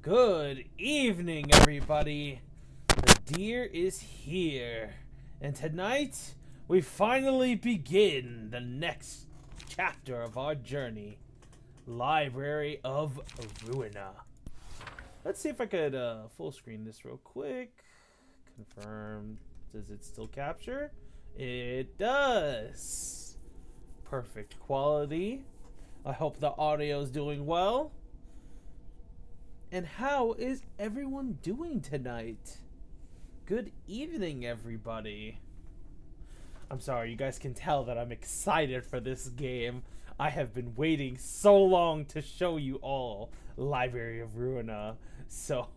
Good evening, everybody. The deer is here, and tonight we finally begin the next chapter of our journey, Library of Ruina. Let's see if I could full screen this real quick. Confirm. Does it still capture? It does. Perfect quality. I hope the audio is doing well. And how is everyone doing tonight? Good evening, everybody. I'm sorry, you guys can tell that I'm excited for this game. I have been waiting so long to show you all Library of Ruina. So,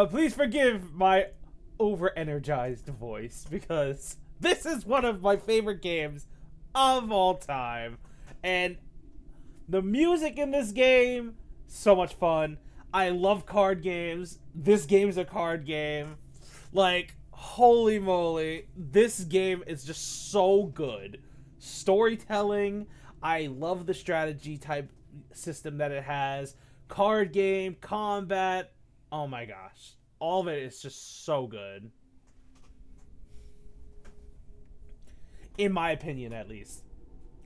please forgive my over-energized voice, because this is one of my favorite games of all time. And the music in this game, so much fun. I love card games. This game's a card game. Like, holy moly, this game is just so good. Storytelling, I love the strategy type system that it has. Card game, combat, oh my gosh. All of it is just so good. In my opinion, at least.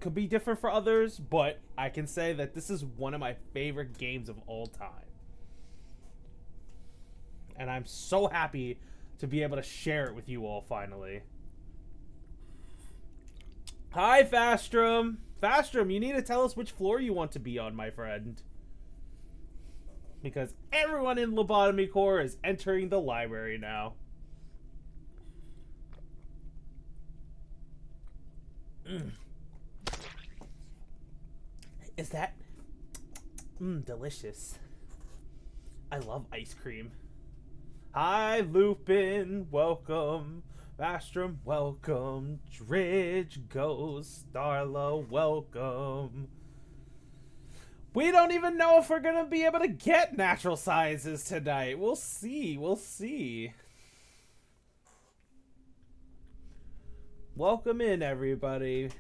Could be different for others, but I can say that this is one of my favorite games of all time. And I'm so happy to be able to share it with you all finally. Hi, Fastrum. Fastrum, you need to tell us which floor you want to be on, my friend. Because everyone in Lobotomy Corp is entering the library now. Is that delicious? I love ice cream. Hi, Lupin, welcome. Bastrom, welcome. Dridge, Ghost, Starla, welcome. We don't even know if we're gonna be able to get natural sciences tonight. We'll see, we'll see. Welcome in, everybody.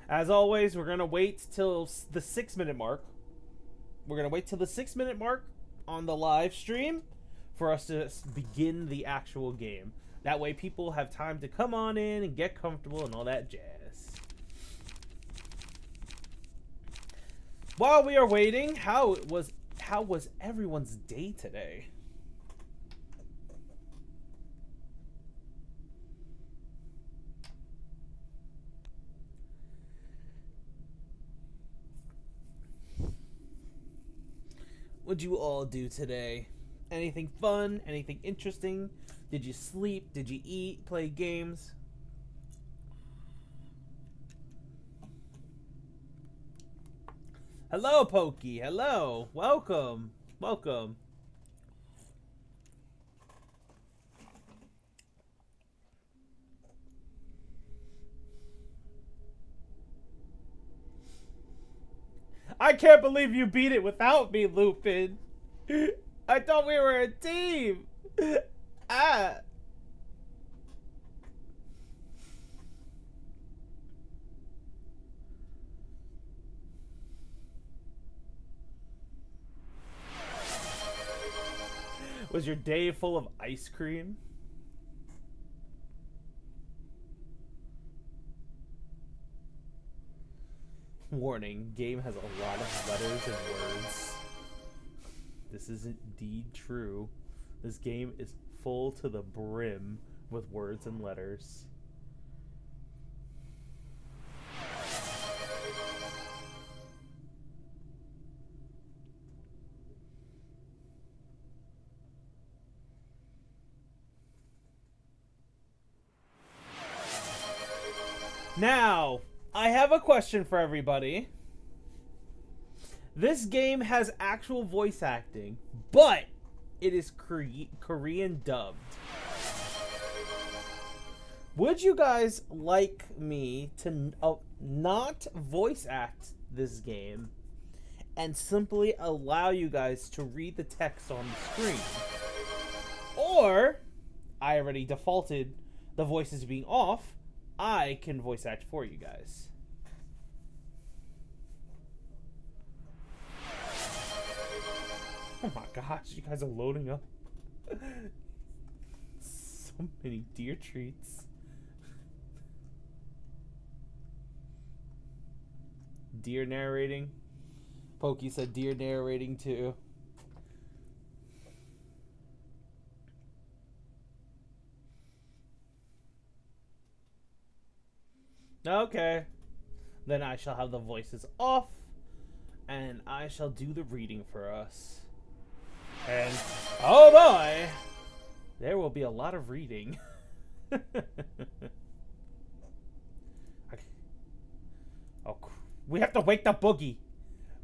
As always, we're going to wait till the 6-minute mark. We're going to wait till the 6-minute mark on the live stream for us to begin the actual game. That way people have time to come on in and get comfortable and all that jazz. While we are waiting, how was everyone's day today? What'd you all do today? Anything fun? Anything interesting? Did you sleep? Did you eat? Play games? Hello, Pokey. Hello. Welcome. Welcome. I can't believe you beat it without me, Lupin. I thought we were a team. Ah. Was your day full of ice cream? Warning, game has a lot of letters and words. This is indeed true. This game is full to the brim with words and letters. Now, I have a question for everybody. This game has actual voice acting, but it is Korean dubbed. Would you guys like me to not voice act this game and simply allow you guys to read the text on the screen? Or, I already defaulted the voices being off, I can voice act for you guys. Oh my gosh, you guys are loading up. So many deer treats. Deer narrating. Pokey said deer narrating too. Okay. Then I shall have the voices off, and I shall do the reading for us. And, oh boy! There will be a lot of reading. Okay. Oh, we have to wake the Boogie!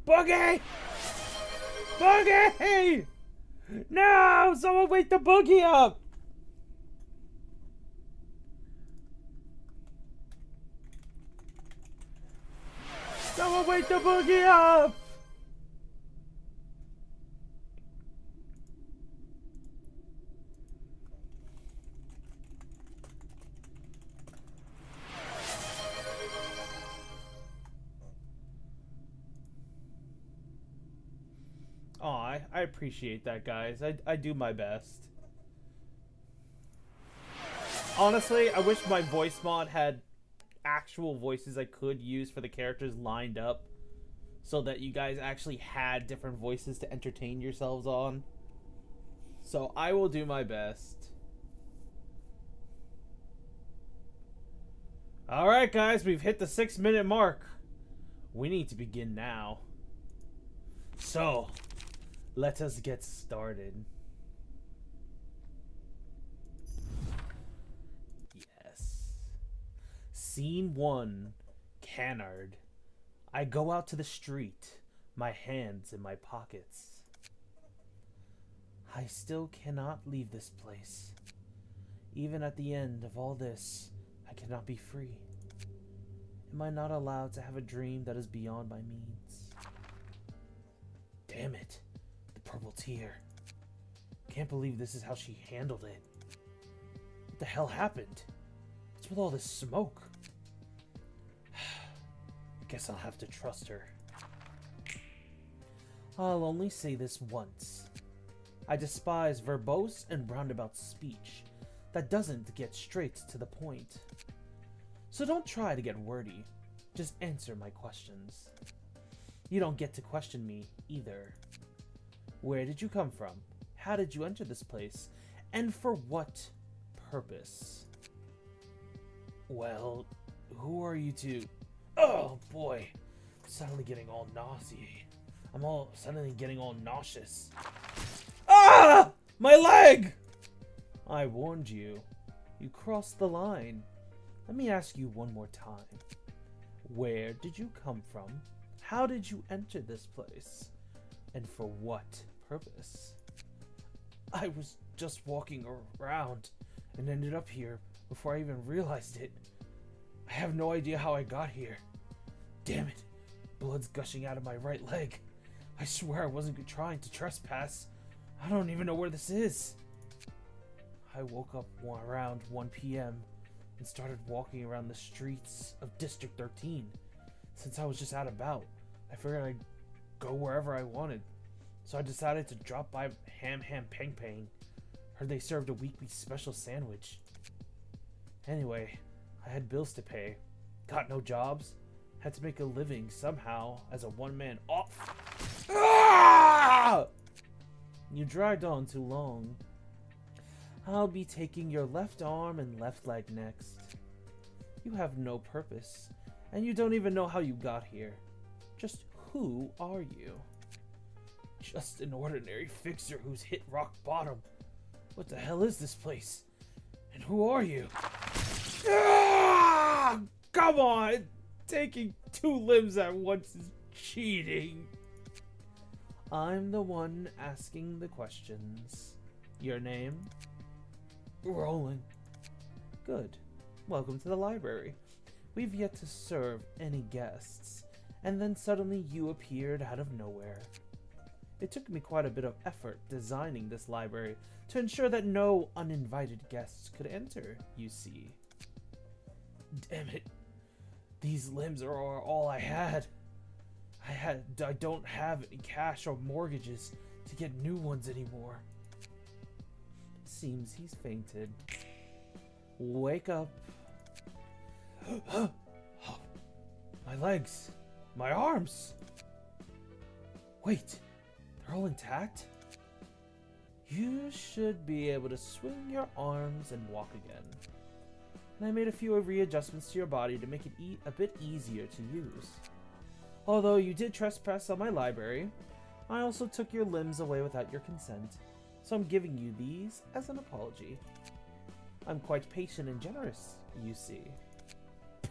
Boogie! Boogie! No! Someone wake the Boogie up! Someone wake the Boogie up! Aw, I appreciate that, guys. I do my best. Honestly, I wish my voice mod had actual voices I could use for the characters lined up, so that you guys actually had different voices to entertain yourselves on. So I will do my best. Alright guys, we've hit the 6-minute mark. We need to begin now. So, let us get started. Yes. Scene 1. Canard. I go out to the street, my hands in my pockets. I still cannot leave this place. Even at the end of all this, I cannot be free. Am I not allowed to have a dream that is beyond my means? Damn it. The purple tear. Can't believe this is how she handled it. What the hell happened? What's with all this smoke? Guess I'll have to trust her. I'll only say this once. I despise verbose and roundabout speech that doesn't get straight to the point. So don't try to get wordy. Just answer my questions. You don't get to question me either. Where did you come from? How did you enter this place? And for what purpose? Well, who are you two? Oh boy, I'm suddenly getting all nauseous. Suddenly getting all nauseous. Ah! My leg! I warned you. You crossed the line. Let me ask you one more time. Where did you come from? How did you enter this place? And for what purpose? I was just walking around and ended up here before I even realized it. I have no idea how I got here. Damn it. Blood's gushing out of my right leg. I swear I wasn't trying to trespass. I don't even know where this is. I woke up around 1 p.m. and started walking around the streets of District 13. Since I was just out and about, I figured I'd go wherever I wanted. So I decided to drop by Ham Pang Pang. Heard they served a weekly special sandwich. Anyway, I had bills to pay. Got no jobs. Had to make a living somehow as a one-man off. Ah! You dragged on too long. I'll be taking your left arm and left leg next. You have no purpose, and you don't even know how you got here. Just who are you? Just an ordinary fixer who's hit rock bottom. What the hell is this place? And who are you? Ah! Come on! Taking 2 limbs at once is cheating. I'm the one asking the questions. Your name? Roland. Good. Welcome to the library. We've yet to serve any guests, and then suddenly you appeared out of nowhere. It took me quite a bit of effort designing this library to ensure that no uninvited guests could enter, you see. Damn it. These limbs are all I had. I don't have any cash or mortgages to get new ones anymore. Seems he's fainted. Wake up. My legs. My arms. Wait, they're all intact? You should be able to swing your arms and walk again. And I made a few readjustments to your body to make it a bit easier to use. Although you did trespass on my library, I also took your limbs away without your consent, so I'm giving you these as an apology. I'm quite patient and generous, you see.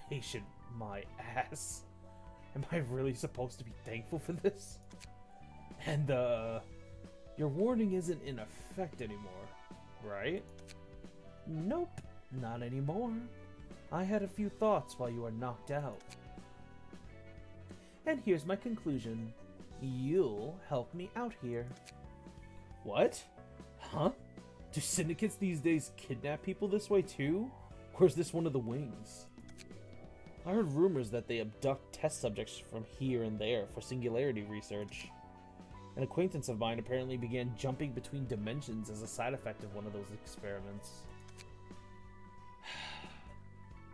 Patient, my ass. Am I really supposed to be thankful for this? And, your warning isn't in effect anymore, right? Nope, not anymore. I had a few thoughts while you were knocked out. And here's my conclusion. You'll help me out here. What? Huh? Do syndicates these days kidnap people this way too? Or is this one of the wings? I heard rumors that they abduct test subjects from here and there for singularity research. An acquaintance of mine apparently began jumping between dimensions as a side effect of one of those experiments.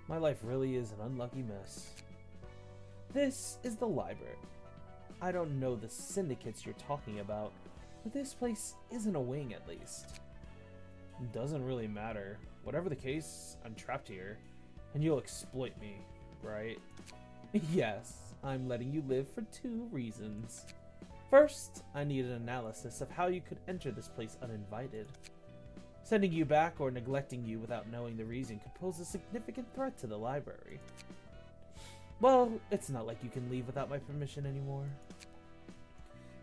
My life really is an unlucky mess. This is the library. I don't know the syndicates you're talking about, but this place isn't a wing at least. It doesn't really matter. Whatever the case, I'm trapped here, and you'll exploit me, right? Yes, I'm letting you live for 2 reasons. First, I need an analysis of how you could enter this place uninvited. Sending you back or neglecting you without knowing the reason could pose a significant threat to the library. Well, it's not like you can leave without my permission anymore.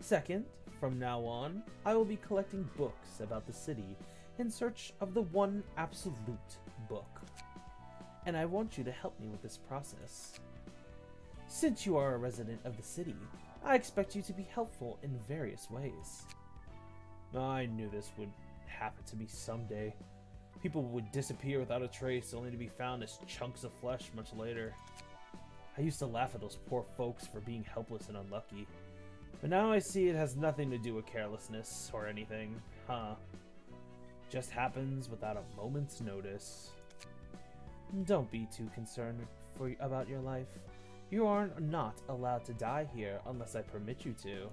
Second, from now on, I will be collecting books about the city in search of the one absolute book. And I want you to help me with this process. Since you are a resident of the city, I expect you to be helpful in various ways. I knew this would happen to me someday. People would disappear without a trace, only to be found as chunks of flesh much later. I used to laugh at those poor folks for being helpless and unlucky. But now I see it has nothing to do with carelessness or anything, huh? Just happens without a moment's notice. Don't be too concerned about your life. You are not allowed to die here unless I permit you to.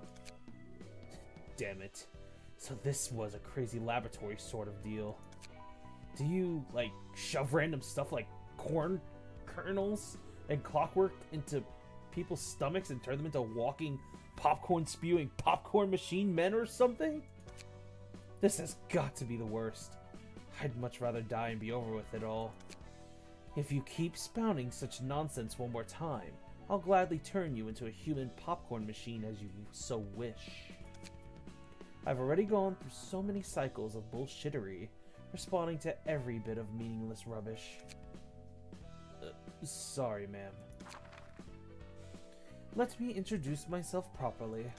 Damn it. So this was a crazy laboratory sort of deal. Do you, like, shove random stuff like corn kernels and clockwork into people's stomachs and turn them into walking popcorn-spewing popcorn machine men or something? This has got to be the worst. I'd much rather die and be over with it all. If you keep spouting such nonsense one more time, I'll gladly turn you into a human popcorn machine as you so wish. I've already gone through so many cycles of bullshittery, responding to every bit of meaningless rubbish. Sorry, ma'am. Let me introduce myself properly.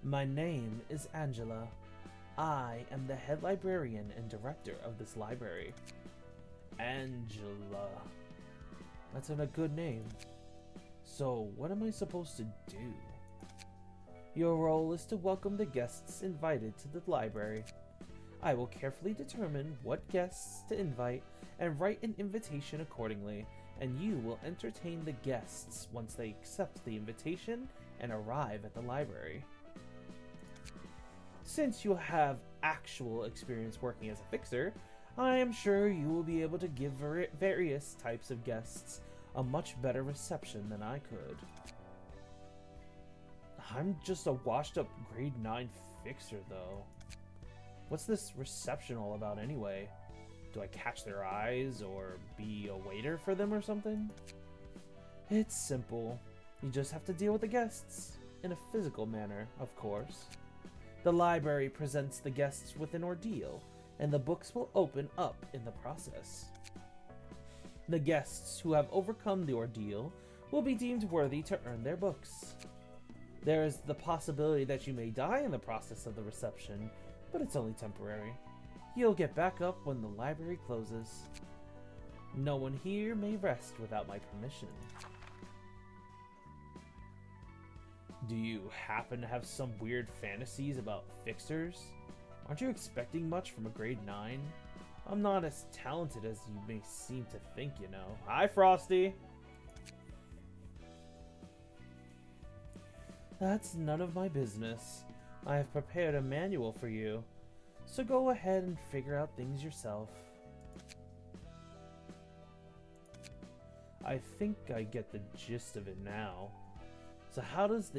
My name is Angela. I am the head librarian and director of this library. Angela. That's a good name. So, what am I supposed to do? Your role is to welcome the guests invited to the library. I will carefully determine what guests to invite and write an invitation accordingly, and you will entertain the guests once they accept the invitation and arrive at the library. Since you have actual experience working as a fixer, I am sure you will be able to give various types of guests a much better reception than I could. I'm just a washed-up grade 9 fixer, though. What's this reception all about anyway? Do I catch their eyes or be a waiter for them or something? It's simple. You just have to deal with the guests. In a physical manner, of course. The library presents the guests with an ordeal, and the books will open up in the process. The guests who have overcome the ordeal will be deemed worthy to earn their books. There is the possibility that you may die in the process of the reception, but it's only temporary. You'll get back up when the library closes. No one here may rest without my permission. Do you happen to have some weird fantasies about fixers? Aren't you expecting much from a grade 9? I'm not as talented as you may seem to think, you know. Hi, Frosty! That's none of my business. I have prepared a manual for you, so go ahead and figure out things yourself. I think I get the gist of it now. So how does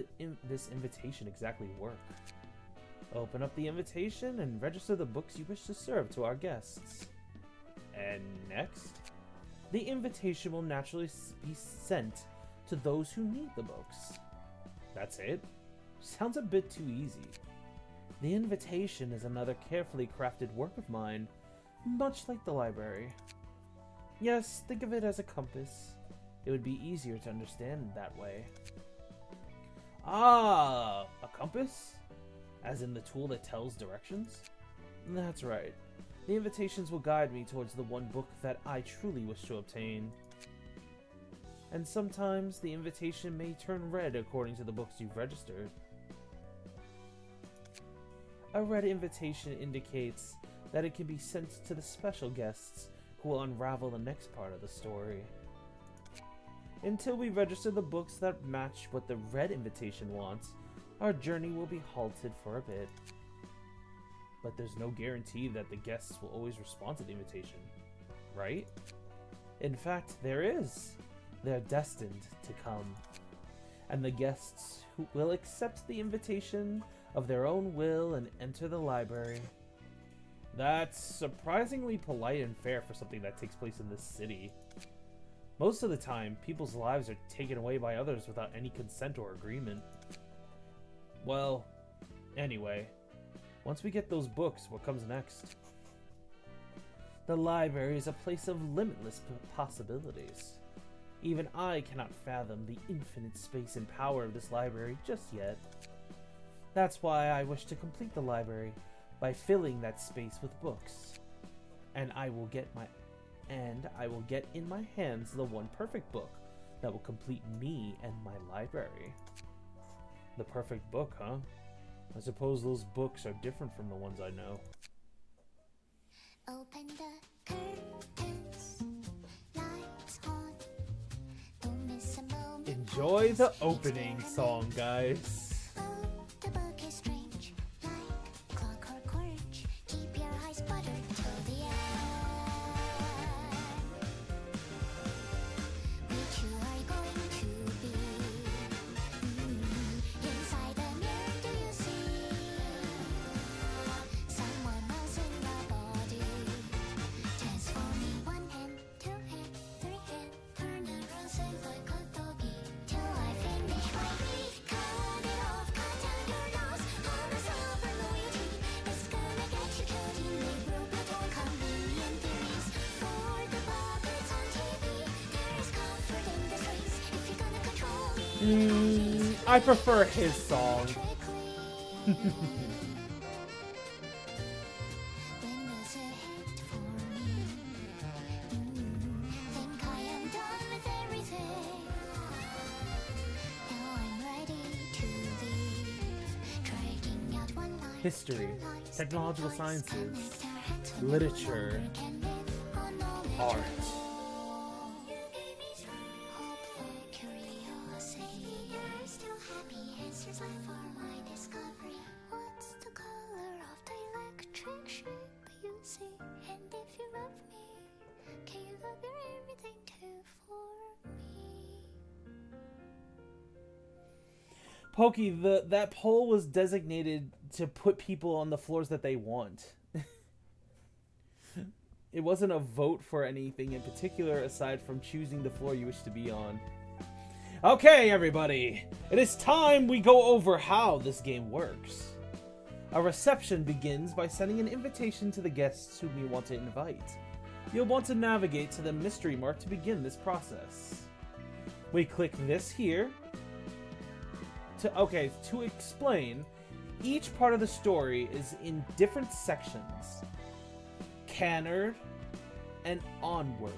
this invitation exactly work? Open up the invitation and register the books you wish to serve to our guests. And next, the invitation will naturally be sent to those who need the books. That's it? Sounds a bit too easy. The invitation is another carefully crafted work of mine, much like the library. Yes, think of it as a compass. It would be easier to understand that way. Ah, a compass? As in the tool that tells directions? That's right. The invitations will guide me towards the one book that I truly wish to obtain. And sometimes the invitation may turn red according to the books you've registered. A red invitation indicates that it can be sent to the special guests who will unravel the next part of the story. Until we register the books that match what the red invitation wants, our journey will be halted for a bit. But there's no guarantee that the guests will always respond to the invitation, right? In fact, there is. They're destined to come. And the guests who will accept the invitation of their own will and enter the library. That's surprisingly polite and fair for something that takes place in this city. Most of the time, people's lives are taken away by others without any consent or agreement. Well, anyway, once we get those books, what comes next? The library is a place of limitless possibilities. Even I cannot fathom the infinite space and power of this library just yet. That's why I wish to complete the library by filling that space with books. And I will get in my hands the one perfect book that will complete me and my library. The perfect book, huh? I suppose those books are different from the ones I know. Open the curtains, lights on. Don't miss a moment. Enjoy the opening song, guys. The book is strange, like clockwork orange. Keep your eyes buttered till the end. Which you are going to be. Inside the mirror, do you see someone else in the body? Transform me 1 hand, 2 hand, 3 hand. Turn around, say like a doggy. Till I finish my beat. Cut it off, cut down your nose. All the silver loyalty is gonna get you killed. You make real little convenient theories. For the puppets on TV, there is comfort in the streets. If you're gonna control me, I prefer his song. trickery. Windows ahead for me. Think I am done with everything. Now I'm ready to leave. Dragging out one line. History, two lines, technological three lines, sciences, connect our hands. We no literature, longer can live on knowledge art. alone. You gave me strength, hope for curiosity. You're still happy, answers left for my discovery. What's the color of the electric sheep you see? And if you love me, can you love your everything too for me? Pokey, that poll was designated to put people on the floors that they want. It wasn't a vote for anything in particular aside from choosing the floor you wish to be on. Okay, everybody. It is time we go over how this game works. A reception begins by sending an invitation to the guests whom you want to invite. You'll want to navigate to the mystery mark to begin this process. We click this here. To explain, each part of the story is in different sections. Canard and onward.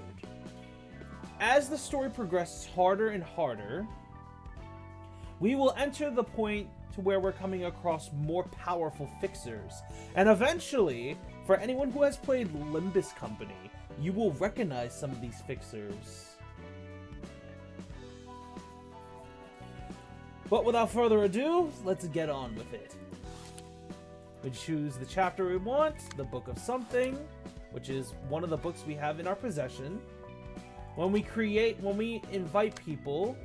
As the story progresses harder and harder, we will enter the point to where we're coming across more powerful fixers. And eventually, for anyone who has played Limbus Company, you will recognize some of these fixers. But without further ado, let's get on with it. We choose the chapter we want, the Book of Something, which is one of the books we have in our possession. When we invite people,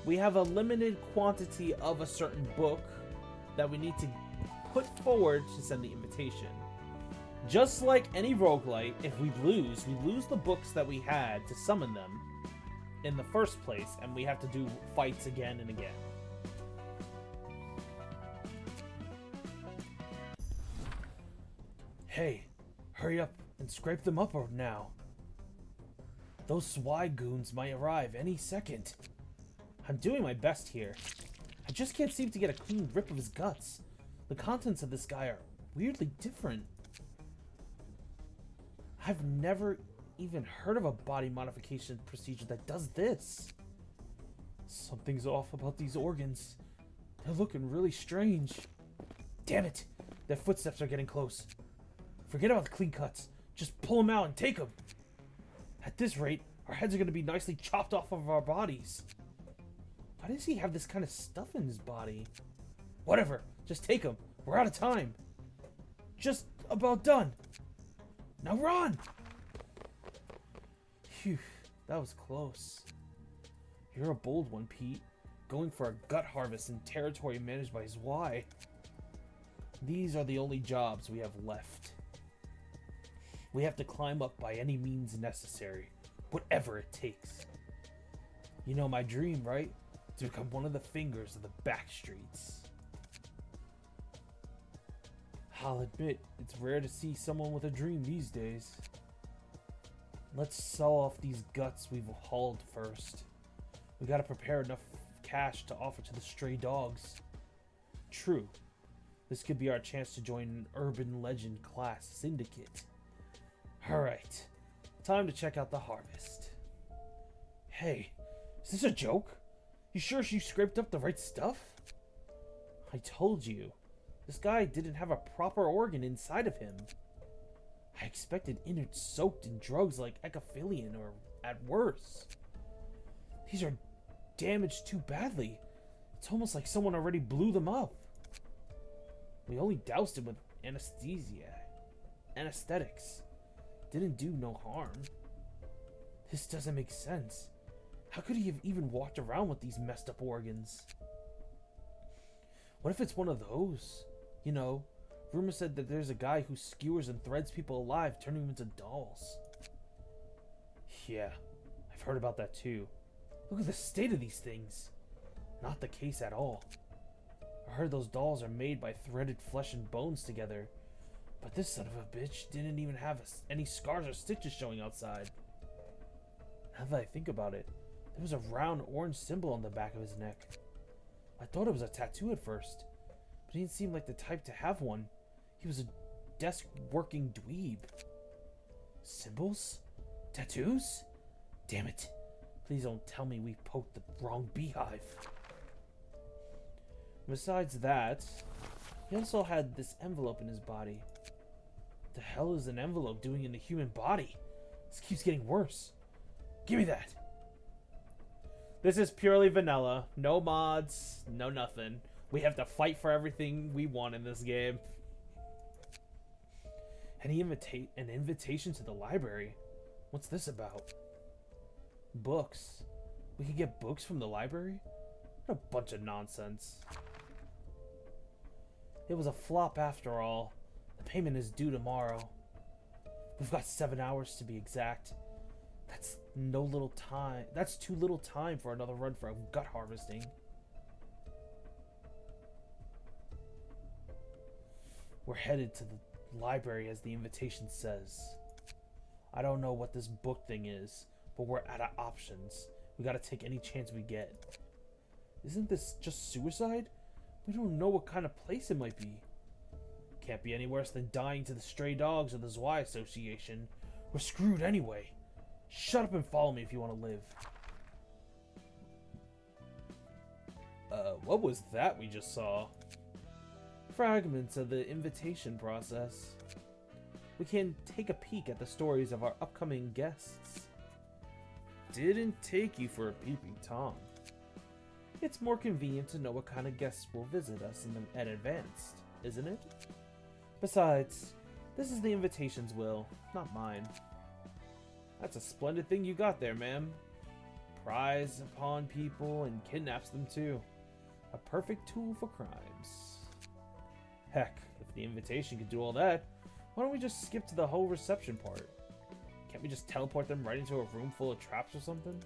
we have a limited quantity of a certain book that we need to put forward to send the invitation. Just like any roguelite, if we lose the books that we had to summon them in the first place, and we have to do fights again and again. Hey, hurry up and scrape them up now. Those swag goons might arrive any second. I'm doing my best here. I just can't seem to get a clean grip of his guts. The contents of this guy are weirdly different. I've never even heard of a body modification procedure that does this. Something's off about these organs. They're looking really strange. Damn it! Their footsteps are getting close. Forget about the clean cuts. Just pull them out and take them. At this rate, our heads are going to be nicely chopped off of our bodies. Why does he have this kind of stuff in his body? Whatever, just take him. We're out of time. Just about done. Now run! Phew, that was close. You're a bold one, Pete. Going for a gut harvest in territory managed by his Y. These are the only jobs we have left. We have to climb up by any means necessary, whatever it takes. You know my dream, right? To become one of the fingers of the back streets. I'll admit, it's rare to see someone with a dream these days. Let's sell off these guts we've hauled first. We gotta prepare enough cash to offer to the stray dogs. True, this could be our chance to join an urban legend class syndicate. Alright, time to check out the harvest. Hey, is this a joke? You sure she scraped up the right stuff? I told you, this guy didn't have a proper organ inside of him. I expected innards soaked in drugs like ecophyllin or at worse. These are damaged too badly. It's almost like someone already blew them up. We only doused him with anesthetics. Didn't do no harm. This doesn't make sense. How could he have even walked around with these messed up organs? What if it's one of those? You know, rumor said that there's a guy who skewers and threads people alive, turning them into dolls. Yeah, I've heard about that too. Look at the state of these things. Not the case at all. I heard those dolls are made by threaded flesh and bones together. But this son of a bitch didn't even have any scars or stitches showing outside. Now that I think about it, there was a round orange symbol on the back of his neck. I thought it was a tattoo at first, but he didn't seem like the type to have one. He was a desk-working dweeb. Symbols? Tattoos? Damn it. Please don't tell me we poked the wrong beehive. Besides that, he also had this envelope in his body. What the hell is an envelope doing in the human body? This keeps getting worse. Give me that. This is purely vanilla. No mods, no nothing. We have to fight for everything we want in this game. An invitation to the library? What's this about? Books. We can get books from the library? What a bunch of nonsense. It was a flop after all. The payment is due tomorrow. We've got 7 hours to be exact. That's no little time. That's too little time for another run for gut harvesting. We're headed to the library as the invitation says. I don't know what this book thing is, but we're out of options. We gotta take any chance we get. Isn't this just suicide? We don't know what kind of place it might be. Can't be any worse than dying to the stray dogs or the Zwei Association. We're screwed anyway. Shut up and follow me if you want to live. What was that we just saw? Fragments of the invitation process. We can take a peek at the stories of our upcoming guests. Didn't take you for a peeping Tom. It's more convenient to know what kind of guests will visit us in advance, isn't it? Besides, this is the invitation's will, not mine. That's a splendid thing you got there, ma'am. Pries upon people and kidnaps them too. A perfect tool for crimes. Heck, if the invitation could do all that, why don't we just skip to the whole reception part? Can't we just teleport them right into a room full of traps or something?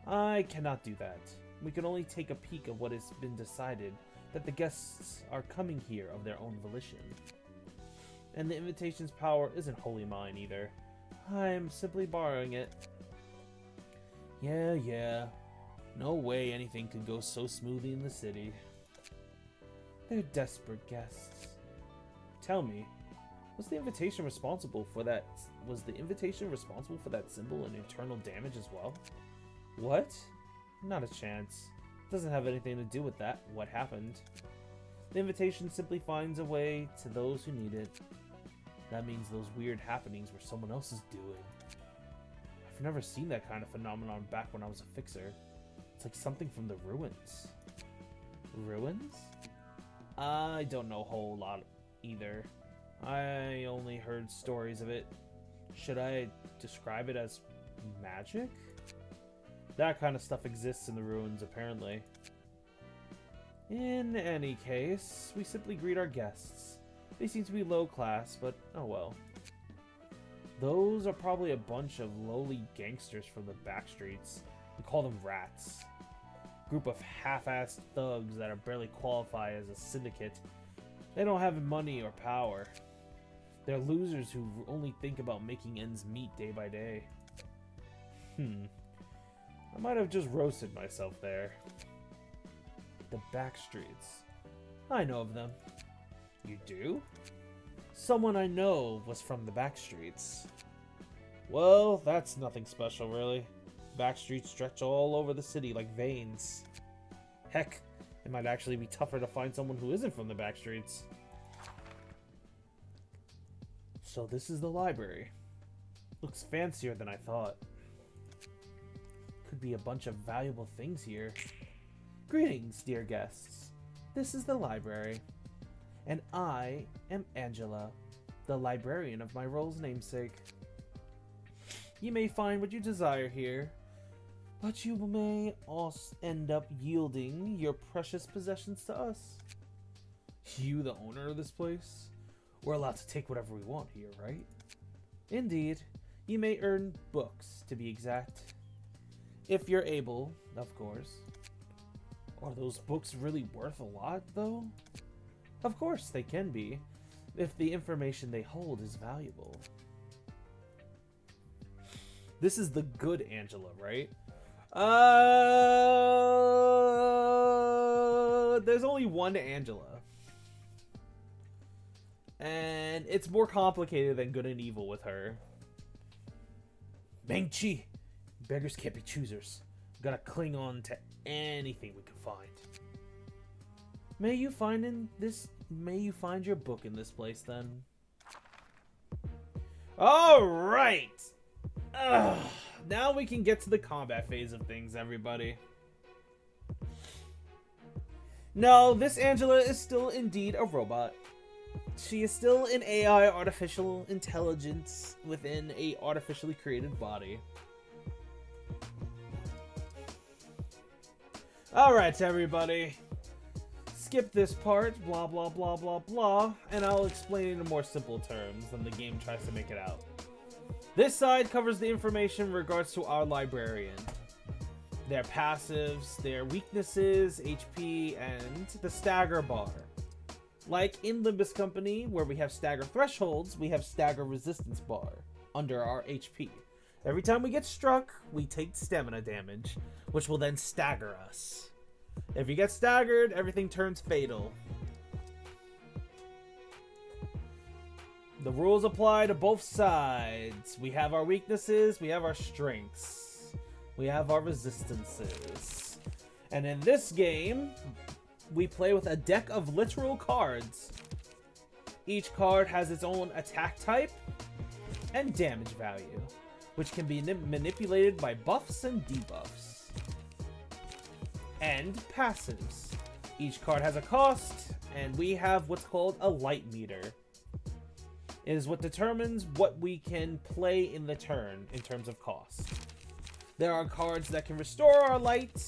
I cannot do that. We can only take a peek of what has been decided, that the guests are coming here of their own volition. And the invitation's power isn't wholly mine either. I'm simply borrowing it. Yeah. No way anything could go so smoothly in the city. They're desperate guests. Tell me, was the invitation responsible for that? Was the invitation responsible for that symbol and internal damage as well? What? Not a chance. Doesn't have anything to do with that. What happened? The invitation simply finds a way to those who need it. That means those weird happenings were someone else's doing. I've never seen that kind of phenomenon back when I was a fixer. It's like something from the ruins. Ruins? I don't know a whole lot either. I only heard stories of it. Should I describe it as magic? That kind of stuff exists in the ruins, apparently. In any case, we simply greet our guests. They seem to be low class, but oh well. Those are probably a bunch of lowly gangsters from the back streets. We call them rats. Group of half-assed thugs that are barely qualified as a syndicate. They don't have money or power. They're losers who only think about making ends meet day by day. I might have just roasted myself there. The back streets. I know of them. You do? Someone I know was from the back streets. Well, that's nothing special, really. Back streets stretch all over the city like veins. Heck, it might actually be tougher to find someone who isn't from the back streets. So this is the library. Looks fancier than I thought. Could be a bunch of valuable things here. Greetings, dear guests. This is the library. And I am Angela, the librarian of my role's namesake. You may find what you desire here, but you may also end up yielding your precious possessions to us. You, the owner of this place? We're allowed to take whatever we want here, right? Indeed. You may earn books, to be exact. If you're able, of course. Are those books really worth a lot, though? Of course they can be, if the information they hold is valuable. This is the good Angela, right? There's only one Angela. And it's more complicated than good and evil with her. Meng-Chi, beggars can't be choosers. We gotta cling on to anything we can find. May you find your book in this place then. Alright! Now we can get to the combat phase of things, everybody. No, this Angela is still indeed a robot. She is still an AI, artificial intelligence, within a artificially created body. Alright, everybody. Skip this part, blah blah blah blah blah, and I'll explain it in more simple terms than the game tries to make it out. This side covers the information in regards to our librarian. Their passives, their weaknesses, HP, and the stagger bar. Like in Limbus Company, where we have stagger thresholds, we have stagger resistance bar under our HP. Every time we get struck, we take stamina damage, which will then stagger us. If you get staggered, everything turns fatal. The rules apply to both sides. We have our weaknesses, we have our strengths, we have our resistances. And in this game, we play with a deck of literal cards. Each card has its own attack type and damage value, which can be manipulated by buffs and debuffs. And passives. Each card has a cost, and we have what's called a light meter. It is what determines what we can play in the turn in terms of cost. There are cards that can restore our light,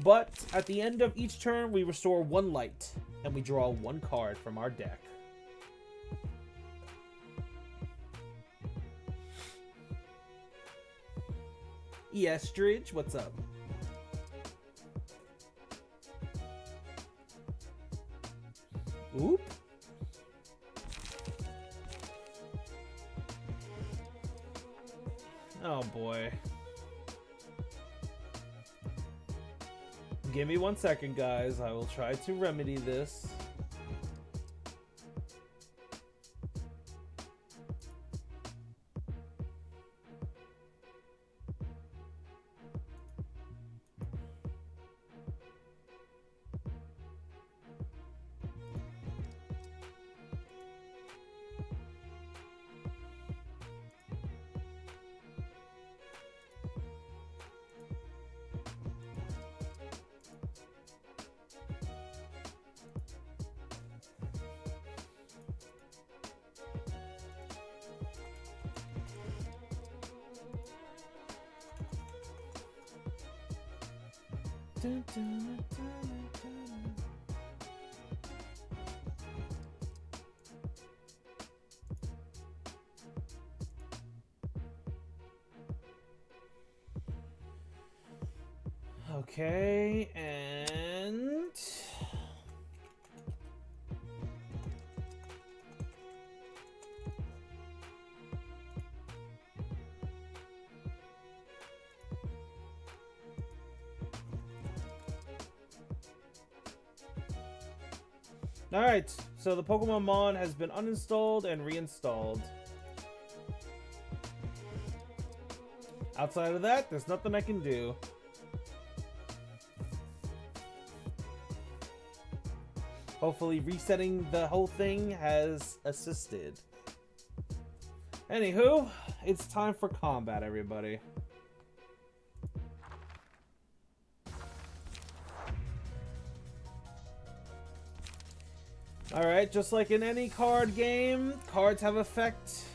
but at the end of each turn, we restore 1 light, and we draw 1 card from our deck. Estridge, what's up? Oop. Oh boy. Give me 1 second, guys. I will try to remedy this. Okay, and alright, so the Pokemon Mon has been uninstalled and reinstalled. Outside of that, there's nothing I can do. Hopefully resetting the whole thing has assisted. Anywho, it's time for combat, everybody. Alright, just like in any card game, cards have effects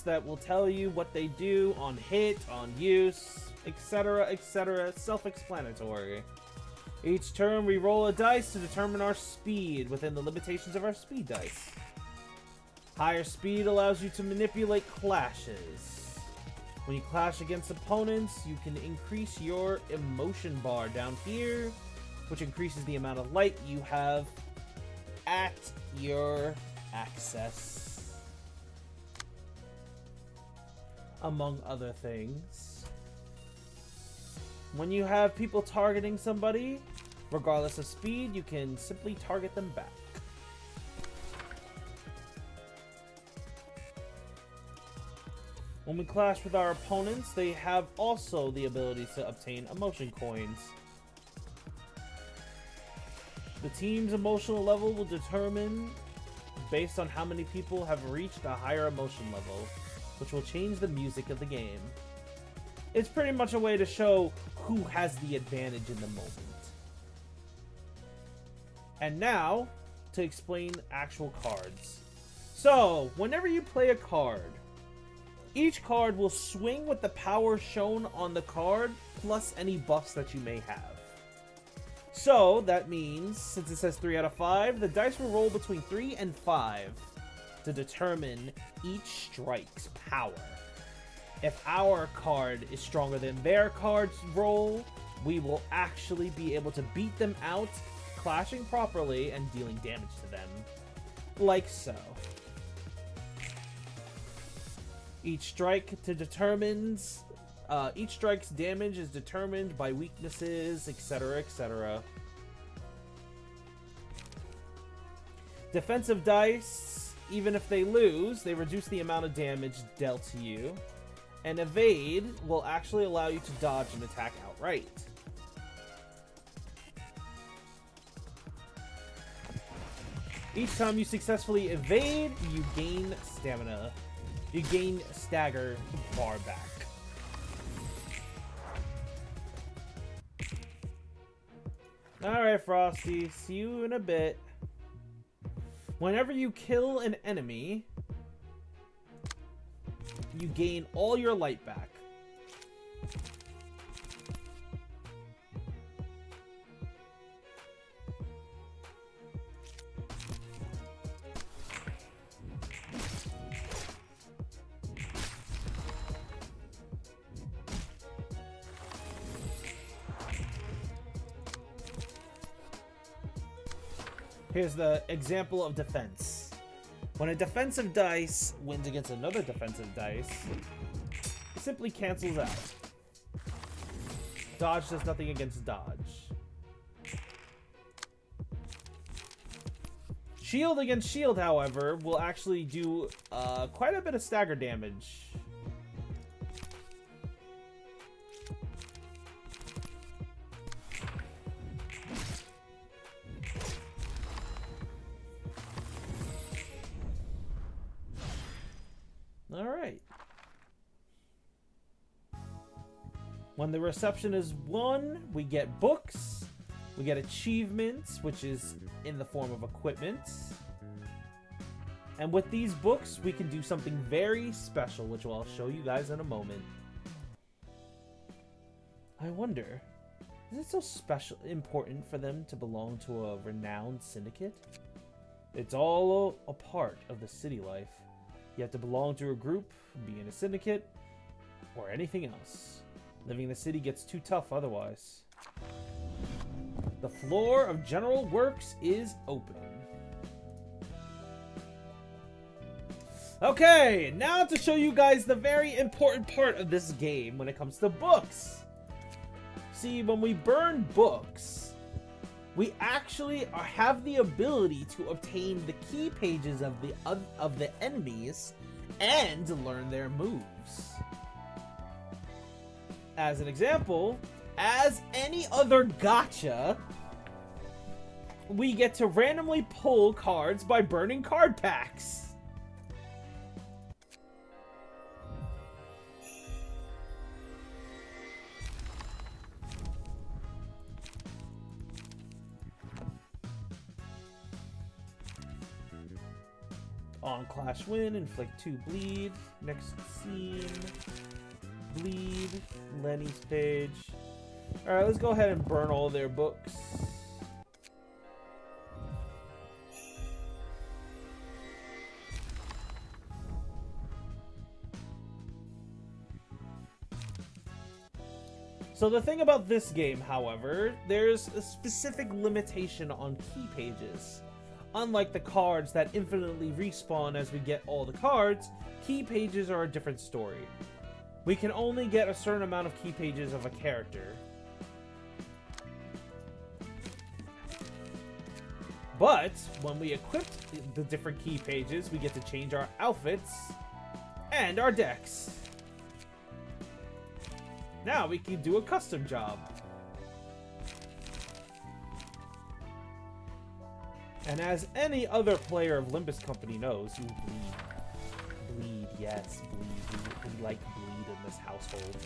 that will tell you what they do on hit, on use, etc., etc. Self-explanatory. Each turn, we roll a dice to determine our speed within the limitations of our speed dice. Higher speed allows you to manipulate clashes. When you clash against opponents, you can increase your emotion bar down here, which increases the amount of light you have at your access, among other things. When you have people targeting somebody, regardless of speed, you can simply target them back. When we clash with our opponents, they have also the ability to obtain emotion coins. The team's emotional level will determine based on how many people have reached a higher emotion level, which will change the music of the game. It's pretty much a way to show who has the advantage in the moment. And now, to explain actual cards. So, whenever you play a card, each card will swing with the power shown on the card, plus any buffs that you may have. So, that means, since it says 3 out of 5, the dice will roll between 3 and 5 to determine each strike's power. If our card is stronger than their card's roll, we will actually be able to beat them out, clashing properly and dealing damage to them. Like so. Each strike's damage is determined by weaknesses, etc., etc. Defensive dice, even if they lose, they reduce the amount of damage dealt to you. And evade will actually allow you to dodge an attack outright. Each time you successfully evade, you gain stamina. You gain stagger bar back. Alright, Frosty. See you in a bit. Whenever you kill an enemy, you gain all your light back. Here's the example of defense. When a defensive dice wins against another defensive dice, it simply cancels out. Dodge does nothing against dodge. Shield against shield, however, will actually do quite a bit of stagger damage. Alright. When the reception is won, we get books. We get achievements, which is in the form of equipment. And with these books, we can do something very special, which I'll show you guys in a moment. I wonder, is it so special, important for them to belong to a renowned syndicate? It's all a part of the city life. You have to belong to a group, be in a syndicate, or anything else. Living in the city gets too tough otherwise. The floor of General Works is open. Okay, now to show you guys the very important part of this game when it comes to books. See, when we burn books, we actually have the ability to obtain the key pages of the enemies and learn their moves. As an example, as any other gacha, we get to randomly pull cards by burning card packs. On Clash Win, inflict 2 bleed. Next scene, bleed. Lenny's page. Alright, let's go ahead and burn all their books. So the thing about this game, however, there's a specific limitation on key pages. Unlike the cards that infinitely respawn as we get all the cards, key pages are a different story. We can only get a certain amount of key pages of a character. But when we equip the different key pages, we get to change our outfits and our decks. Now we can do a custom job. And as any other player of Limbus Company knows, you bleed. Bleed, yes, bleed. We like bleed in this household.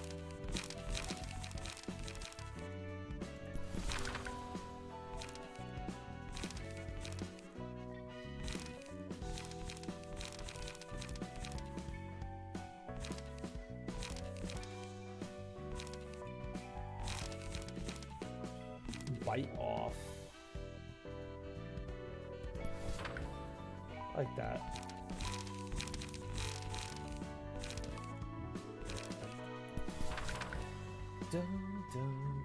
Bite off. Like that. Dun, dun.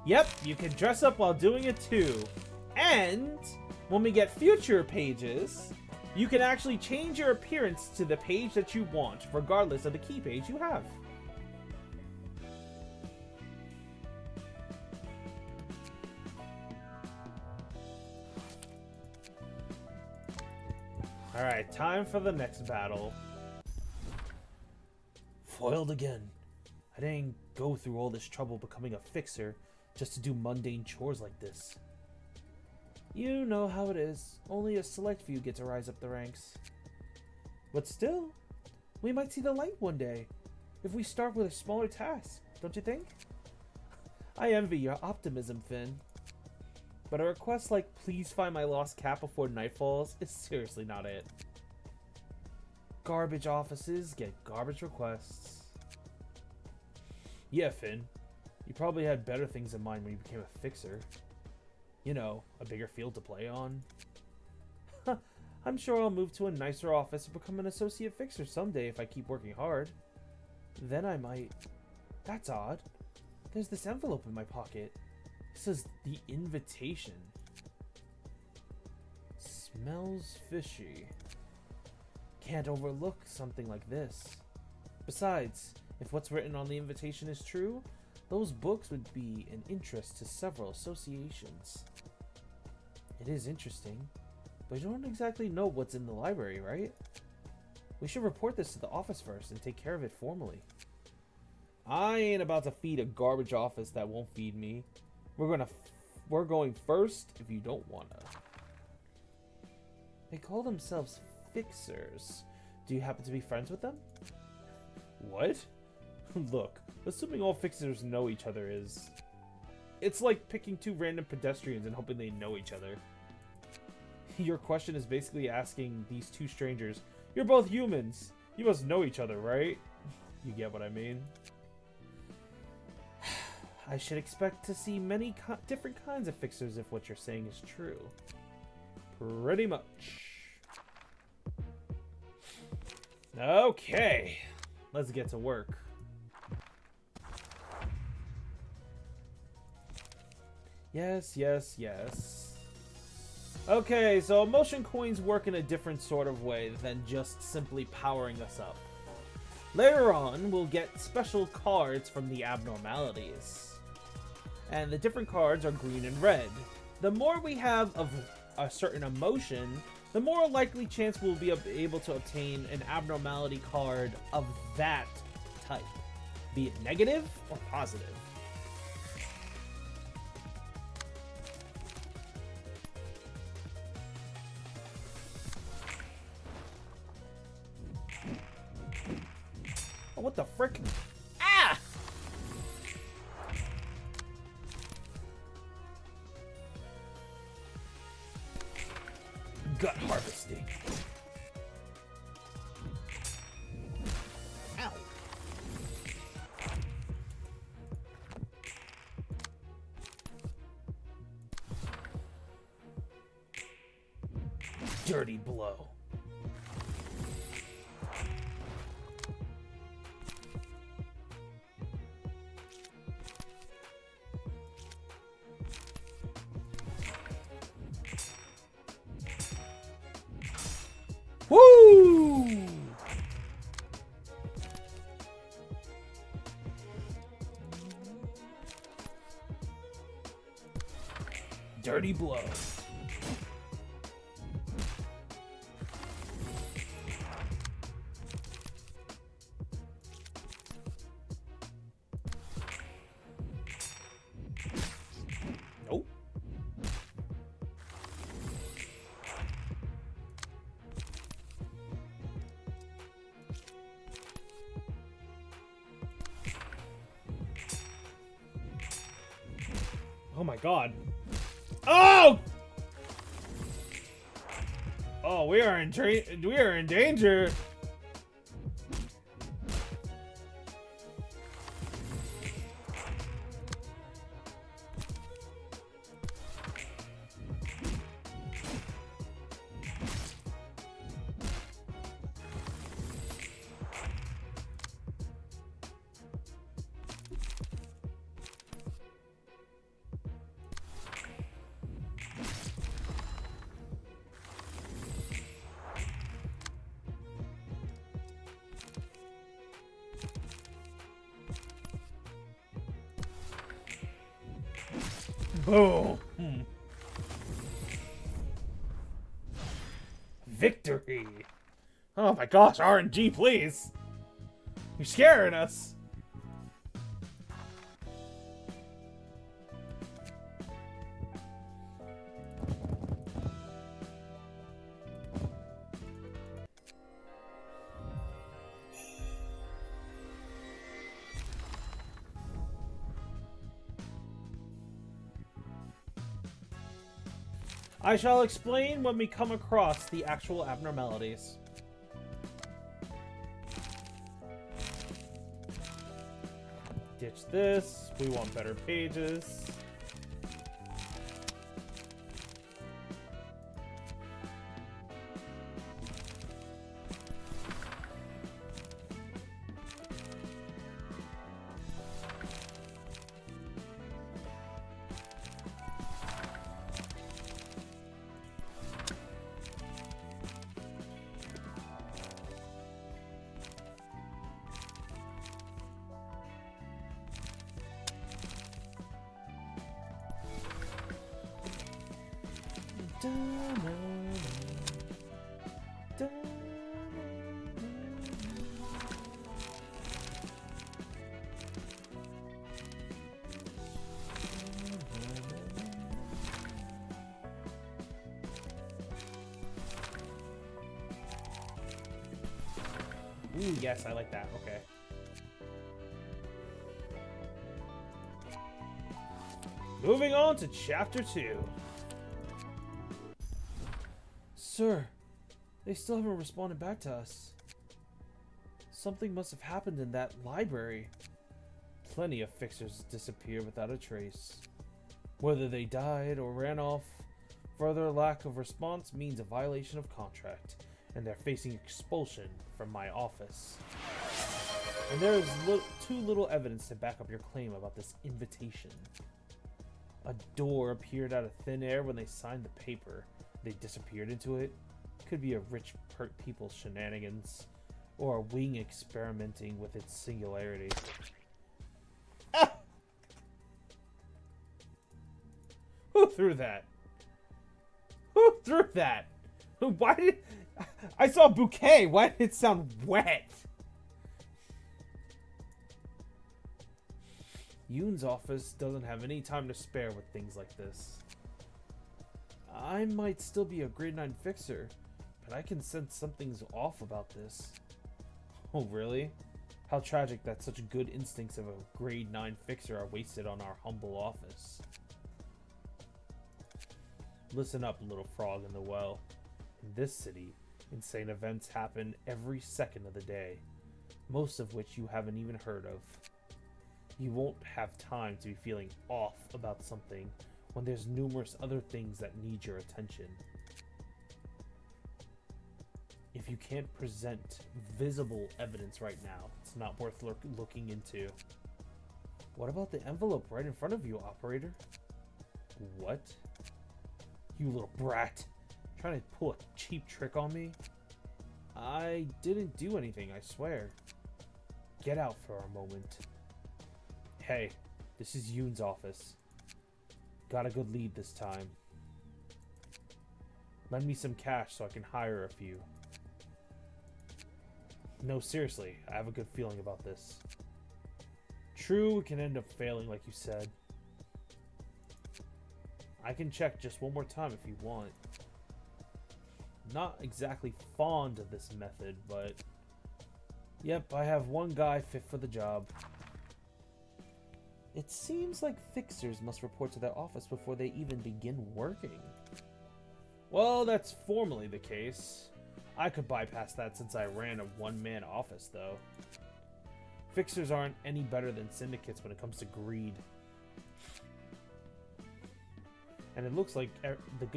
Yep, you can dress up while doing it too. And when we get future pages, you can actually change your appearance to the page that you want, regardless of the key page you have. Alright, time for the next battle. Foiled again. I didn't go through all this trouble becoming a fixer just to do mundane chores like this. You know how it is. Only a select few get to rise up the ranks. But still, we might see the light one day, if we start with a smaller task, don't you think? I envy your optimism, Finn. But a request like, please find my lost cat before night falls, is seriously not it. Garbage offices get garbage requests. Yeah, Finn. You probably had better things in mind when you became a fixer. You know, a bigger field to play on. I'm sure I'll move to a nicer office and become an associate fixer someday if I keep working hard. Then I might... That's odd. There's this envelope in my pocket. It says the invitation. Smells fishy. Can't overlook something like this. Besides, if what's written on the invitation is true, those books would be an interest to several associations. It is interesting, but you don't exactly know what's in the library, right? We should report this to the office first and take care of it formally. I ain't about to feed a garbage office that won't feed me. We're going first if you don't wanna. They call themselves fixers. Do you happen to be friends with them? What? Look, assuming all fixers know each other is... It's like picking two random pedestrians and hoping they know each other. Your question is basically asking these two strangers, you're both humans. You must know each other, right? You get what I mean? I should expect to see many different kinds of fixers if what you're saying is true. Pretty much. Okay, let's get to work. Yes, yes, yes. Okay, so emotion coins work in a different sort of way than just simply powering us up. Later on, we'll get special cards from the abnormalities. And the different cards are green and red. The more we have of a certain emotion, the more likely chance we'll be able to obtain an abnormality card of that type, be it negative or positive. Oh, what the frick? Ah! Gut harvesting. Ow. Dirty blow. Woo! Dirty blow. Nope. Oh my god. Oh! Oh, we are in danger. Boom. Victory. Oh my gosh, RNG, please. You're scaring us. I shall explain when we come across the actual abnormalities. Ditch this. We want better pages. Ooh, yes, I like that. Okay. Moving on to Chapter 2. Sir, they still haven't responded back to us. Something must have happened in that library. Plenty of fixers disappear without a trace. Whether they died or ran off, further lack of response means a violation of contract, and they're facing expulsion from my office. And there is too little evidence to back up your claim about this invitation. A door appeared out of thin air when they signed the paper. They disappeared into it. Could be a rich people's shenanigans, or a wing experimenting with its singularity. Ah! Who threw that? Who threw that? Why did... I saw a bouquet. Why did it sound wet? Yoon's office doesn't have any time to spare with things like this. I might still be a grade 9 fixer, but I can sense something's off about this. Oh, really? How tragic that such good instincts of a grade 9 fixer are wasted on our humble office. Listen up, little frog in the well. In this city, insane events happen every second of the day, most of which you haven't even heard of. You won't have time to be feeling off about something when there's numerous other things that need your attention. If you can't present visible evidence right now, it's not worth looking into. What about the envelope right in front of you, operator? What? You little brat. Trying to pull a cheap trick on me? I didn't do anything, I swear. Get out for a moment. Hey, this is Yoon's office. Got a good lead this time. Lend me some cash so I can hire a few. No, seriously, I have a good feeling about this. True, it can end up failing like you said. I can check just one more time if you want. Not exactly fond of this method, but... Yep, I have one guy fit for the job. It seems like fixers must report to their office before they even begin working. Well, that's formally the case. I could bypass that since I ran a one-man office, though. Fixers aren't any better than syndicates when it comes to greed. And it looks like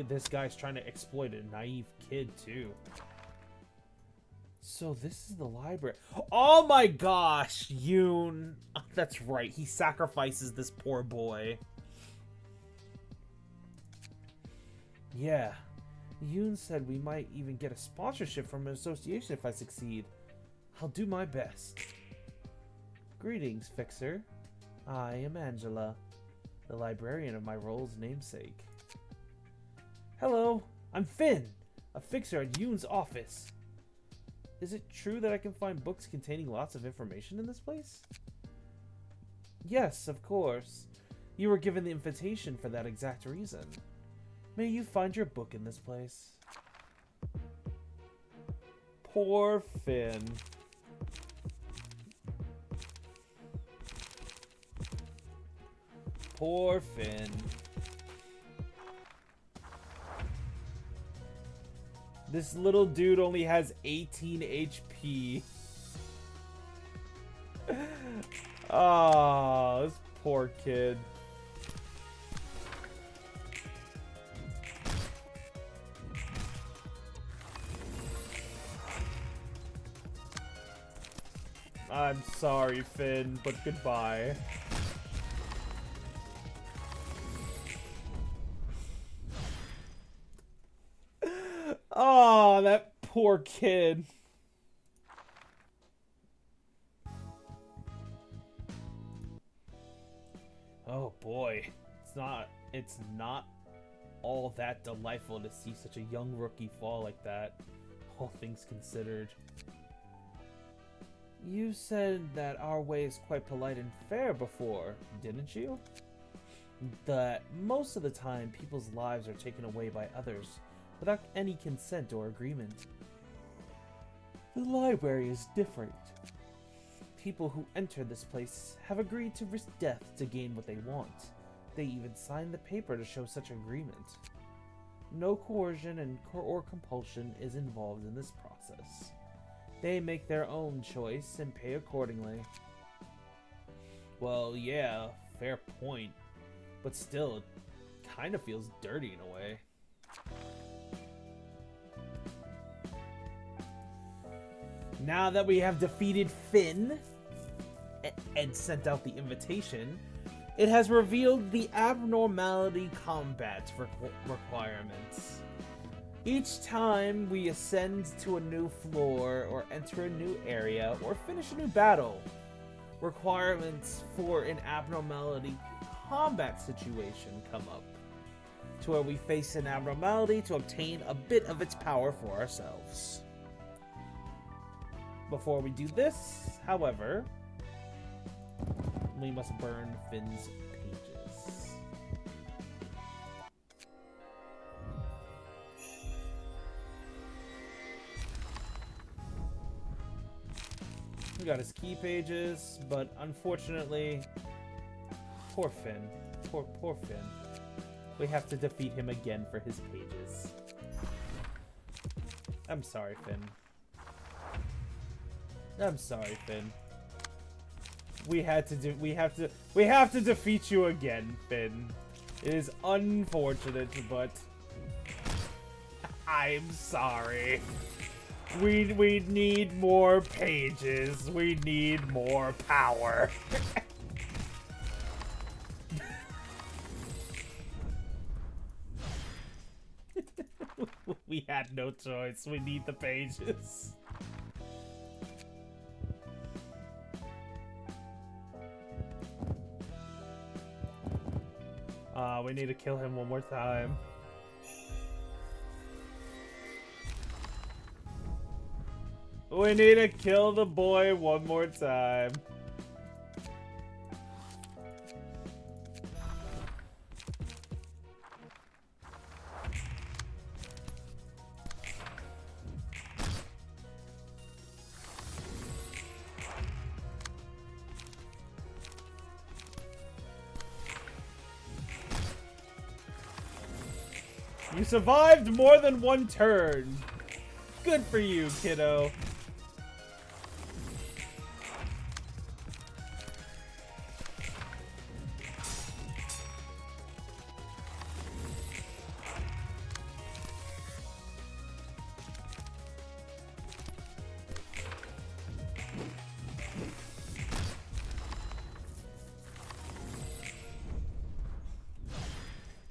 this guy's trying to exploit a naive kid, too. So this is the library. Oh my gosh, Yoon. That's right, he sacrifices this poor boy. Yeah, Yoon said we might even get a sponsorship from an association if I succeed. I'll do my best. Greetings, Fixer. I am Angela, the librarian of my role's namesake. Hello, I'm Finn, a fixer at Yoon's office. Is it true that I can find books containing lots of information in this place? Yes, of course. You were given the invitation for that exact reason. May you find your book in this place. Poor Finn. Poor Finn. This little dude only has 18 HP. Oh, this poor kid. I'm sorry, Finn, but goodbye. Oh, that poor kid. Oh boy, it's not all that delightful to see such a young rookie fall like that, all things considered. You said that our way is quite polite and fair before, didn't you? That most of the time people's lives are taken away by others without any consent or agreement. The library is different. People who enter this place have agreed to risk death to gain what they want. They even signed the paper to show such agreement. No coercion or compulsion is involved in this process. They make their own choice and pay accordingly. Well, yeah, fair point. But still, it kind of feels dirty in a way. Now that we have defeated Finn and sent out the invitation, it has revealed the abnormality combat requirements. Each time we ascend to a new floor or enter a new area or finish a new battle, requirements for an abnormality combat situation come up, to where we face an abnormality to obtain a bit of its power for ourselves. Before we do this, however, we must burn Finn's pages. We got his key pages, but unfortunately, poor Finn. Poor Finn. We have to defeat him again for his pages. I'm sorry, Finn. I'm sorry, Finn. We have to defeat you again, Finn. It is unfortunate, but I'm sorry. We need more pages. We need more power. We had no choice. We need the pages. We need to kill him one more time. We need to kill the boy one more time. You survived more than one turn. Good for you, kiddo.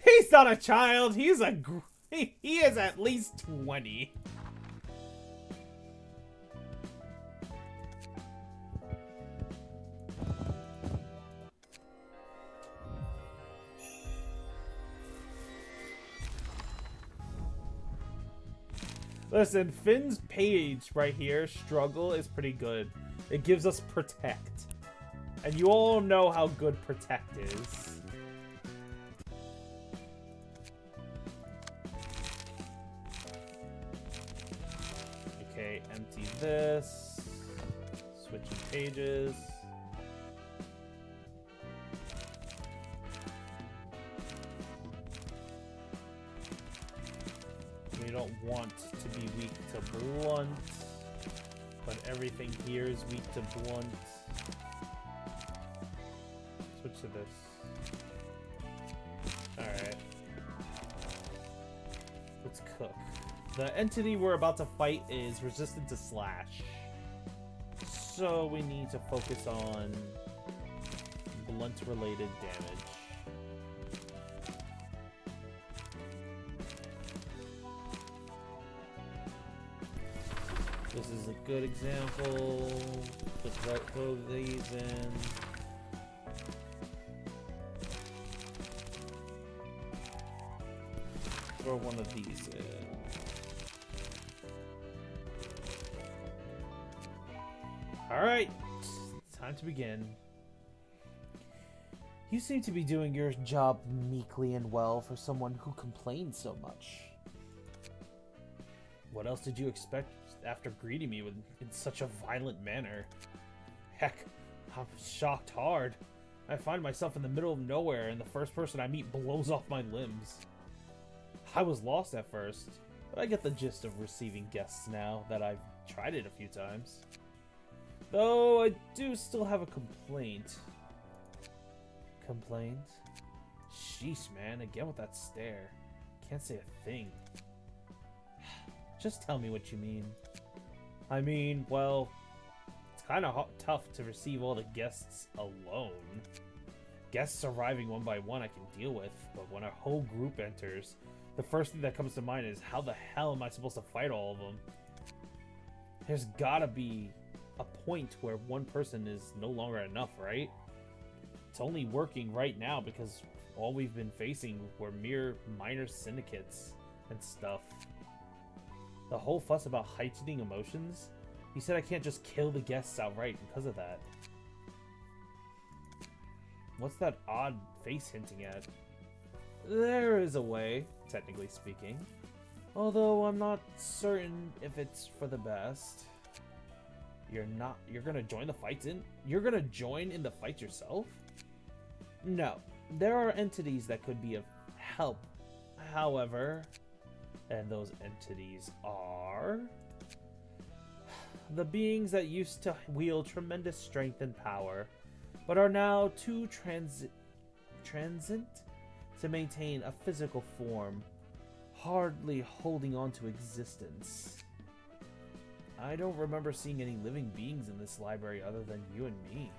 He's not a child. He is at least 20. Listen, Finn's page right here, struggle, is pretty good. It gives us protect. And you all know how good protect is. Okay, empty this. Switching pages. We don't don't want to be weak to blunt, but everything here is weak to blunt. Switch to this. Alright. Let's cook. The entity we're about to fight is resistant to slash. So we need to focus on blunt-related damage. This is a good example. Put both of these in. Throw one of these in. Alright, time to begin. You seem to be doing your job meekly and well for someone who complains so much. What else did you expect after greeting me in such a violent manner? Heck, I'm shocked hard. I find myself in the middle of nowhere and the first person I meet blows off my limbs. I was lost at first, but I get the gist of receiving guests now that I've tried it a few times. Though I do still have a complaint. Complaint? Sheesh, man, again with that stare. Can't say a thing. Just tell me what you mean. I mean, well, it's kind of tough to receive all the guests alone. Guests arriving one by one I can deal with, but when a whole group enters, the first thing that comes to mind is how the hell am I supposed to fight all of them? There's gotta be a point where one person is no longer enough, right? It's only working right now because all we've been facing were mere minor syndicates and stuff. The whole fuss about heightening emotions? He said I can't just kill the guests outright because of that. What's that odd face hinting at? There is a way, technically speaking. Although I'm not certain if it's for the best. You're gonna join the fights in? You're gonna join in the fight yourself? No. There are entities that could be of help. However, and those entities are the beings that used to wield tremendous strength and power, but are now too transient to maintain a physical form, hardly holding on to existence. I don't remember seeing any living beings in this library other than you and me.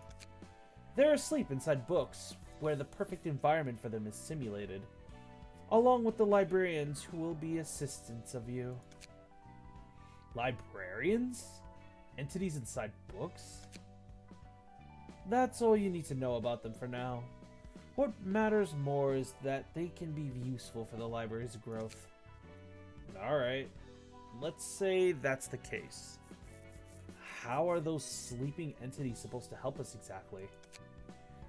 They're asleep inside books, where the perfect environment for them is simulated, along with the librarians who will be assistants of you. Librarians? Entities inside books? That's all you need to know about them for now. What matters more is that they can be useful for the library's growth. Alright, let's say that's the case. How are those sleeping entities supposed to help us exactly?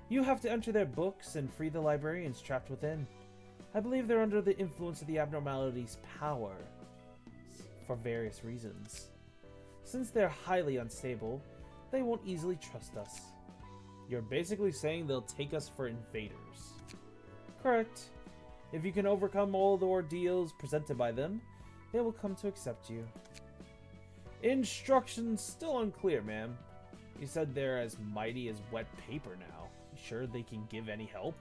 You have to enter their books and free the librarians trapped within. I believe they're under the influence of the abnormality's power, for various reasons. Since they're highly unstable, they won't easily trust us. You're basically saying they'll take us for invaders. Correct. If you can overcome all the ordeals presented by them, they will come to accept you. Instructions still unclear, ma'am. You said they're as mighty as wet paper now. You sure they can give any help?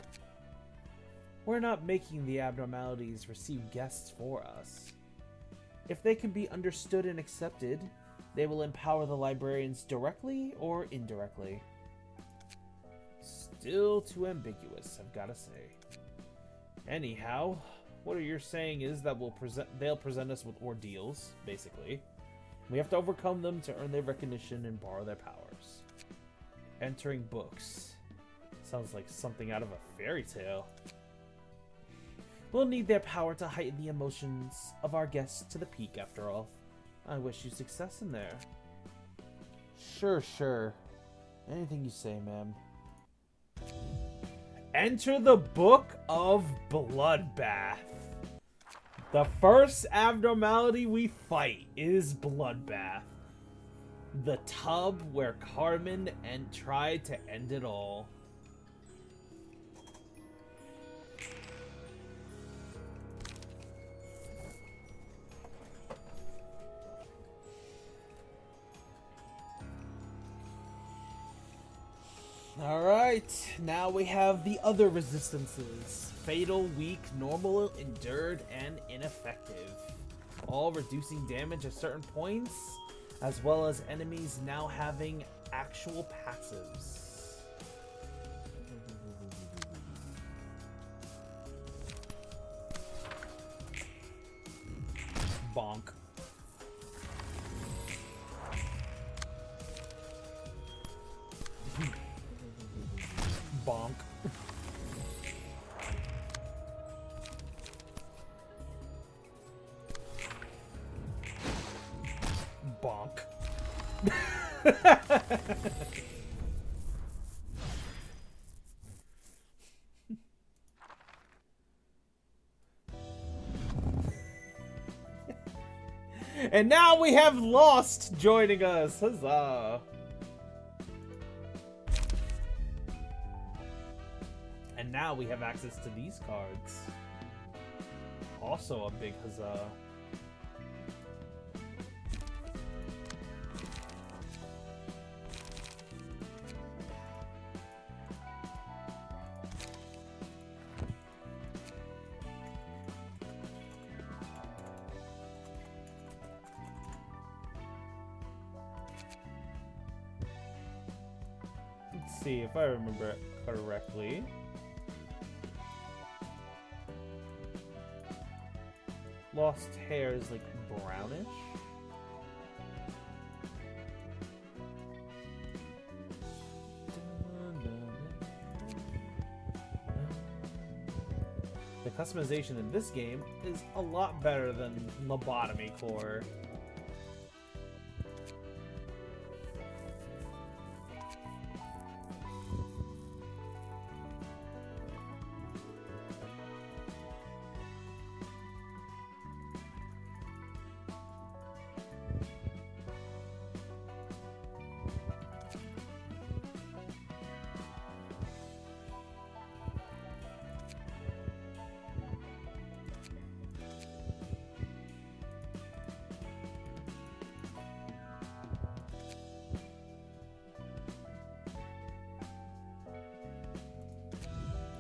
We're not making the abnormalities receive guests for us. If they can be understood and accepted, they will empower the librarians directly or indirectly. Still too ambiguous, I've gotta say. Anyhow, what you're saying is that they'll present us with ordeals, basically. We have to overcome them to earn their recognition and borrow their powers. Entering books. Sounds like something out of a fairy tale. We'll need their power to heighten the emotions of our guests to the peak, after all. I wish you success in there. Sure. Anything you say, ma'am. Enter the Book of Bloodbath. The first abnormality we fight is Bloodbath. The tub where Carmen tried to end it all. Alright, now we have the other resistances. Fatal, weak, normal, endured, and ineffective. All reducing damage at certain points, as well as enemies now having actual passives. Bonk. Bonk. Bonk. And now we have Lost joining us. Huzzah. And now we have access to these cards. Also a big huzzah. Let's see if I remember it correctly. Lost hair is like brownish. The customization in this game is a lot better than Lobotomy Corp.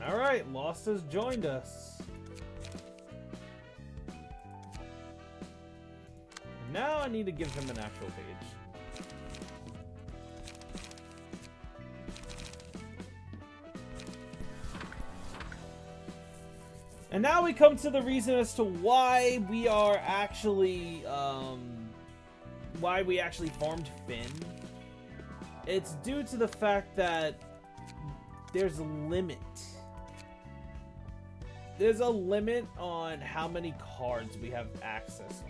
Alright, Lost has joined us. Now I need to give him an actual page. And now we come to the reason as to why we are actually, why we actually formed Finn. It's due to the fact that there's a limit. There's a limit on how many cards we have access to.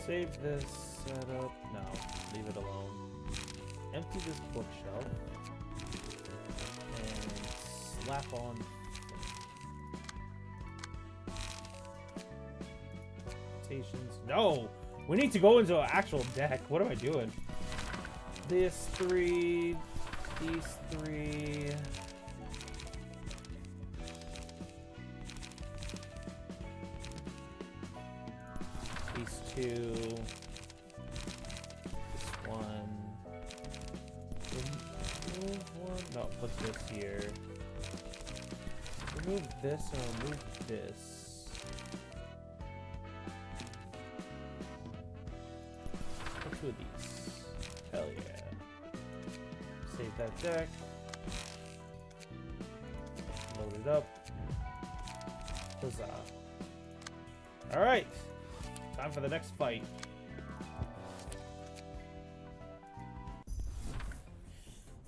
Save this setup. No, leave it alone. Empty this bookshelf. And slap on. Stations. No! We need to go into an actual deck. What am I doing? This three. These three. These two. This one. Remove one. No, put this here. Remove this and remove this. Put two of these. Hell yeah. Save that deck. Load it up. Huzzah. Alright. Time for the next fight.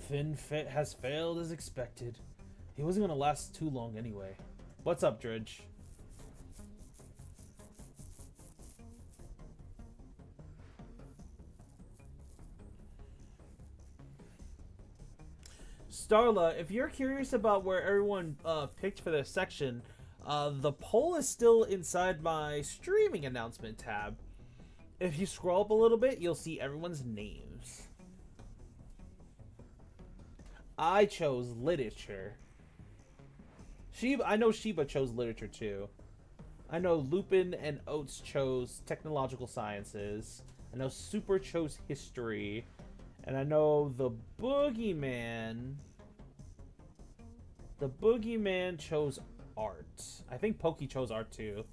Finn has failed as expected. He wasn't gonna last too long anyway. What's up, Dredge? Starla, if you're curious about where everyone picked for this section, The poll is still inside my streaming announcement tab. If you scroll up a little bit, you'll see everyone's names. I chose literature. I know Sheba chose literature too. I know Lupin and Oates chose technological sciences. I know Super chose history. And I know the Boogeyman... The Boogeyman chose art. I think Pokey chose art too.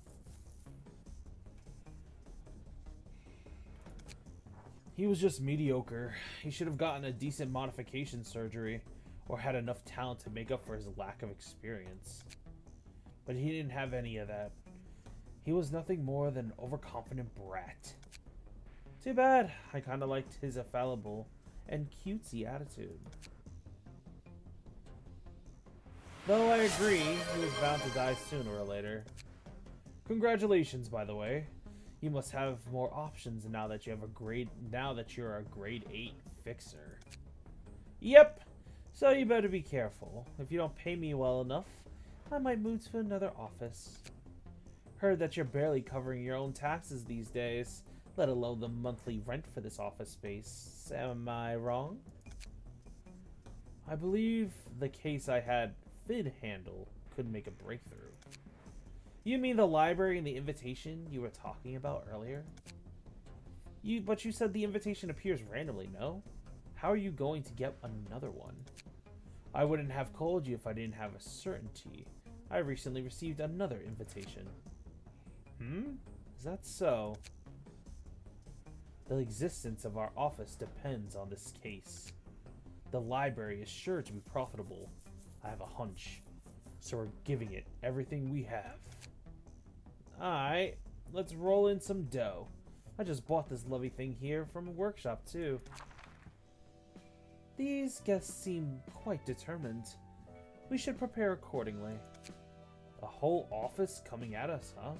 He was just mediocre. He should have gotten a decent modification surgery, or had enough talent to make up for his lack of experience. But he didn't have any of that. He was nothing more than an overconfident brat. Too bad. I kinda liked his affable and cutesy attitude. Though I agree, he was bound to die sooner or later. Congratulations, by the way. You must have more options now that you're a grade 8 fixer. Yep. So you better be careful. If you don't pay me well enough, I might move to another office. Heard that you're barely covering your own taxes these days, let alone the monthly rent for this office space. Am I wrong? I believe the case I had Fid handle could make a breakthrough. You mean the library and the invitation you were talking about earlier? But you said the invitation appears randomly, no? How are you going to get another one? I wouldn't have called you if I didn't have a certainty. I recently received another invitation. Is that so? The existence of our office depends on this case. The library is sure to be profitable. I have a hunch. So we're giving it everything we have. Alright, let's roll in some dough. I just bought this lovely thing here from a workshop too. These guests seem quite determined. We should prepare accordingly. A whole office coming at us, huh?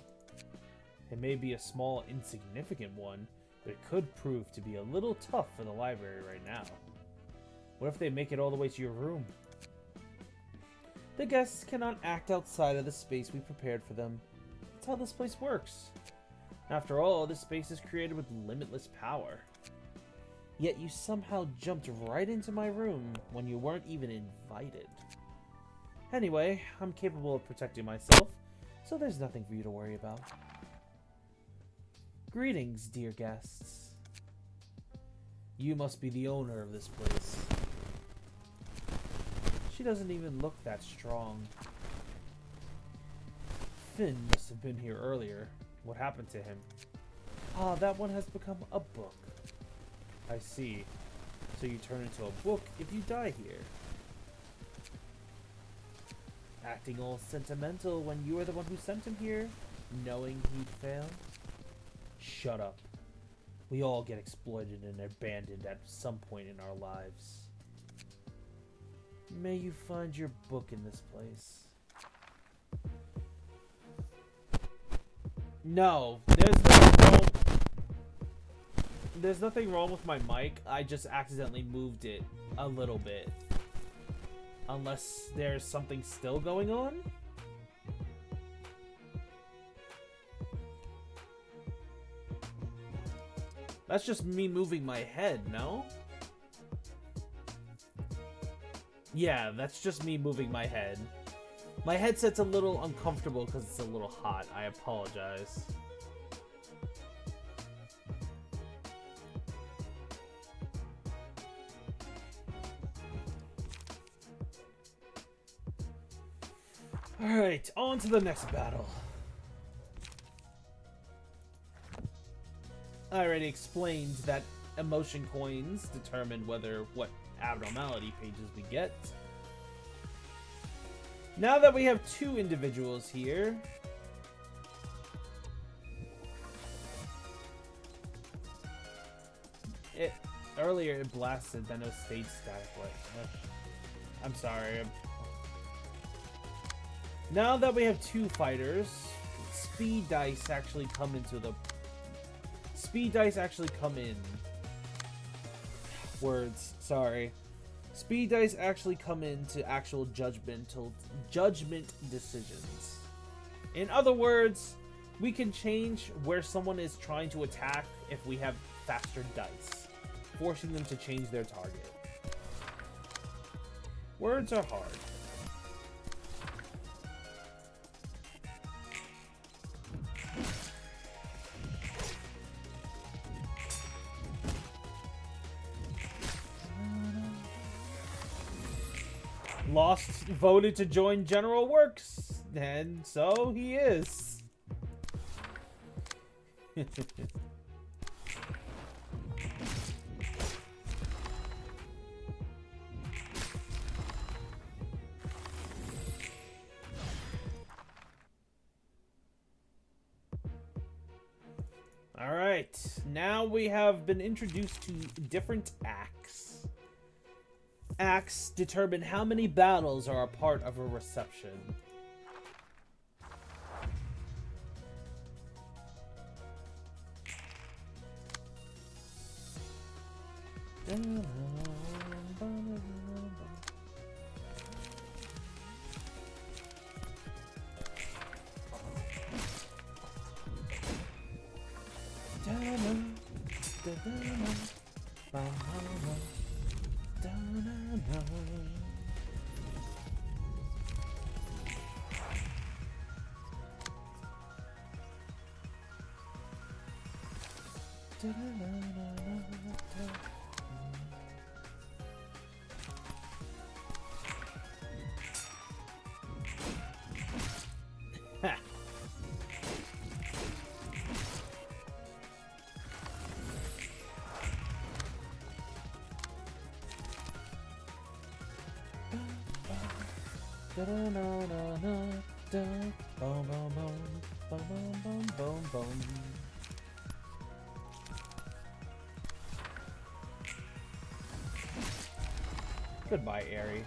It may be a small, insignificant one, but it could prove to be a little tough for the library right now. What if they make it all the way to your room? The guests cannot act outside of the space we prepared for them. That's how this place works. After all, this space is created with limitless power. Yet you somehow jumped right into my room when you weren't even invited. Anyway, I'm capable of protecting myself, so there's nothing for you to worry about. Greetings, dear guests. You must be the owner of this place. She doesn't even look that strong. Finn must have been here earlier. What happened to him? Ah, that one has become a book. I see. So you turn into a book if you die here. Acting all sentimental when you were the one who sent him here, knowing he'd fail? Shut up. We all get exploited and abandoned at some point in our lives. May you find your book in this place. No, there's nothing wrong with my mic. I just accidentally moved it a little bit. Unless there's something still going on? That's just me moving my head, no? Yeah, that's just me moving my head. My headset's a little uncomfortable because it's a little hot. I apologize. Alright, on to the next battle. I already explained that emotion coins determine what abnormality pages we get. Now that we have two individuals here, earlier it blasted, then it stayed static. I'm sorry. Now that we have two fighters, speed dice actually come in. Sorry. Speed dice actually come into actual judgment decisions. In other words, we can change where someone is trying to attack if we have faster dice, forcing them to change their target. Words are hard. Lost voted to join General Works, and so he is. Alright, now we have been introduced to different acts. Acts determine how many battles are a part of a reception. Ha. Goodbye, Airy.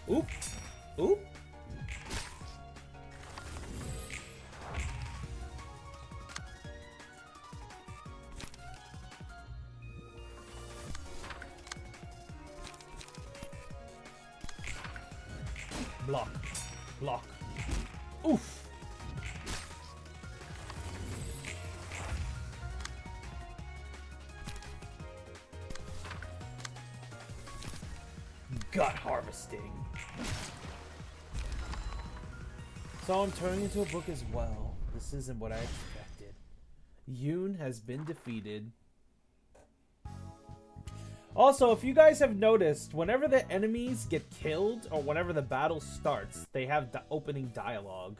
Oop. Oop. Block. Block. Oof. Gut harvesting. So I'm turning into a book as well. This isn't what I expected. Yoon has been defeated. Also, if you guys have noticed, whenever the enemies get killed or whenever the battle starts, they have the opening dialogue.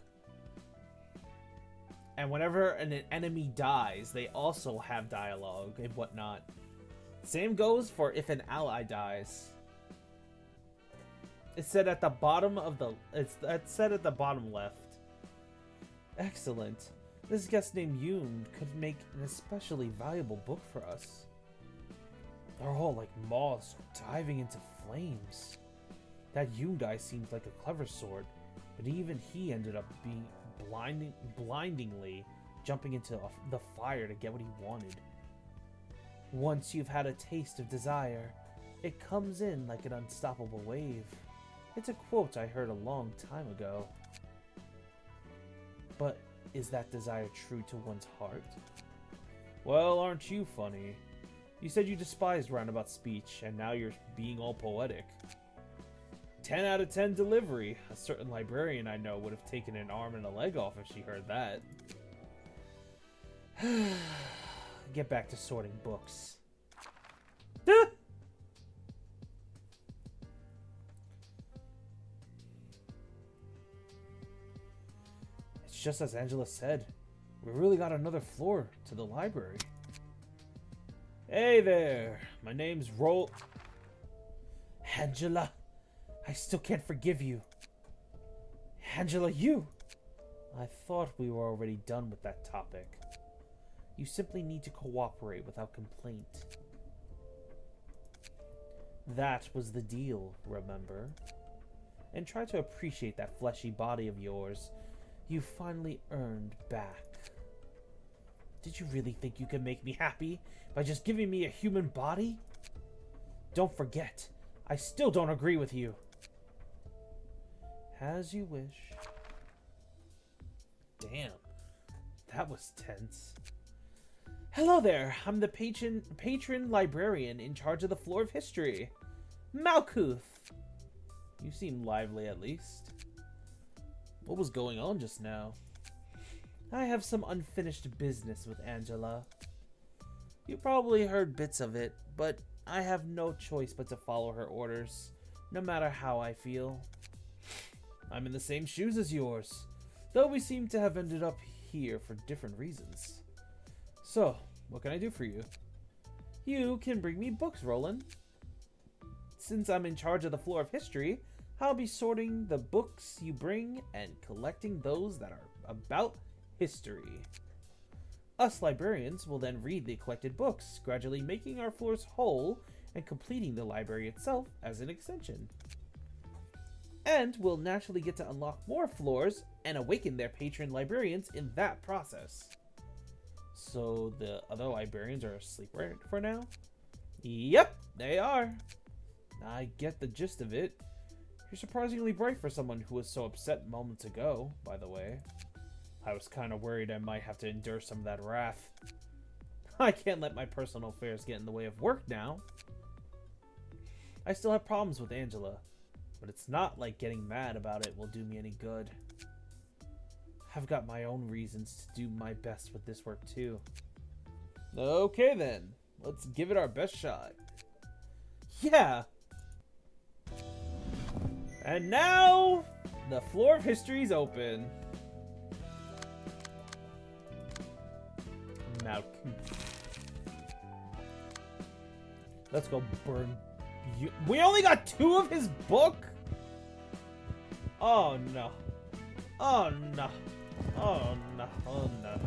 And whenever an enemy dies, they also have dialogue and whatnot. Same goes for if an ally dies. It's said at the bottom of the... It's said at the bottom left. Excellent. This guest named Yoon could make an especially valuable book for us. They're all like moths diving into flames. That Yoon guy seems like a clever sort, but even he ended up being blindingly jumping into the fire to get what he wanted. Once you've had a taste of desire, it comes in like an unstoppable wave. It's a quote I heard a long time ago. But is that desire true to one's heart? Well, aren't you funny? You said you despised roundabout speech, and now you're being all poetic. 10 out of 10 delivery. A certain librarian I know would have taken an arm and a leg off if she heard that. Get back to sorting books. It's just as Angela said. We really got another floor to the library. Hey there. My name's Angela. I still can't forgive you. Angela, you! I thought we were already done with that topic. You simply need to cooperate without complaint. That was the deal, remember? And try to appreciate that fleshy body of yours you finally earned back. Did you really think you could make me happy by just giving me a human body? Don't forget, I still don't agree with you. As you wish. Damn, that was tense. Hello there, I'm the patron librarian in charge of the floor of history. Malkuth. You seem lively, at least. What was going on just now? I have some unfinished business with Angela. You probably heard bits of it, but I have no choice but to follow her orders, no matter how I feel. I'm in the same shoes as yours, though we seem to have ended up here for different reasons. So, what can I do for you? You can bring me books, Roland. Since I'm in charge of the floor of history, I'll be sorting the books you bring and collecting those that are about history. Us librarians will then read the collected books, gradually making our floors whole and completing the library itself as an extension. And we'll naturally get to unlock more floors and awaken their patron librarians in that process. So the other librarians are asleep right for now? Yep, they are. I get the gist of it. You're surprisingly bright for someone who was so upset moments ago, by the way. I was kind of worried I might have to endure some of that wrath. I can't let my personal affairs get in the way of work now. I still have problems with Angela, but it's not like getting mad about it will do me any good. I've got my own reasons to do my best with this work too. Okay then, let's give it our best shot. Yeah! And now, the floor of history is open. Now, let's go burn you. We only got 2 of his book? Oh no. Oh no. Oh no. Oh no.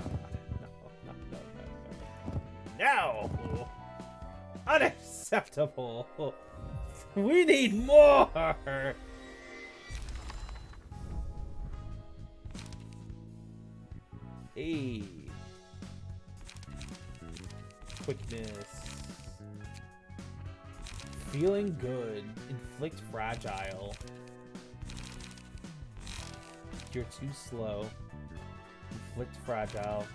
No. Unacceptable. We need more. Hey. Quickness. Feeling good. Inflict fragile. You're too slow. Inflict fragile.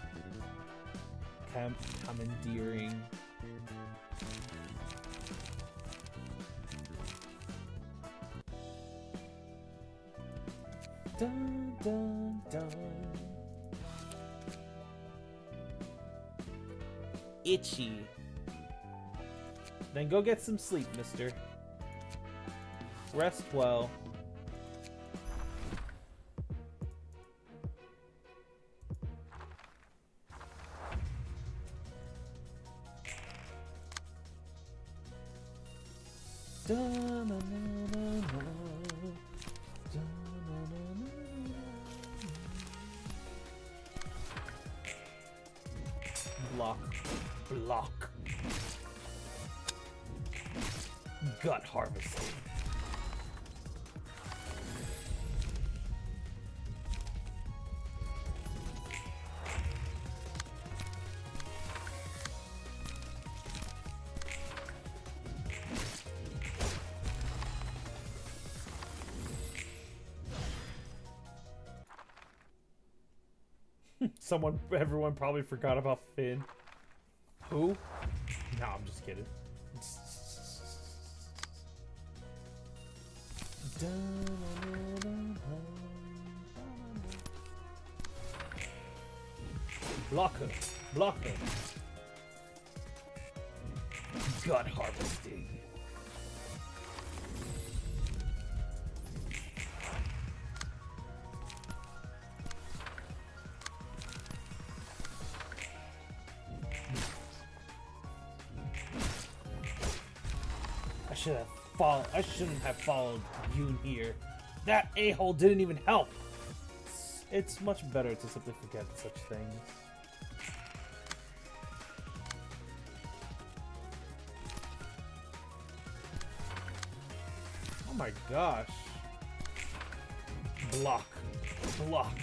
Commandeering. Dun dun dun. Itchy. Then go get some sleep, mister. Rest well. Block. Block. Gut harvesting. Everyone probably forgot about Finn. Who? No, I'm just kidding. Blocker. Blocker. Gut harvesting. I shouldn't have followed Yoon here. That a-hole didn't even help. It's much better to simply forget such things. Oh my gosh. Block. Block.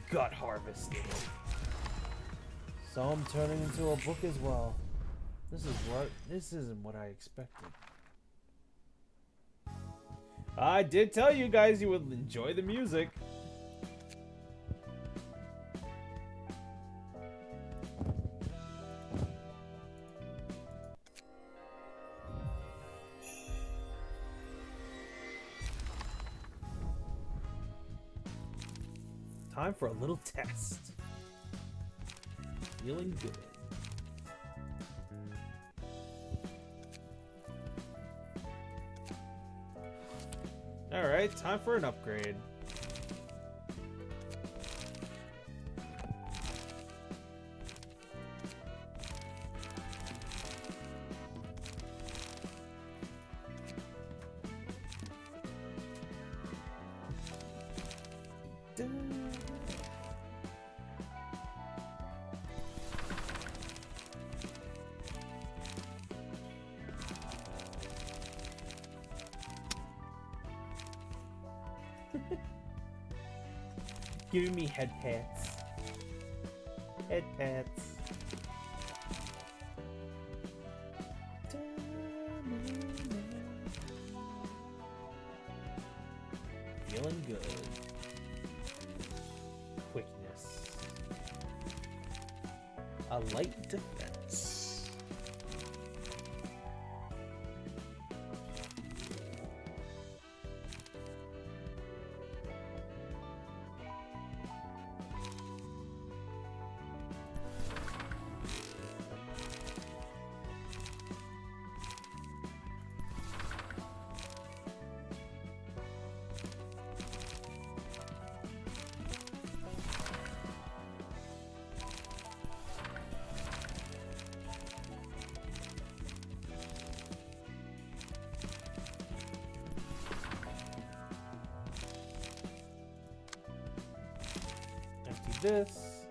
Gut harvesting. So I'm turning into a book as well. This isn't what I expected. I did tell you guys you would enjoy the music. Time for a little test. Feeling good. Alright, time for an upgrade. Giving me head pats. Head pats. Feeling good. Quickness. A light defense. This.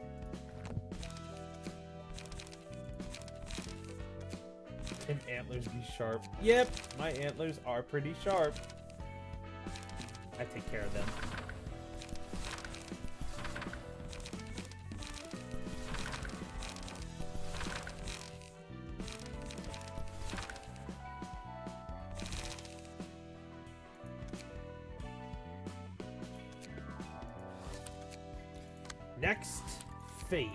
Can antlers be sharp? Yep, my antlers are pretty sharp. I take care of them. Next phase.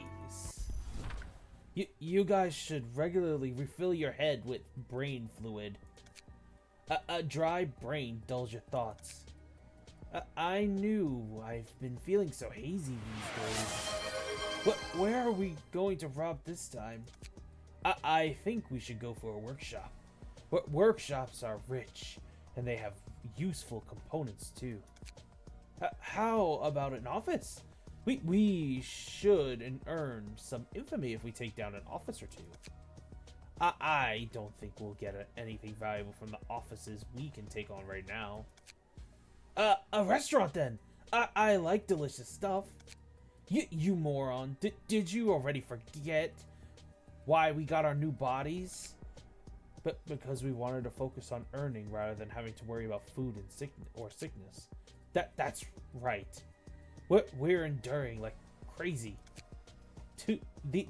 You guys should regularly refill your head with brain fluid. A dry brain dulls your thoughts. I knew I've been feeling so hazy these days. Where are we going to rob this time? I think we should go for a workshop. Workshops are rich, and they have useful components too. How about an office? We should earn some infamy if we take down an office or two. I don't think we'll get anything valuable from the offices we can take on right now. A restaurant then. I like delicious stuff. You moron. Did you already forget why we got our new bodies? But because we wanted to focus on earning rather than having to worry about food and sickness. That's right. We're enduring like crazy.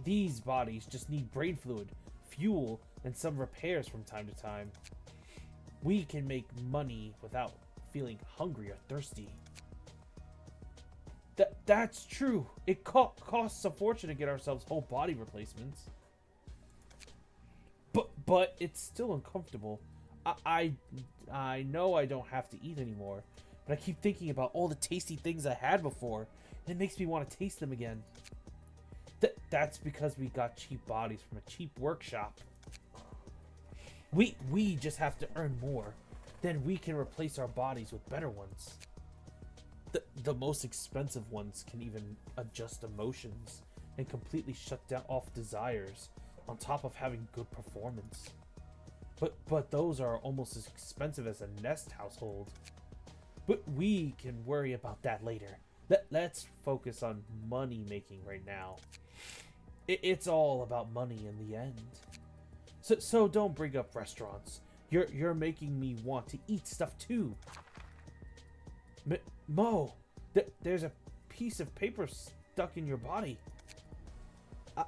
These bodies just need brain fluid, fuel, and some repairs from time to time. We can make money without feeling hungry or thirsty. That's true. It costs a fortune to get ourselves whole body replacements. But it's still uncomfortable. I know I don't have to eat anymore. But I keep thinking about all the tasty things I had before, and it makes me want to taste them again. That's because we got cheap bodies from a cheap workshop. We just have to earn more. Then we can replace our bodies with better ones. The most expensive ones can even adjust emotions and completely shut down off desires, on top of having good performance. But those are almost as expensive as a Nest household. We can worry about that later. Let's focus on money making right now. It's all about money in the end. So don't bring up restaurants. You're making me want to eat stuff too. Mo, there's a piece of paper stuck in your body.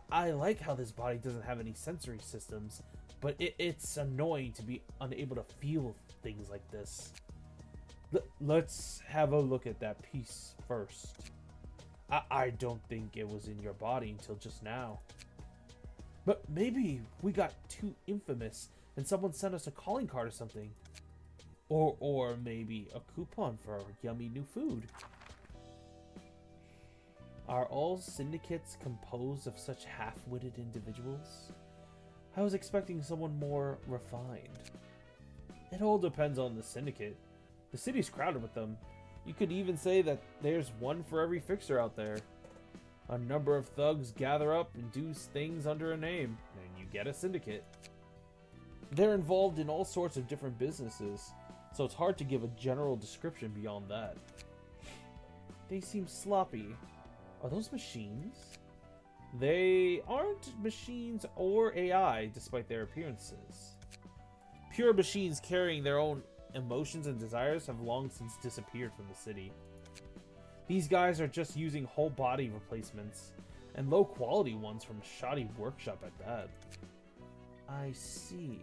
I like how this body doesn't have any sensory systems, but it's annoying to be unable to feel things like this. Let's have a look at that piece first. I don't think it was in your body until just now. But maybe we got too infamous and someone sent us a calling card or something. Or maybe a coupon for yummy new food. Are all syndicates composed of such half-witted individuals? I was expecting someone more refined. It all depends on the syndicate. The city's crowded with them. You could even say that there's one for every fixer out there. A number of thugs gather up and do things under a name, and you get a syndicate. They're involved in all sorts of different businesses, so it's hard to give a general description beyond that. They seem sloppy. Are those machines? They aren't machines or AI, despite their appearances. Pure machines carrying their own emotions and desires have long since disappeared from the city. These guys are just using whole body replacements, and low quality ones from a shoddy workshop at that. I see.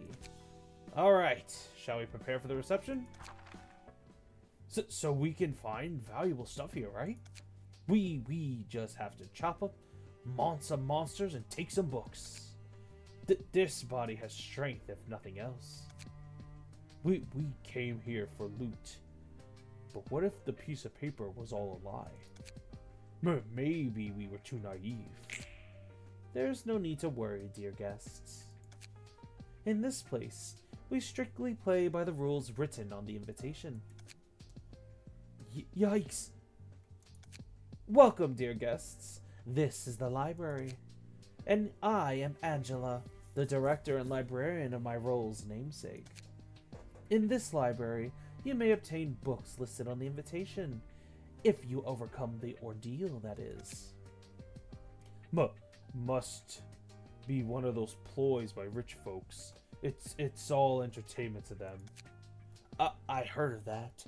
Alright, shall we prepare for the reception? So we can find valuable stuff here, right? We just have to chop up, mount some monsters, and take some books. This body has strength, if nothing else. We came here for loot. But what if the piece of paper was all a lie? Maybe we were too naive. There's no need to worry, dear guests. In this place, we strictly play by the rules written on the invitation. Yikes! Welcome, dear guests. This is the library. And I am Angela, the director and librarian of my role's namesake. In this library, you may obtain books listed on the invitation, if you overcome the ordeal, that is. Must be one of those ploys by rich folks. It's all entertainment to them. I heard of that.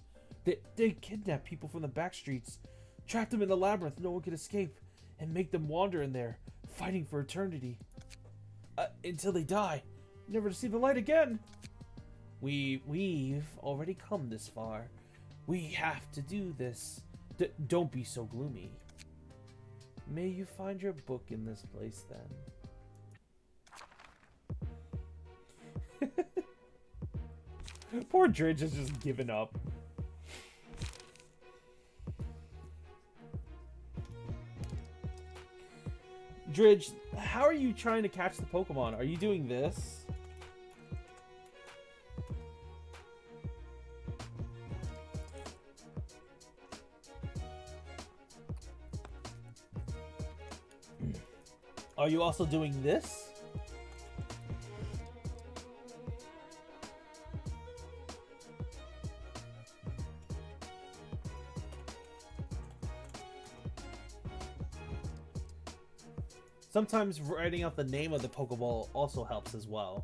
They kidnap people from the back streets, trap them in the labyrinth no one can escape, and make them wander in there, fighting for eternity. Until they die, never to see the light again. We've already come this far. We have to do this. Don't be so gloomy. May you find your book in this place, then. Poor Dridge has just given up. Dridge, how are you trying to catch the Pokemon? Are you doing this? Are you also doing this? Sometimes writing out the name of the Pokeball also helps as well.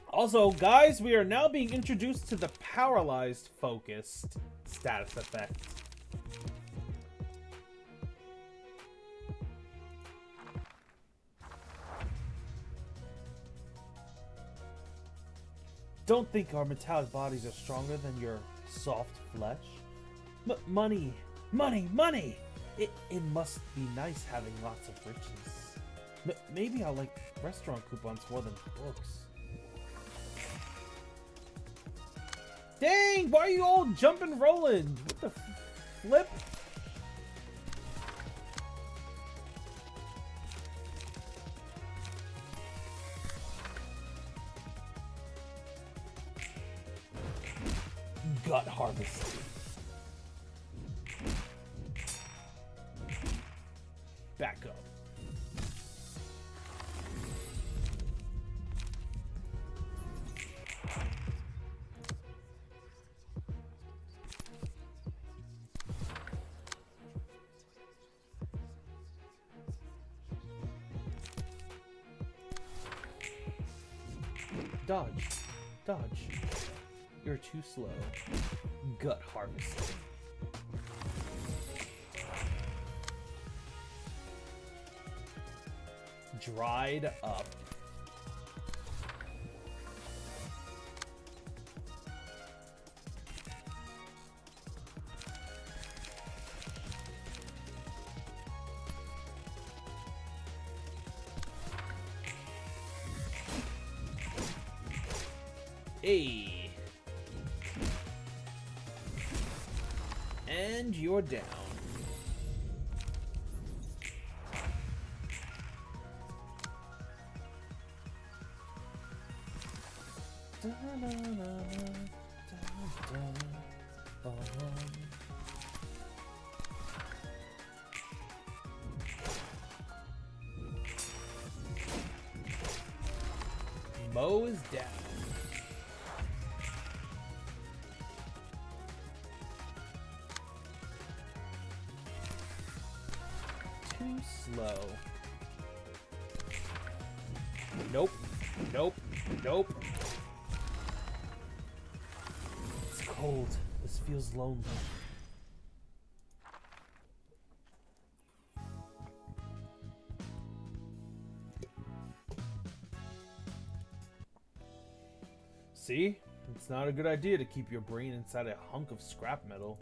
Also, guys, we are now being introduced to the Paralyzed Focused status effect. Don't think our metallic bodies are stronger than your soft flesh. Money! Money! Money! It must be nice having lots of riches. Maybe I'll like restaurant coupons more than books. Dang! Why are you all jumping rolling? What the flip? Gut harvest. Back up. Dodge. Dodge. You're too slow. Gut harvesting. Dried up. Hey. And you're down. Mo is down. Too slow. Nope. Nope. Nope. It's cold. This feels lonely. See? It's not a good idea to keep your brain inside a hunk of scrap metal.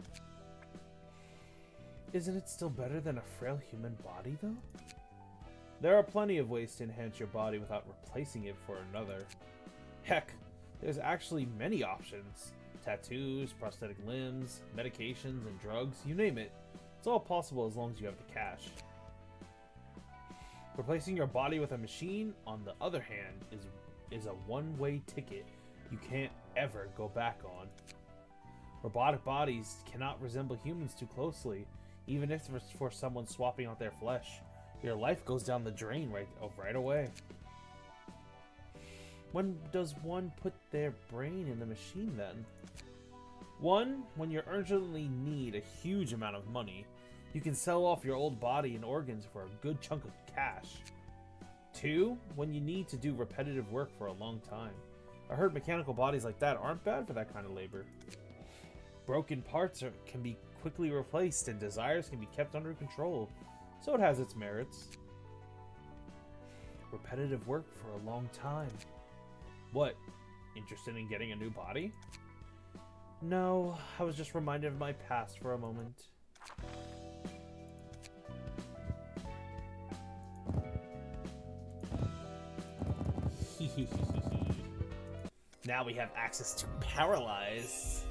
Isn't it still better than a frail human body, though? There are plenty of ways to enhance your body without replacing it for another. Heck, there's actually many options. Tattoos, prosthetic limbs, medications, and drugs, you name it. It's all possible as long as you have the cash. Replacing your body with a machine, on the other hand, is a one-way ticket you can't ever go back on. Robotic bodies cannot resemble humans too closely, even if it's for someone swapping out their flesh. Your life goes down the drain right away. When does one put their brain in the machine then? 1, when you urgently need a huge amount of money. You can sell off your old body and organs for a good chunk of cash. 2, when you need to do repetitive work for a long time. I heard mechanical bodies like that aren't bad for that kind of labor. Broken parts can be quickly replaced and desires can be kept under control, so it has its merits. Repetitive work for a long time. What? Interested in getting a new body? No, I was just reminded of my past for a moment. Now we have access to Paralyze.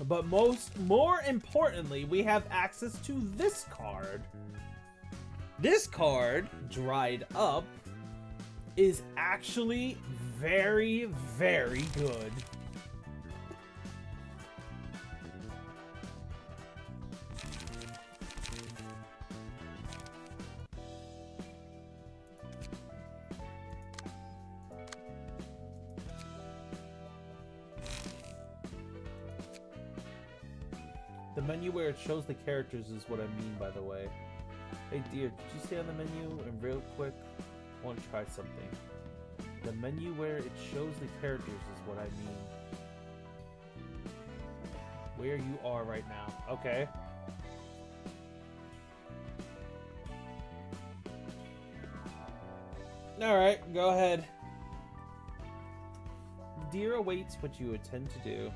But more importantly, we have access to this card. This card, Dried Up, is actually very, very good. The menu where it shows the characters is what I mean, by the way. Hey dear, could you stay on the menu and real quick? I want to try something. The menu where it shows the characters is what I mean. Where you are right now. Okay. Alright, go ahead. Dear awaits what you intend to do.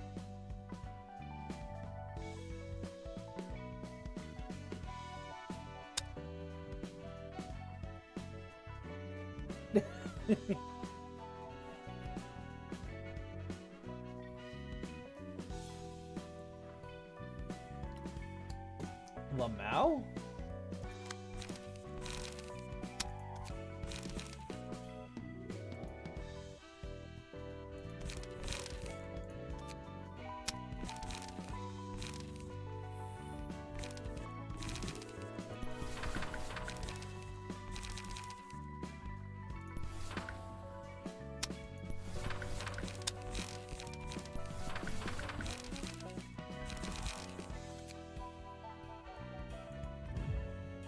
Lamau?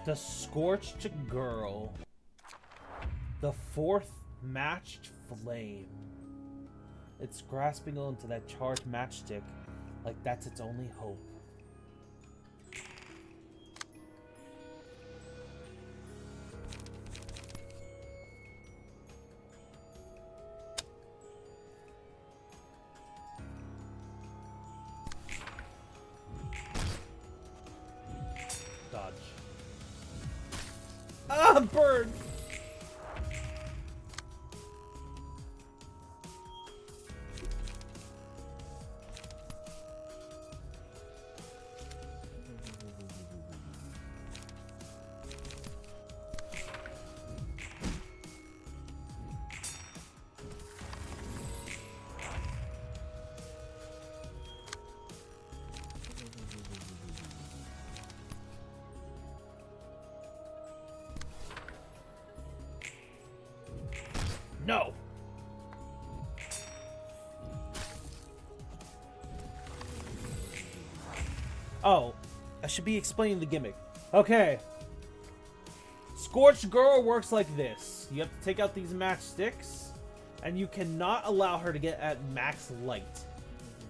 The Scorched Girl. The fourth matched flame. It's grasping onto that charged matchstick like that's its only hope. Dodge. Ah, bird! No! Oh, I should be explaining the gimmick. Okay. Scorched Girl works like this. You have to take out these matchsticks, and you cannot allow her to get at max light.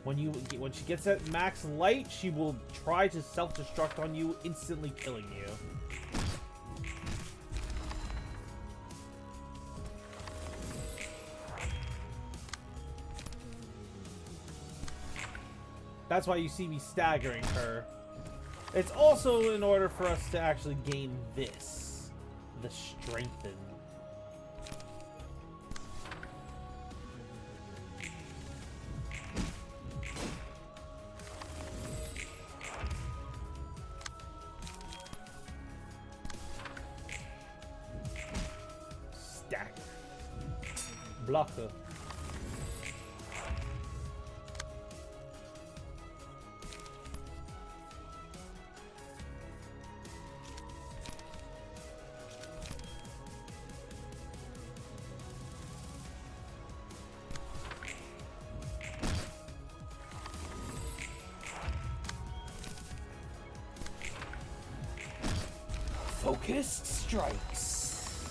When she gets at max light, she will try to self-destruct on you, instantly killing you. That's why you see me staggering her. It's also in order for us to actually gain this. The Strengthen. Stack. Blocker. Focused strikes.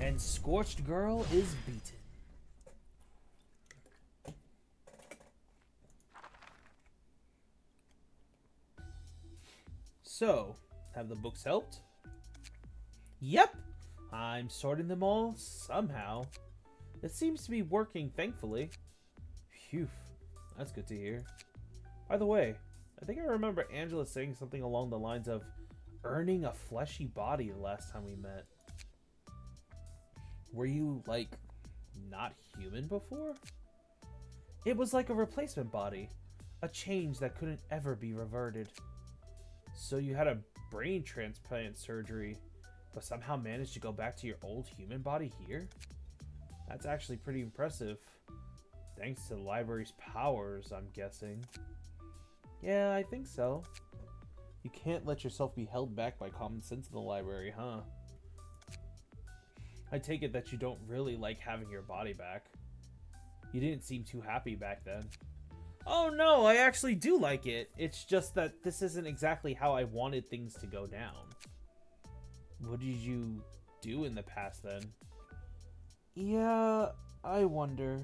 And Scorched Girl is beaten. So, have the books helped? Yep. I'm sorting them all somehow. It seems to be working, thankfully. Phew. That's good to hear. By the way, I think I remember Angela saying something along the lines of earning a fleshy body the last time we met. Were you, like, not human before? It was like a replacement body. A change that couldn't ever be reverted. So you had a brain transplant surgery, but somehow managed to go back to your old human body here? That's actually pretty impressive. Thanks to the library's powers, I'm guessing. Yeah, I think so. You can't let yourself be held back by common sense in the library, huh? I take it that you don't really like having your body back. You didn't seem too happy back then. Oh no, I actually do like it. It's just that this isn't exactly how I wanted things to go down. What did you do in the past then? Yeah, I wonder.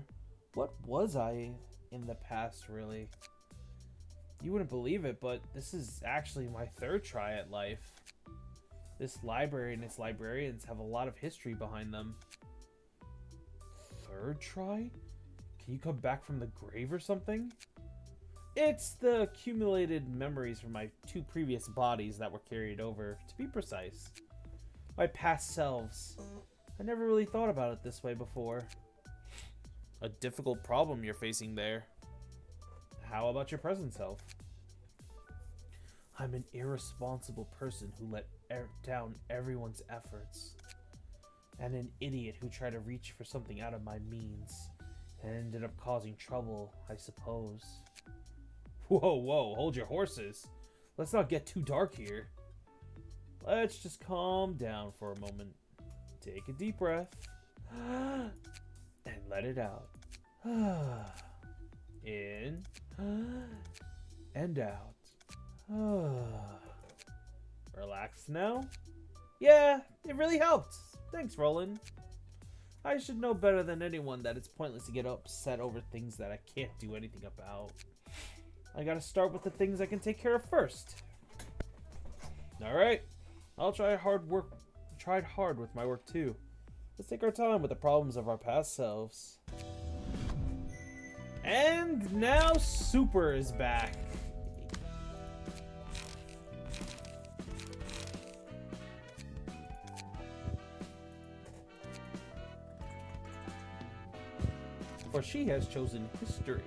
What was I in the past, really? You wouldn't believe it, but this is actually my third try at life. This library and its librarians have a lot of history behind them. Third try? Can you come back from the grave or something? It's the accumulated memories from my two previous bodies that were carried over, to be precise. My past selves. I never really thought about it this way before. A difficult problem you're facing there. How about your present self? I'm an irresponsible person who let down everyone's efforts. And an idiot who tried to reach for something out of my means and ended up causing trouble, I suppose. Whoa, whoa, hold your horses. Let's not get too dark here. Let's just calm down for a moment. Take a deep breath. And let it out. In. And out. Relax now? Yeah, it really helped. Thanks, Roland. I should know better than anyone that it's pointless to get upset over things that I can't do anything about. I gotta start with the things I can take care of first. Alright, I'll try hard with my work too. Let's take our time with the problems of our past selves. And now Super is back. For she has chosen history.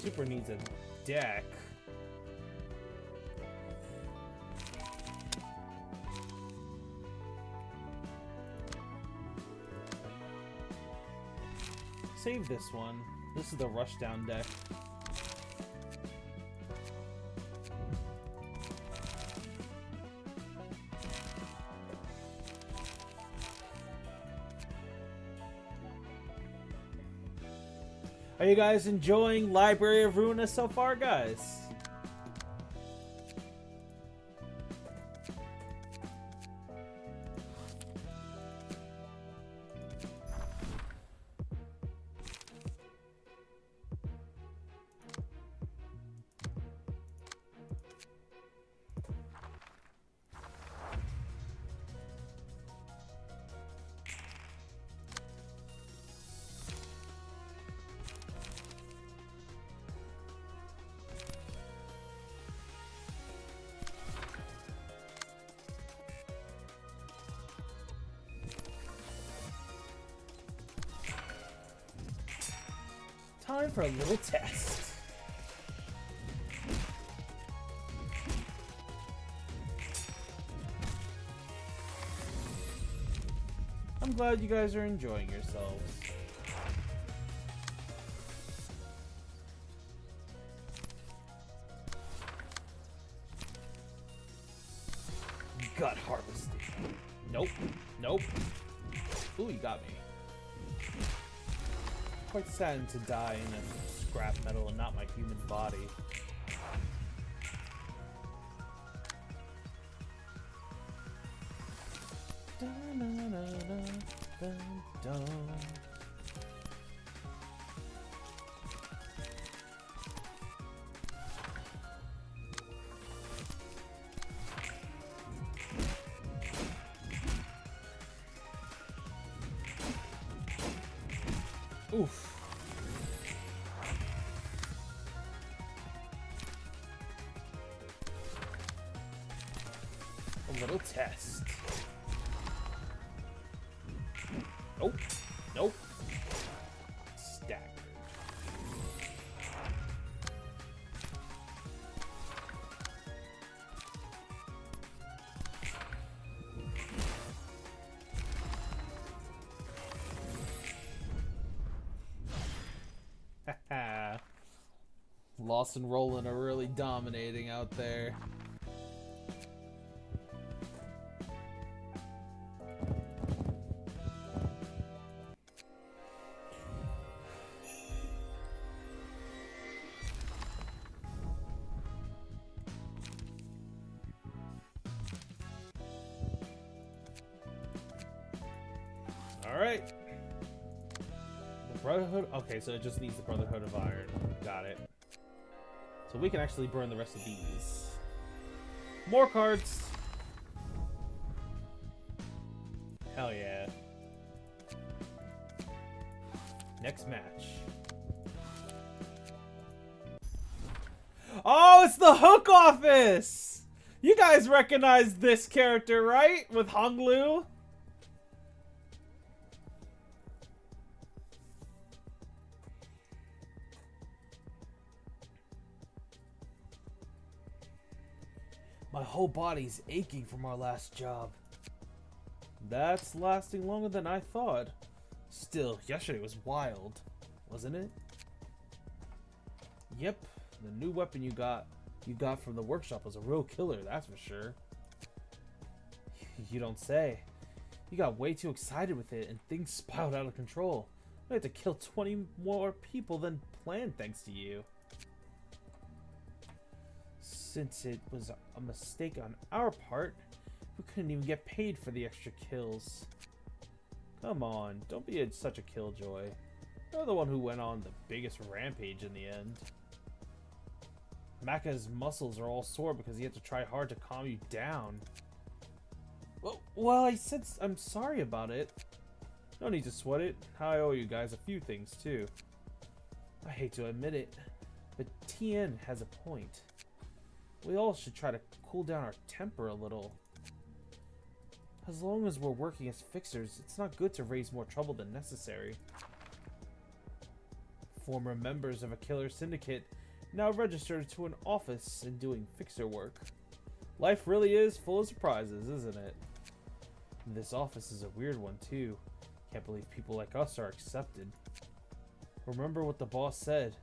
Super needs a deck. Save this one. This is the rushdown deck. Are you guys enjoying Library of Ruina so far, guys? Time for a little test. I'm glad you guys are enjoying yourselves. Gut harvesting. Nope. Nope. Ooh, you got me. Quite saddened to die in a scrap metal and not my human body. Oof. A little test. Nope. Nope. Staggered. Haha. Lost and Roland are really dominating out there. Alright. The Brotherhood. Okay, so it just needs the Brotherhood of Iron. Got it. So we can actually burn the rest of these. More cards. Hell yeah. Next match. Oh, it's the Hook Office! You guys recognize this character, right? With Hong Lu? My whole body's aching from our last job. That's lasting longer than I thought. Still, yesterday was wild, wasn't it? Yep, the new weapon you got from the workshop was a real killer, that's for sure. You don't say. You got way too excited with it and things spiraled out of control. We had to kill 20 more people than planned thanks to you. Since it was a mistake on our part, we couldn't even get paid for the extra kills. Come on, don't be such a killjoy. You're the one who went on the biggest rampage in the end. Maka's muscles are all sore because he had to try hard to calm you down. Well, I said I'm sorry about it. No need to sweat it. I owe you guys a few things too. I hate to admit it, but TN has a point. We all should try to cool down our temper a little. As long as we're working as fixers, it's not good to raise more trouble than necessary. Former members of a killer syndicate now registered to an office and doing fixer work. Life really is full of surprises, isn't it? This office is a weird one too. Can't believe people like us are accepted. Remember what the boss said.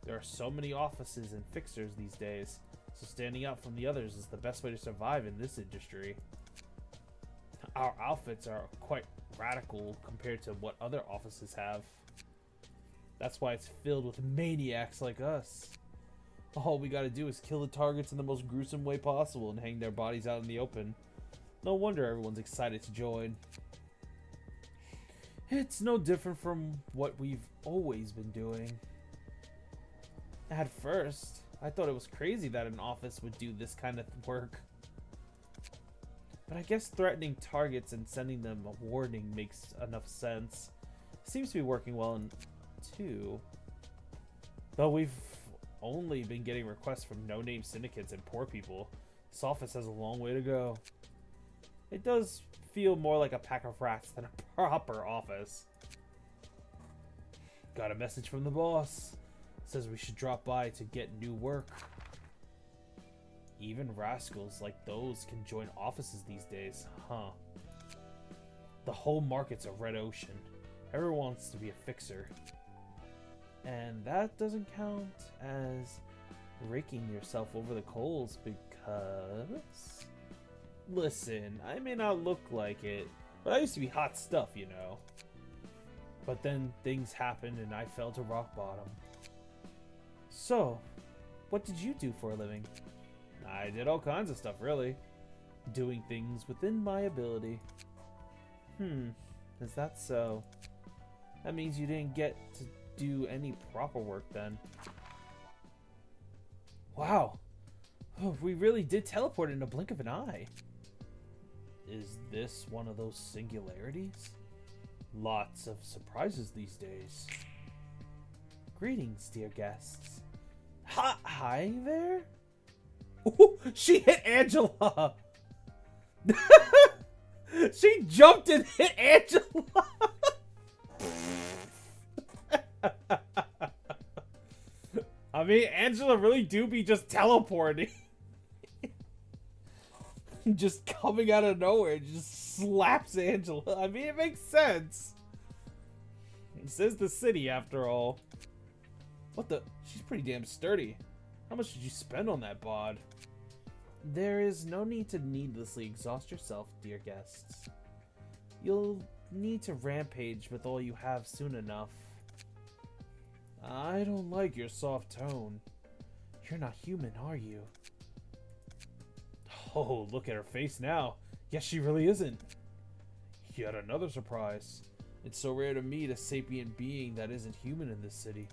There are so many offices and fixers these days, so standing out from the others is the best way to survive in this industry. Our outfits are quite radical compared to what other offices have. That's why it's filled with maniacs like us. All we gotta do is kill the targets in the most gruesome way possible and hang their bodies out in the open. No wonder everyone's excited to join. It's no different from what we've always been doing. At first, I thought it was crazy that an office would do this kind of work. But I guess threatening targets and sending them a warning makes enough sense. Seems to be working well too. Though we've only been getting requests from no-name syndicates and poor people, this office has a long way to go. It does feel more like a pack of rats than a proper office. Got a message from the boss. Says we should drop by to get new work. Even rascals like those can join offices these days, huh? The whole market's a red ocean. Everyone wants to be a fixer. And that doesn't count as raking yourself over the coals because... Listen, I may not look like it, but I used to be hot stuff, you know. But then things happened and I fell to rock bottom. So, what did you do for a living? I did all kinds of stuff, really. Doing things within my ability. Is that so? That means you didn't get to do any proper work then. Wow. Oh, we really did teleport in a blink of an eye. Is this one of those singularities? Lots of surprises these days. Greetings, dear guests. Hi there? Ooh, she hit Angela! She jumped and hit Angela! I mean, Angela really do be just teleporting. Just coming out of nowhere, just slaps Angela. I mean, it makes sense. This is the city, after all. What the? She's pretty damn sturdy. How much did you spend on that bod? There is no need to needlessly exhaust yourself, dear guests. You'll need to rampage with all you have soon enough. I don't like your soft tone. You're not human, are you? Oh, look at her face now. Yes, she really isn't. Yet another surprise. It's so rare to meet a sapient being that isn't human in this city.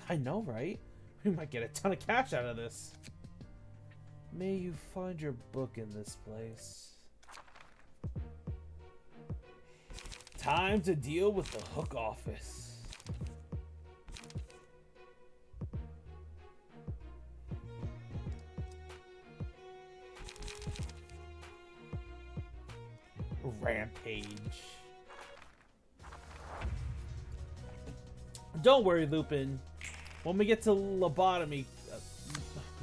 I know, right? We might get a ton of cash out of this. May you find your book in this place. Time to deal with the Hook office. Rampage. Don't worry, Lupin. When we get to lobotomy...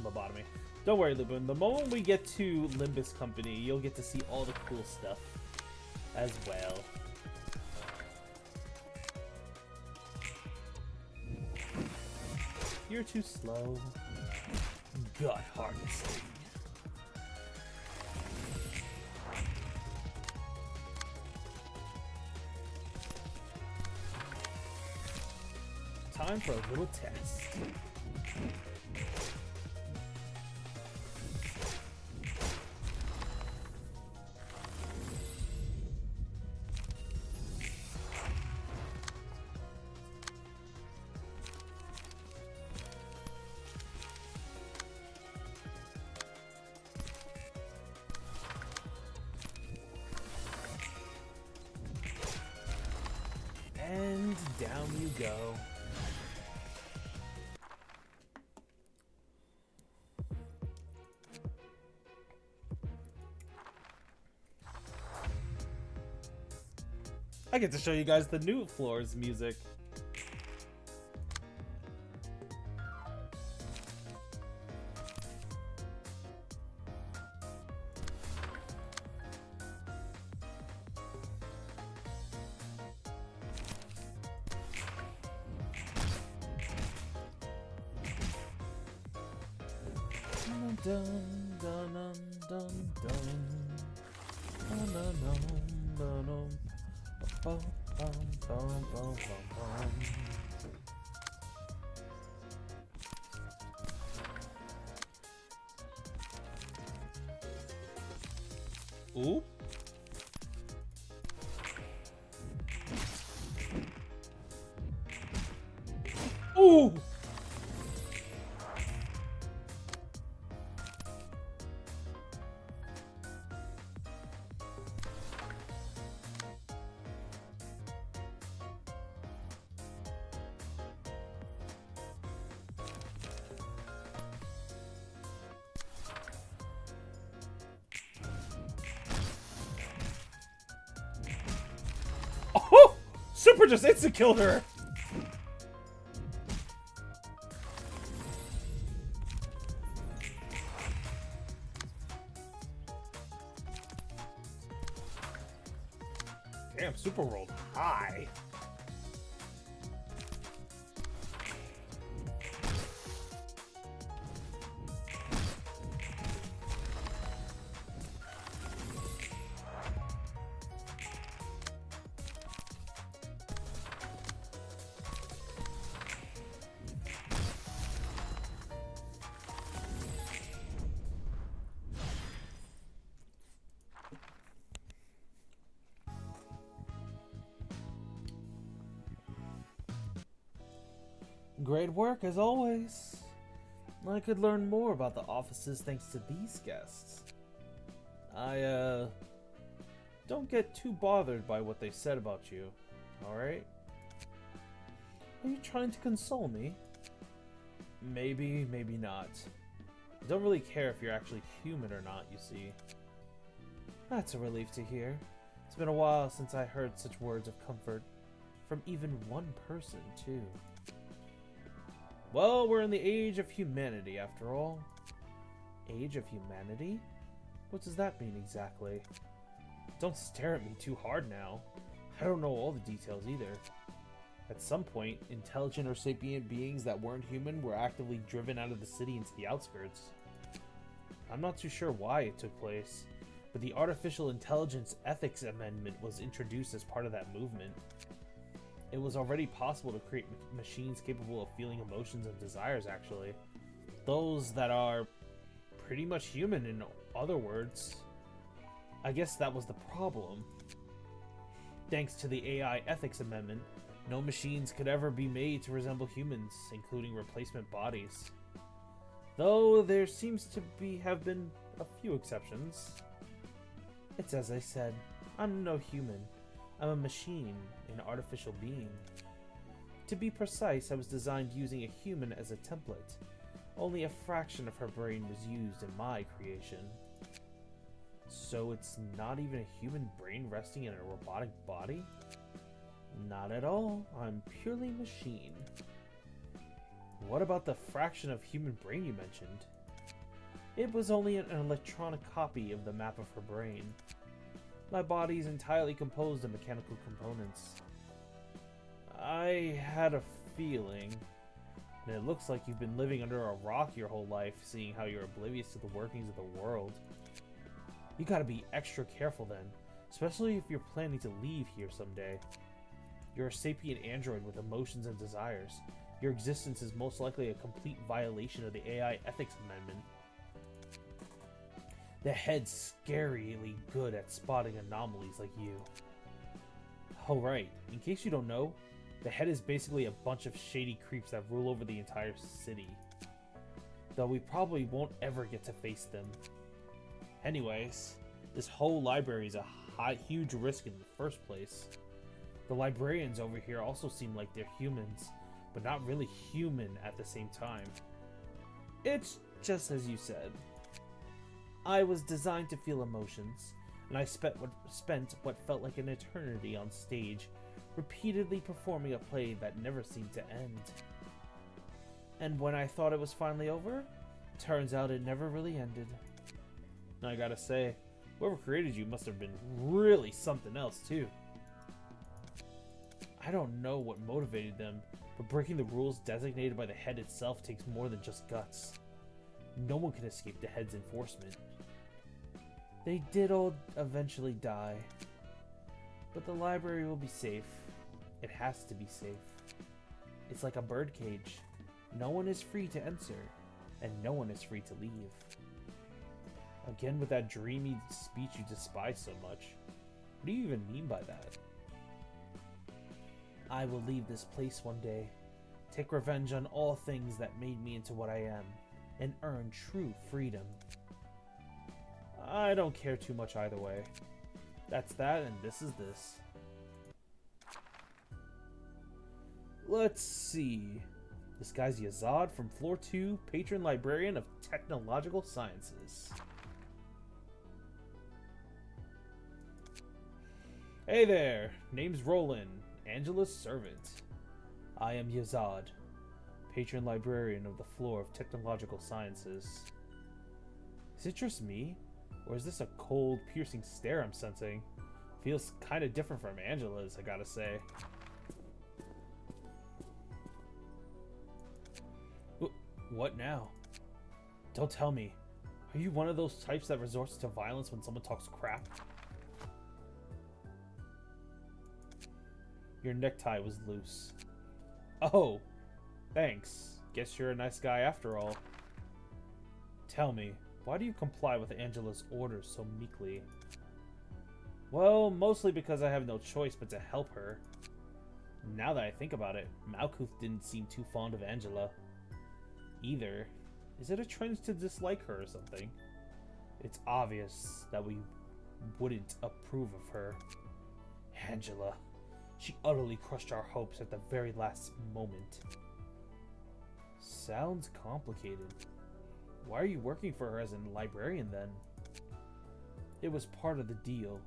lobotomy. Don't worry, Lupin. The moment we get to Limbus Company, you'll get to see all the cool stuff as well. You're too slow. God harnessing. Time for a little test. And down you go. I get to show you guys the new floor's music. Dun, dun, dun, dun, dun. Dun, dun, dun, dun, dun. Bum, bum, bum, bum, bum, bum. Ooh. Ooh. Oh! Super just insta-killed her! Damn, Super rolled high. Great work, as always. I could learn more about the offices thanks to these guests. I, don't get too bothered by what they said about you, alright? Are you trying to console me? Maybe, maybe not. I don't really care if you're actually human or not, you see. That's a relief to hear. It's been a while since I heard such words of comfort. From even one person, too. Well, we're in the age of humanity, after all. Age of humanity? What does that mean exactly? Don't stare at me too hard now. I don't know all the details either. At some point, intelligent or sapient beings that weren't human were actively driven out of the city into the outskirts. I'm not too sure why it took place, but the Artificial Intelligence Ethics Amendment was introduced as part of that movement. It was already possible to create machines capable of feeling emotions and desires, actually. Those that are pretty much human, in other words. I guess that was the problem. Thanks to the AI Ethics Amendment, no machines could ever be made to resemble humans, including replacement bodies. Though there seems to have been a few exceptions. It's as I said, I'm no human. I'm a machine, an artificial being. To be precise, I was designed using a human as a template. Only a fraction of her brain was used in my creation. So it's not even a human brain resting in a robotic body? Not at all. I'm purely machine. What about the fraction of human brain you mentioned? It was only an electronic copy of the map of her brain. My body is entirely composed of mechanical components. I had a feeling, and it looks like you've been living under a rock your whole life, seeing how you're oblivious to the workings of the world. You gotta be extra careful then, especially if you're planning to leave here someday. You're a sapient android with emotions and desires. Your existence is most likely a complete violation of the AI Ethics Amendment. The head's scarily good at spotting anomalies like you. Oh right, in case you don't know, the head is basically a bunch of shady creeps that rule over the entire city. Though we probably won't ever get to face them. Anyways, this whole library is a huge risk in the first place. The librarians over here also seem like they're humans, but not really human at the same time. It's just as you said. I was designed to feel emotions, and I spent what felt like an eternity on stage, repeatedly performing a play that never seemed to end. And when I thought it was finally over, turns out it never really ended. I gotta say, whoever created you must have been really something else too. I don't know what motivated them, but breaking the rules designated by the head itself takes more than just guts. No one can escape the head's enforcement. They did all eventually die, but the library will be safe. It has to be safe. It's like a birdcage. No one is free to enter, and no one is free to leave. Again with that dreamy speech you despise so much. What do you even mean by that? I will leave this place one day, take revenge on all things that made me into what I am, and earn true freedom. I don't care too much either way. That's that, and this is this. Let's see. This guy's Yazad from Floor 2, Patron Librarian of Technological Sciences. Hey there, name's Roland, Angela's servant. I am Yazad, Patron Librarian of the Floor of Technological Sciences. Is it just me? Or is this a cold, piercing stare I'm sensing? Feels kind of different from Angela's, I gotta say. What now? Don't tell me. Are you one of those types that resorts to violence when someone talks crap? Your necktie was loose. Oh, thanks. Guess you're a nice guy after all. Tell me, why do you comply with Angela's orders so meekly? Well, mostly because I have no choice but to help her. Now that I think about it, Malkuth didn't seem too fond of Angela. Either. Is it a trend to dislike her or something? It's obvious that we wouldn't approve of her. Angela. She utterly crushed our hopes at the very last moment. Sounds complicated. Why are you working for her as a librarian then? It was part of the deal.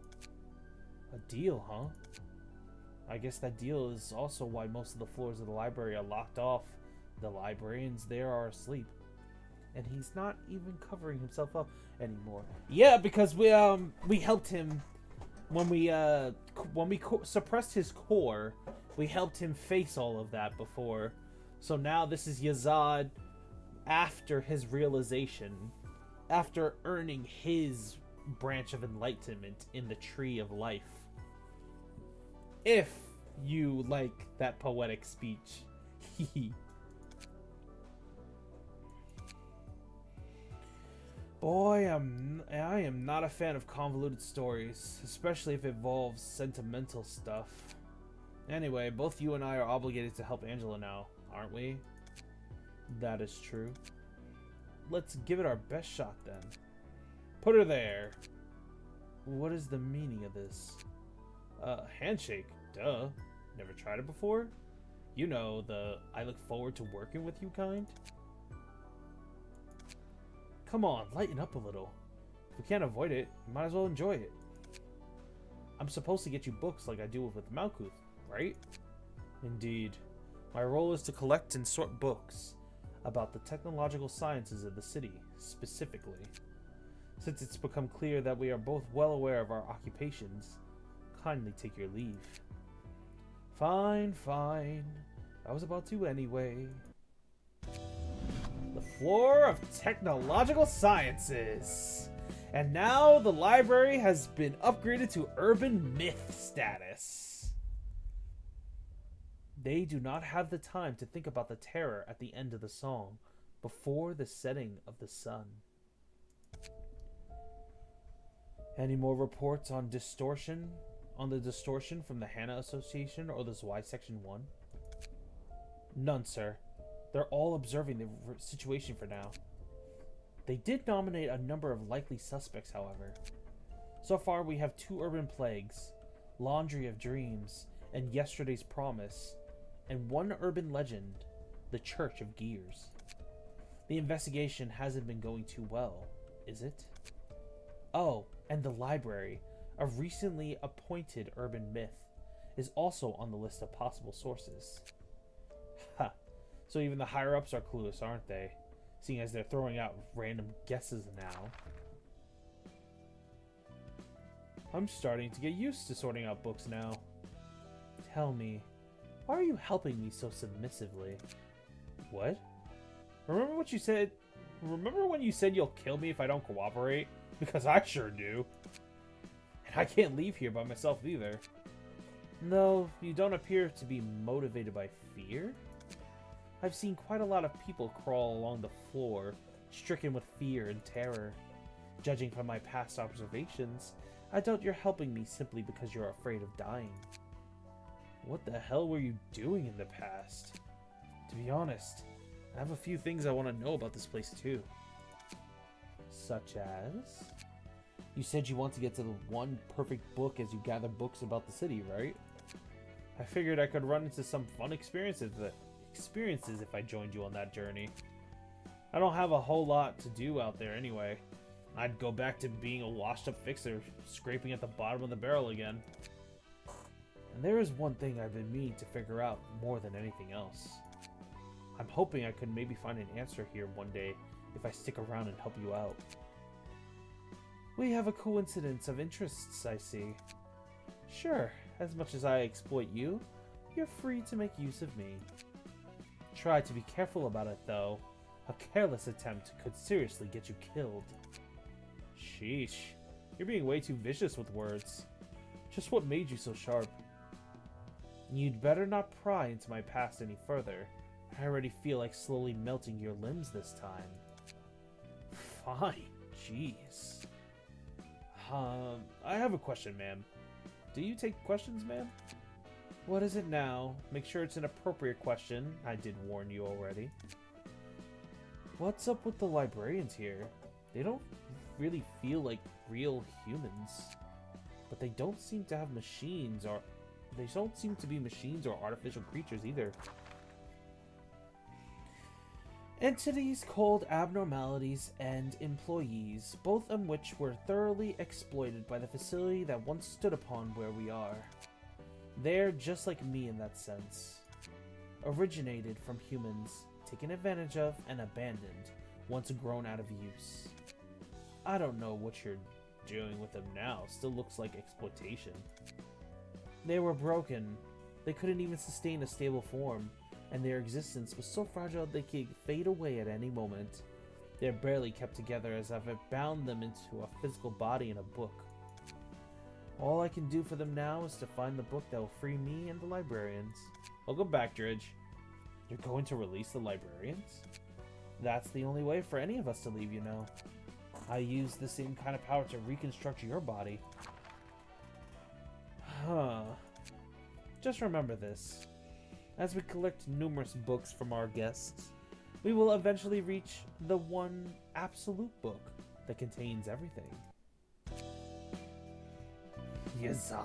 A deal, huh? I guess that deal is also why most of the floors of the library are locked off. The librarians there are asleep. And he's not even covering himself up anymore. Yeah, because we helped him when we suppressed his core. We helped him face all of that before. So now this is Yazad after his realization, after earning his branch of enlightenment in the Tree of Life. If you like that poetic speech. Boy, I am not a fan of convoluted stories, especially if it involves sentimental stuff. Anyway, both you and I are obligated to help Angela now, aren't we? That is true. Let's give it our best shot then. Put her there. What is the meaning of this? Handshake, duh. Never tried it before? You know, the I look forward to working with you kind? Come on, lighten up a little. If we can't avoid it, we might as well enjoy it. I'm supposed to get you books like I do with Malkuth, right? Indeed. My role is to collect and sort books about the technological sciences of the city, specifically. Since it's become clear that we are both well aware of our occupations, kindly take your leave. Fine, fine. I was about to anyway. The floor of technological sciences. And now the library has been upgraded to urban myth status. They do not have the time to think about the terror at the end of the song, before the setting of the sun. Any more reports on distortion? On the distortion from the Hannah Association or the Zwei Section 1? None, sir. They're all observing the situation for now. They did nominate a number of likely suspects, however. So far, we have 2 urban plagues, Laundry of Dreams, and Yesterday's Promise, and 1 urban legend, the Church of Gears. The investigation hasn't been going too well, is it? Oh, and the library, a recently appointed urban myth, is also on the list of possible sources. Ha! So even the higher-ups are clueless, aren't they? Seeing as they're throwing out random guesses now. I'm starting to get used to sorting out books now. Tell me, why are you helping me so submissively? What? Remember what you said? Remember when you said you'll kill me if I don't cooperate? Because I sure do. And I can't leave here by myself either. No, you don't appear to be motivated by fear? I've seen quite a lot of people crawl along the floor, stricken with fear and terror. Judging from my past observations, I doubt you're helping me simply because you're afraid of dying. What the hell were you doing in the past? To be honest, I have a few things I want to know about this place too. Such as? You said you want to get to the one perfect book as you gather books about the city, right? I figured I could run into some fun experiences if I joined you on that journey. I don't have a whole lot to do out there anyway. I'd go back to being a washed up fixer, scraping at the bottom of the barrel again. And there is one thing I've been meaning to figure out more than anything else. I'm hoping I could maybe find an answer here one day if I stick around and help you out. We have a coincidence of interests, I see. Sure, as much as I exploit you, you're free to make use of me. Try to be careful about it, though. A careless attempt could seriously get you killed. Sheesh. You're being way too vicious with words. Just what made you so sharp? You'd better not pry into my past any further. I already feel like slowly melting your limbs this time. Fine. Jeez. I have a question, ma'am. Do you take questions, ma'am? What is it now? Make sure it's an appropriate question. I did warn you already. What's up with the librarians here? They don't really feel like real humans. But they don't seem to have machines or... They don't seem to be machines or artificial creatures either. Entities called abnormalities and employees, both of which were thoroughly exploited by the facility that once stood upon where we are. They're just like me in that sense. Originated from humans, taken advantage of, and abandoned, once grown out of use. I don't know what you're doing with them now, still looks like exploitation. They were broken. They couldn't even sustain a stable form, and their existence was so fragile they could fade away at any moment. They're barely kept together as if I bound them into a physical body in a book. All I can do for them now is to find the book that will free me and the librarians. Welcome back, Dredge. You're going to release the librarians? That's the only way for any of us to leave, you know. I use the same kind of power to reconstruct your body. Huh. Just remember this. As we collect numerous books from our guests, we will eventually reach the one absolute book that contains everything. Yazad.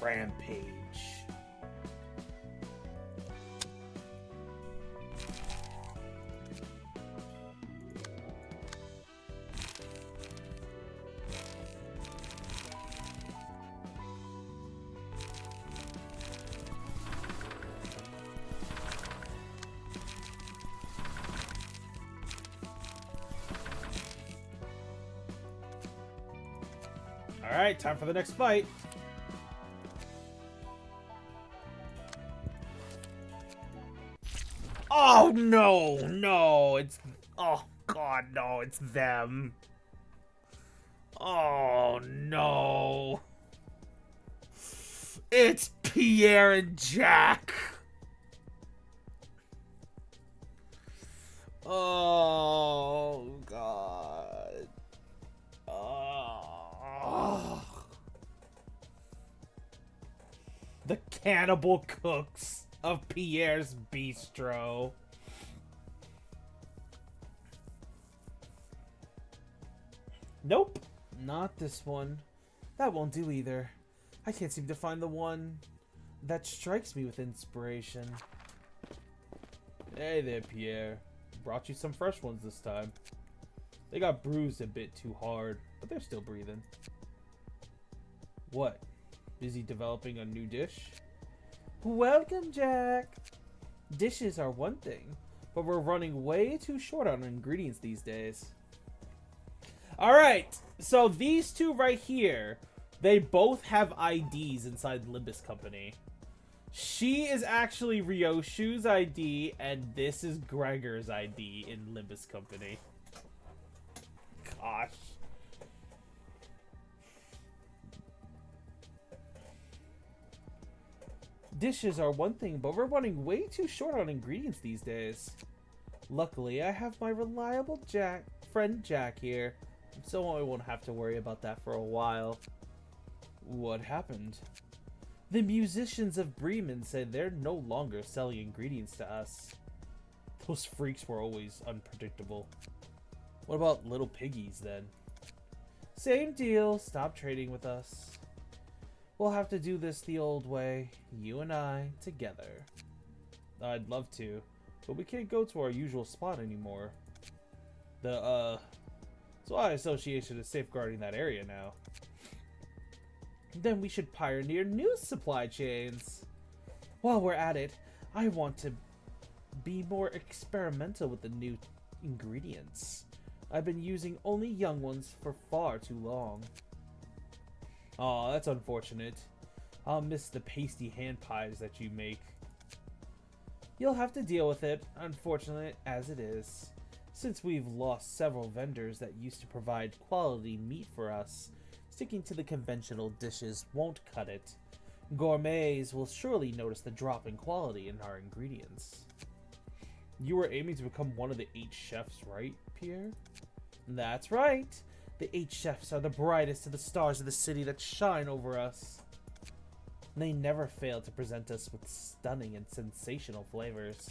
Rampage. Alright, time for the next fight. Oh no, no, it's, oh god, no, it's them. Oh no. It's Pierre and Jack. Oh god. Oh. The cannibal cooks of Pierre's Bistro. Nope, not this one. That won't do either. I can't seem to find the one that strikes me with inspiration. Hey there, Pierre. Brought you some fresh ones this time. They got bruised a bit too hard, but they're still breathing. What? Busy developing a new dish? Welcome, Jack! Dishes are one thing, but we're running way too short on ingredients these days. Alright, so these two right here, they both have IDs inside Limbus Company. She is actually Ryoshu's ID, and this is Gregor's ID in Limbus Company. Gosh. Dishes are one thing, but we're running way too short on ingredients these days. Luckily, I have my reliable friend Jack here, so I won't have to worry about that for a while. What happened? The musicians of Bremen said they're no longer selling ingredients to us. Those freaks were always unpredictable. What about little piggies then? Same deal, stop trading with us. We'll have to do this the old way, you and I, together. I'd love to, but we can't go to our usual spot anymore. The Supply Association is safeguarding that area now. Then we should pioneer new supply chains. While we're at it, I want to be more experimental with the new ingredients. I've been using only young ones for far too long. Aw, that's unfortunate. I'll miss the pasty hand pies that you make. You'll have to deal with it, unfortunate as it is. Since we've lost several vendors that used to provide quality meat for us, sticking to the conventional dishes won't cut it. Gourmets will surely notice the drop in quality in our ingredients. You were aiming to become one of the 8 chefs, right, Pierre? That's right. The 8 chefs are the brightest of the stars of the city that shine over us. They never fail to present us with stunning and sensational flavors.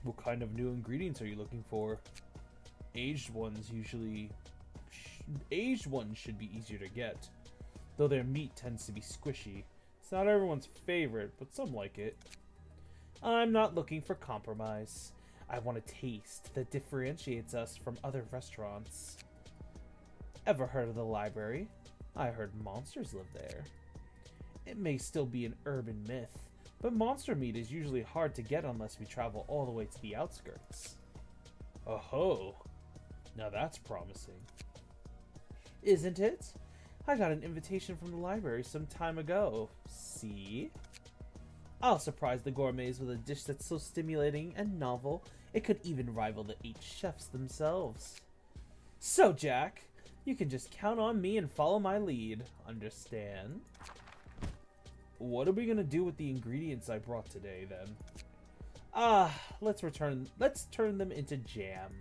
What kind of new ingredients are you looking for? Aged ones should be easier to get, though their meat tends to be squishy. It's not everyone's favorite, but some like it. I'm not looking for compromise. I want a taste that differentiates us from other restaurants. Ever heard of the library? I heard monsters live there. It may still be an urban myth, but monster meat is usually hard to get unless we travel all the way to the outskirts. Oh-ho! Now that's promising. Isn't it? I got an invitation from the library some time ago. See? I'll surprise the gourmets with a dish that's so stimulating and novel, it could even rival the 8 chefs themselves. So, Jack, you can just count on me and follow my lead. Understand? What are we gonna do with the ingredients I brought today, then? Let's turn them into jam.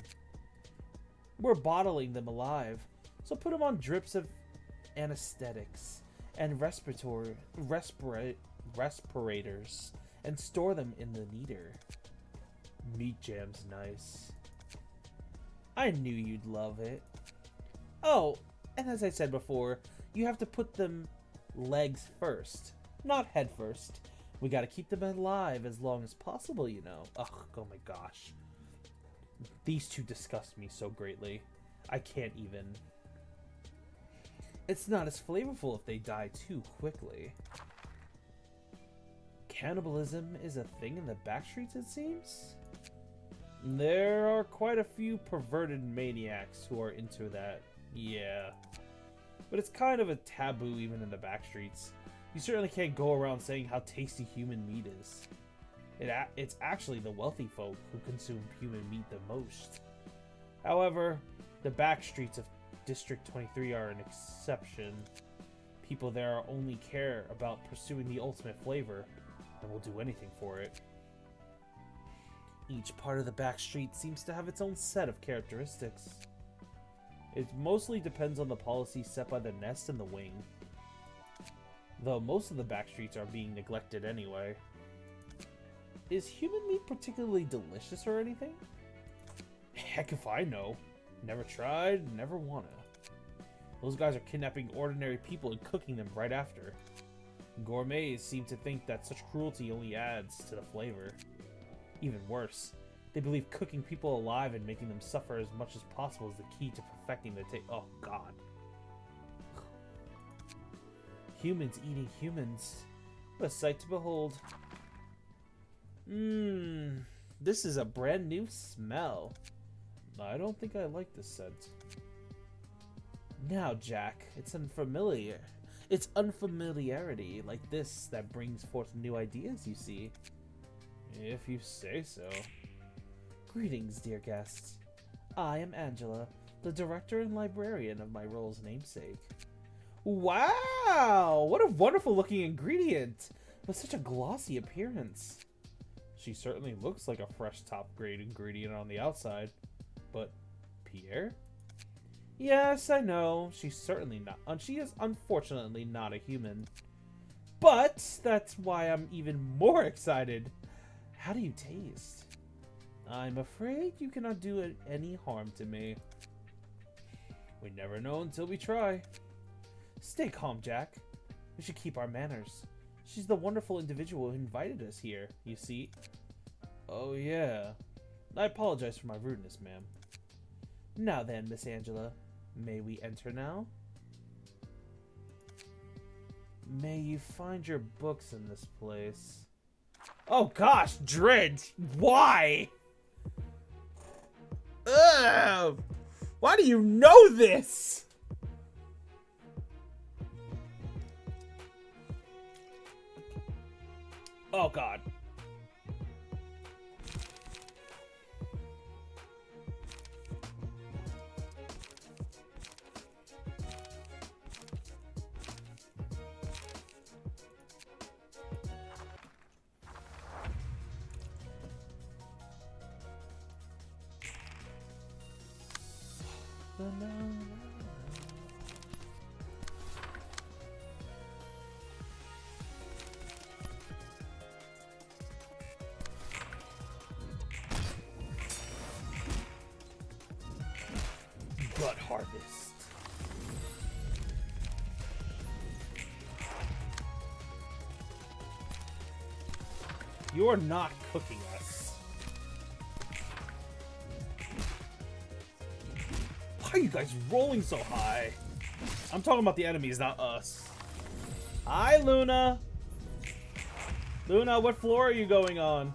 We're bottling them alive, so put them on drips of anesthetics and respirators and store them in the kneader. Meat jam's nice. I knew you'd love it. Oh, and as I said before, you have to put them legs first, not head first. We gotta keep them alive as long as possible, you know. Ugh, oh my gosh. These two disgust me so greatly. I can't even. It's not as flavorful if they die too quickly. Cannibalism is a thing in the backstreets, it seems? There are quite a few perverted maniacs who are into that, yeah. But it's kind of a taboo even in the backstreets. You certainly can't go around saying how tasty human meat is. It's actually the wealthy folk who consume human meat the most. However, the backstreets of District 23 are an exception. People there only care about pursuing the ultimate flavor and will do anything for it. Each part of the backstreet seems to have its own set of characteristics. It mostly depends on the policy set by the nest and the wing. Though most of the backstreets are being neglected anyway. Is human meat particularly delicious or anything? Heck if I know. Never tried, never wanna. Those guys are kidnapping ordinary people and cooking them right after. Gourmets seem to think that such cruelty only adds to the flavor. Even worse, they believe cooking people alive and making them suffer as much as possible is the key to perfecting the taste. Oh god. Humans eating humans. What a sight to behold. This is a brand new smell. I don't think I like this scent. Now, Jack, it's unfamiliarity like this that brings forth new ideas, you see. If you say so. Greetings, dear guests. I am Angela, the director and librarian of my role's namesake. Wow! What a wonderful looking ingredient! With such a glossy appearance. She certainly looks like a fresh top grade ingredient on the outside. But Pierre? Yes, I know. She's certainly not. She is unfortunately not a human. But that's why I'm even more excited. How do you taste? I'm afraid you cannot do any harm to me. We never know until we try. Stay calm, Jack. We should keep our manners. She's the wonderful individual who invited us here, you see. Oh yeah. I apologize for my rudeness, ma'am. Now then, Miss Angela, may we enter now? May you find your books in this place. Oh gosh, Dread! Why? Ugh! Why do you know this? Oh god. Blood harvest. You're not cooking us. Why are you guys rolling so high? I'm talking about the enemies, not us. Hi, Luna. Luna, what floor are you going on?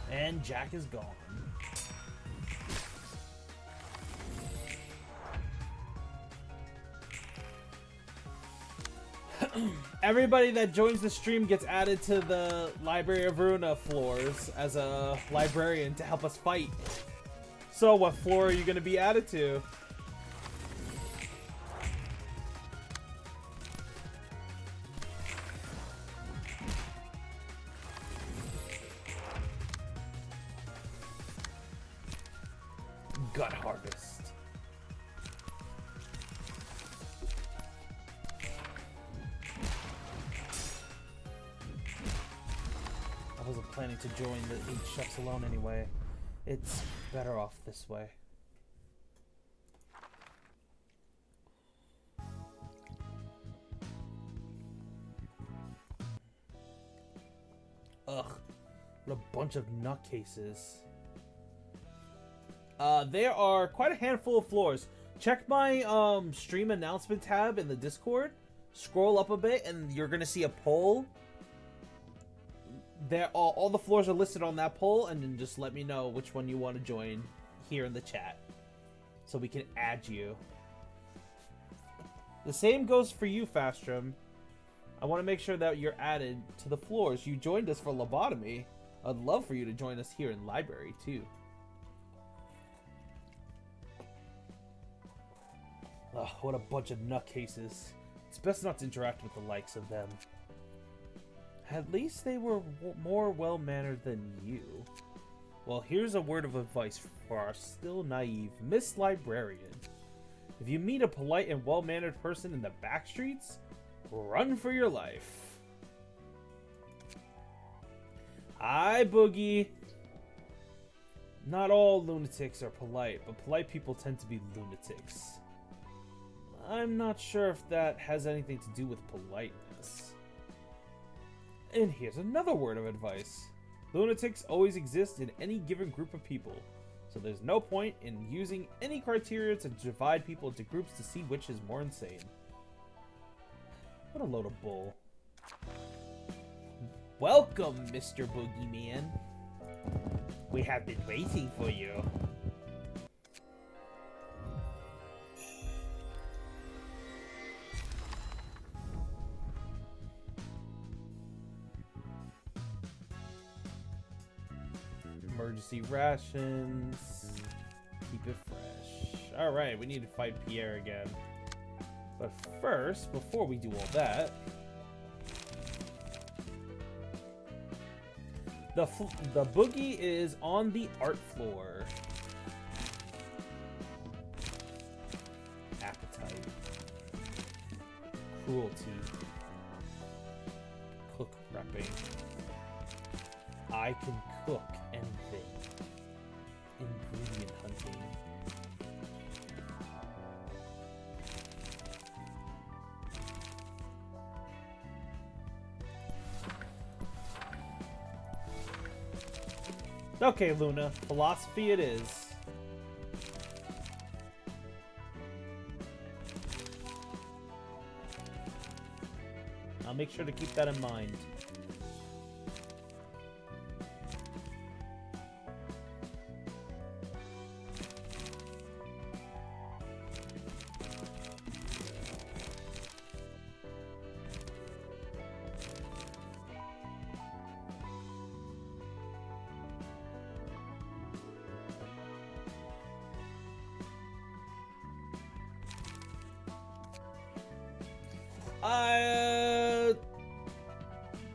And Jack is gone. Everybody that joins the stream gets added to the Library of Ruina floors as a librarian to help us fight. So what floor are you going to be added to? gut harvest. I wasn't planning to join the 8 chefs alone anyway. It's better off this way. Ugh, what a bunch of nutcases. There are quite a handful of floors. Check my stream announcement tab in the Discord. Scroll up a bit and you're gonna see a poll. There, all the floors are listed on that poll, and then just let me know which one you want to join here in the chat, so we can add you. The same goes for you, Fastrum. I want to make sure that you're added to the floors. You joined us for lobotomy. I'd love for you to join us here in library too. Ugh, what a bunch of nutcases. It's best not to interact with the likes of them. At least they were more well-mannered than you. Well, here's a word of advice for our still naive Miss Librarian. If you meet a polite and well-mannered person in the back streets, run for your life. Hi, Boogie. Not all lunatics are polite, but polite people tend to be lunatics. I'm not sure if that has anything to do with politeness. And here's another word of advice. Lunatics always exist in any given group of people, so there's no point in using any criteria to divide people into groups to see which is more insane. What a load of bull. Welcome, Mr. Boogeyman. We have been waiting for you. Emergency rations. Keep it fresh. Alright, we need to fight Pierre again. But first, before we do all that, the boogie is on the art floor. Appetite. Cruelty. Cook prepping. I can cook anything. Ingredient hunting. Okay, Luna. Philosophy it is. I'll make sure to keep that in mind.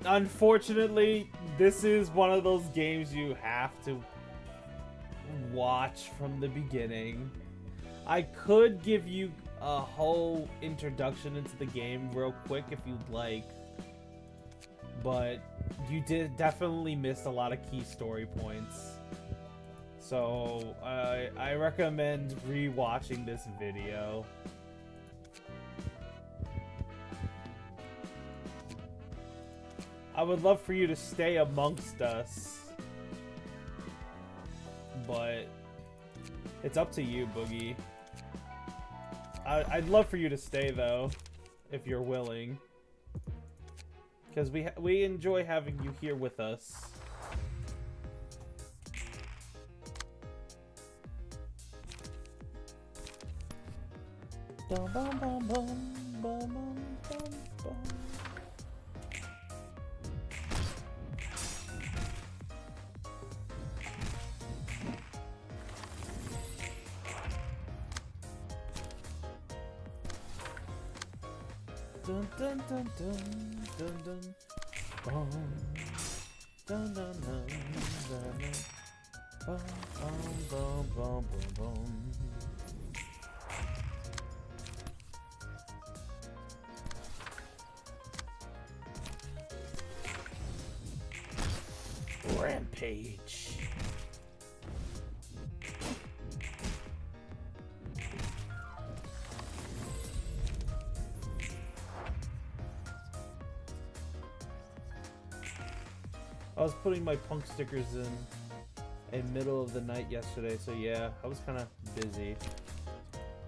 Unfortunately, this is one of those games you have to watch from the beginning. I could give you a whole introduction into the game real quick if you'd like, but you did definitely miss a lot of key story points. So I recommend re-watching this video. I would love for you to stay amongst us, but it's up to you, Boogie. I'd love for you to stay though, if you're willing, because we enjoy having you here with us. Dum bum bum bum bum bum bum bum. Dun dun dun dun dun dun bum. Dun dun dun dun dun. Bum, bum, bum, bum, bum. Rampage. I was putting my punk stickers in middle of the night yesterday, so yeah, I was kind of busy.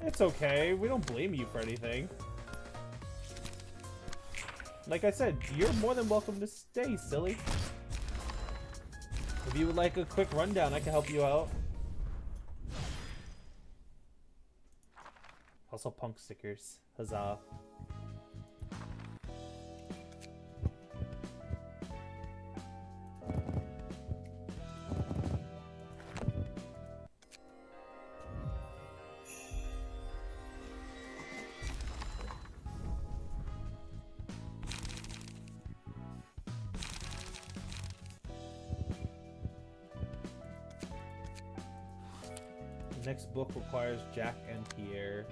It's okay. We don't blame you for anything. Like I said, you're more than welcome to stay, silly. If you would like a quick rundown, I can help you out. Also punk stickers. Huzzah. Next book requires Jack and Pierre.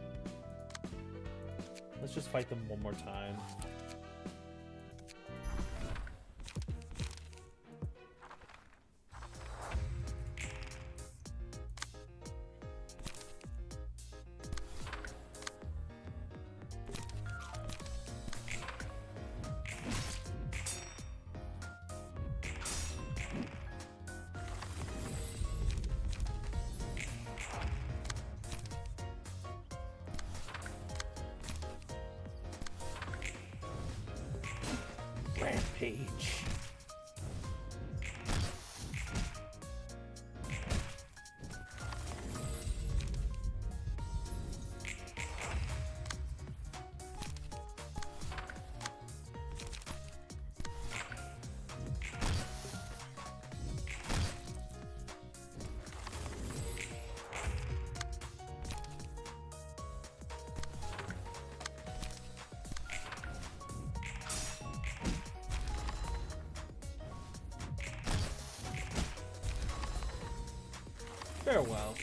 Let's just fight them one more time. Rampage. Farewell.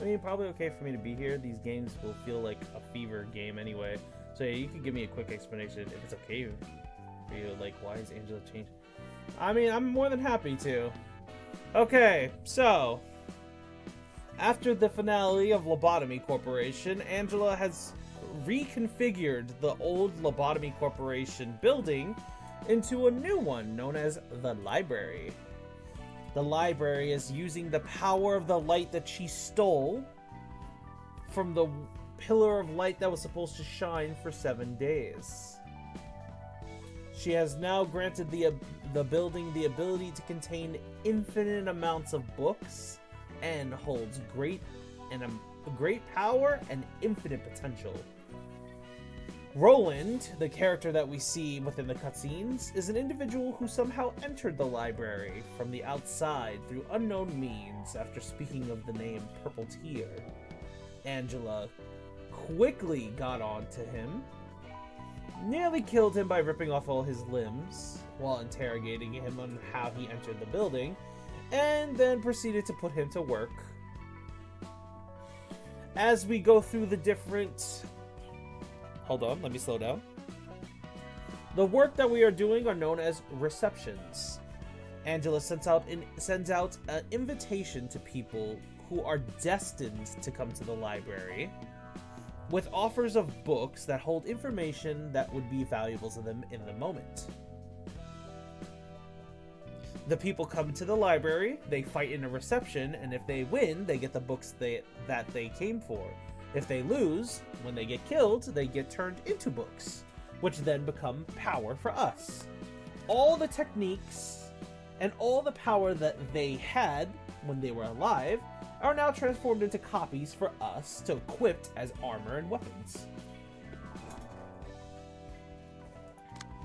I mean, probably okay for me to be here. These games will feel like a fever game anyway. So yeah, you could give me a quick explanation if it's okay for you. Like, why is Angela changed? I mean, I'm more than happy to. Okay, so after the finale of Lobotomy Corporation, Angela has reconfigured the old Lobotomy Corporation building into a new one known as the library. The library is using the power of the light that she stole from the pillar of light that was supposed to shine for 7 days. She has now granted the building the ability to contain infinite amounts of books and holds great power and infinite potential. Roland, the character that we see within the cutscenes, is an individual who somehow entered the library from the outside through unknown means after speaking of the name Purple Tear. Angela quickly got on to him, nearly killed him by ripping off all his limbs while interrogating him on how he entered the building, and then proceeded to put him to work. As we go through the different... Hold on, let me slow down. The work that we are doing are known as receptions. Angela sends out an invitation to people who are destined to come to the library with offers of books that hold information that would be valuable to them in the moment. The people come to the library, they fight in a reception, and if they win, they get the books that they came for. If they lose, when they get killed, they get turned into books, which then become power for us. All the techniques and all the power that they had when they were alive are now transformed into copies for us to equip as armor and weapons.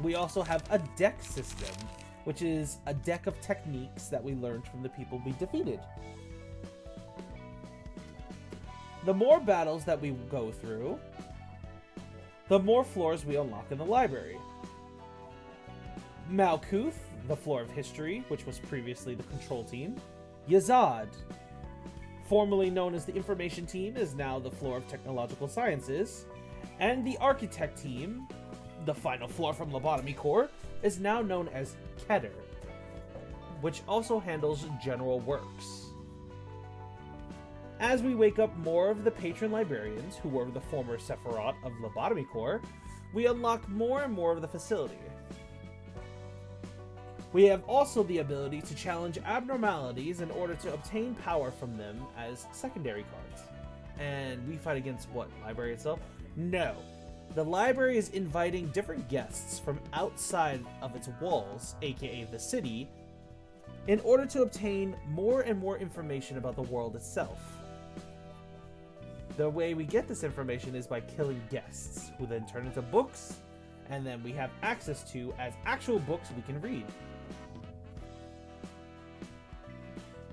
We also have a deck system, which is a deck of techniques that we learned from the people we defeated. The more battles that we go through, the more floors we unlock in the library. Malkuth, the floor of history, which was previously the control team. Yazad, formerly known as the information team, is now the floor of technological sciences. And the architect team, the final floor from Lobotomy Corp, is now known as Keter, which also handles general works. As we wake up more of the patron librarians, who were the former Sephiroth of Lobotomy Corp, we unlock more and more of the facility. We have also the ability to challenge abnormalities in order to obtain power from them as secondary cards. And we fight against what? Library itself? No. The library is inviting different guests from outside of its walls, aka the city, in order to obtain more and more information about the world itself. The way we get this information is by killing guests, who then turn into books, and then we have access to as actual books we can read.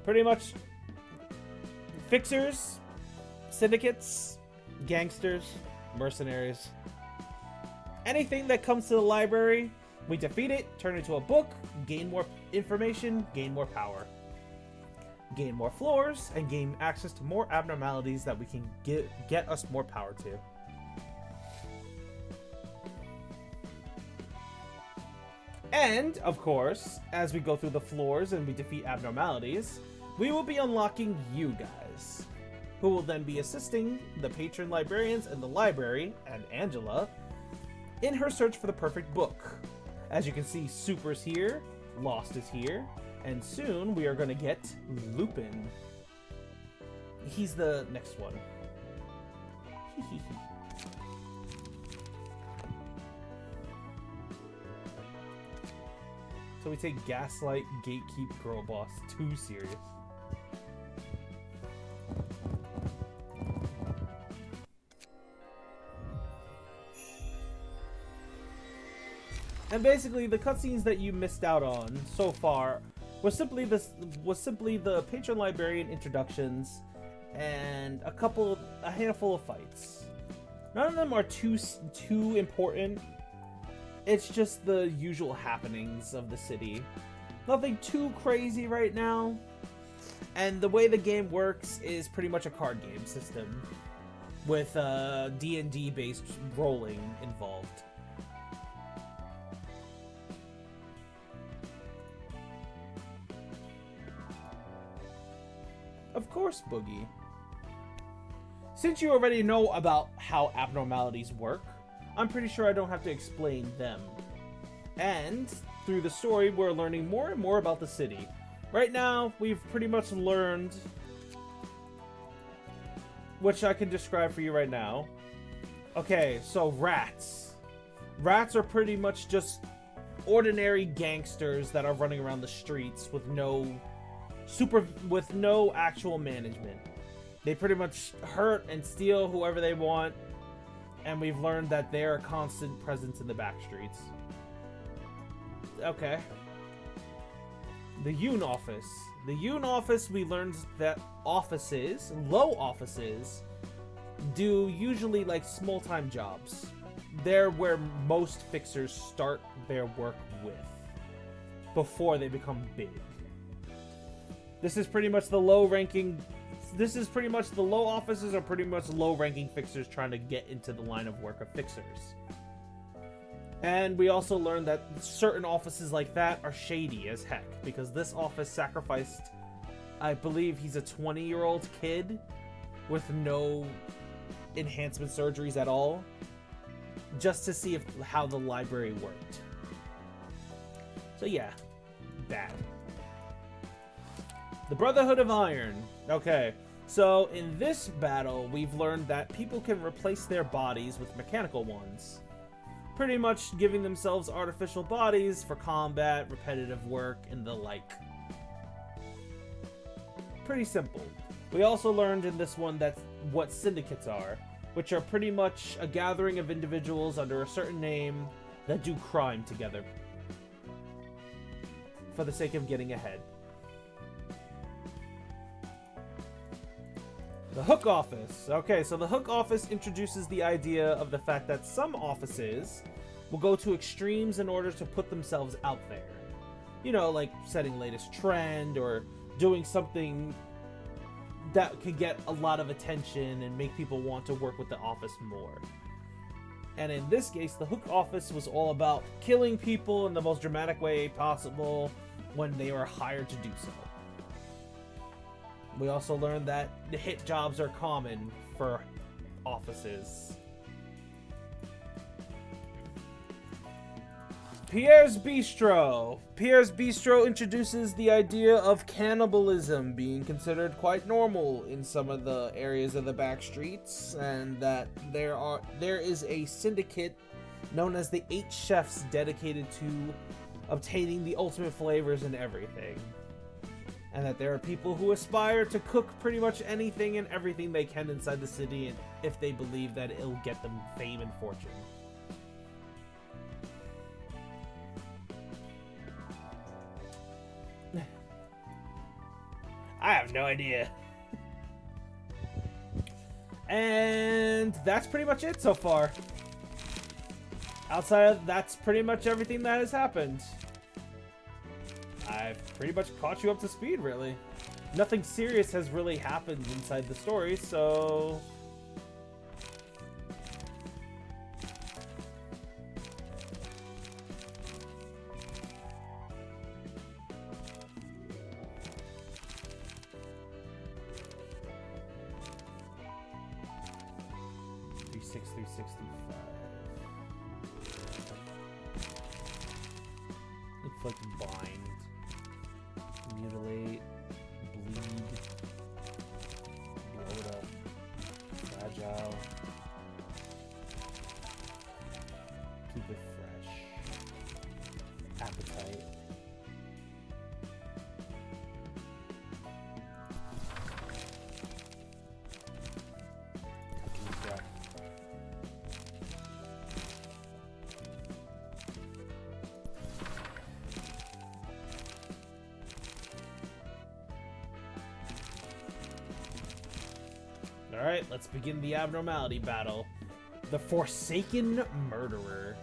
Pretty much fixers, syndicates, gangsters, mercenaries. Anything that comes to the library, we defeat it, turn it into a book, gain more information, gain more power. Gain more floors, and gain access to more abnormalities that we can get us more power to. And, of course, as we go through the floors and we defeat abnormalities, we will be unlocking you guys, who will then be assisting the patron librarians in the library, and Angela, in her search for the perfect book. As you can see, Super's here, Lost is here, and soon we are going to get Lupin. He's the next one. So we take Gaslight, Gatekeep, Girl Boss too serious. And basically, the cutscenes that you missed out on so far was simply the patron librarian introductions and a handful of fights. None of them are too important. It's just the usual happenings of the city. Nothing too crazy right now. And the way the game works is pretty much a card game system with D&D based rolling involved. Of course, Boogie. Since you already know about how abnormalities work, I'm pretty sure I don't have to explain them. And through the story, we're learning more and more about the city. Right now, we've pretty much learned, which I can describe for you right now. Okay, so rats. Rats are pretty much just ordinary gangsters that are running around the streets with no actual management. They pretty much hurt and steal whoever they want, and we've learned that they're a constant presence in the back streets. Okay. The Yoon office. The Yoon office, we learned that low offices, do usually like small-time jobs. They're where most fixers start their work with before they become big. This is pretty much the low offices are pretty much low-ranking fixers trying to get into the line of work of fixers. And we also learned that certain offices like that are shady as heck, because this office sacrificed, I believe he's a 20-year-old kid with no enhancement surgeries at all, just to see how the library worked. So yeah, bad. The Brotherhood of Iron. Okay, so in this battle, we've learned that people can replace their bodies with mechanical ones. Pretty much giving themselves artificial bodies for combat, repetitive work, and the like. Pretty simple. We also learned in this one that what syndicates are, which are pretty much a gathering of individuals under a certain name that do crime together for the sake of getting ahead. The Hook Office. Okay, so the Hook Office introduces the idea of the fact that some offices will go to extremes in order to put themselves out there. You know, like setting latest trend or doing something that could get a lot of attention and make people want to work with the office more. And in this case, the Hook Office was all about killing people in the most dramatic way possible when they were hired to do so. We also learned that the hit jobs are common for offices. Pierre's Bistro. Pierre's Bistro introduces the idea of cannibalism being considered quite normal in some of the areas of the back streets, and that there is a syndicate known as the 8 Chefs dedicated to obtaining the ultimate flavors in everything. And that there are people who aspire to cook pretty much anything and everything they can inside the city, and if they believe that it'll get them fame and fortune. I have no idea. And that's pretty much it so far. Outside of that's pretty much everything that has happened. I've pretty much caught you up to speed, really. Nothing serious has really happened inside the story, so... Inflict bind, mutilate, bleed, blow it up, fragile, keep it fresh, appetite. Alright, let's begin the abnormality battle. The Forsaken Murderer.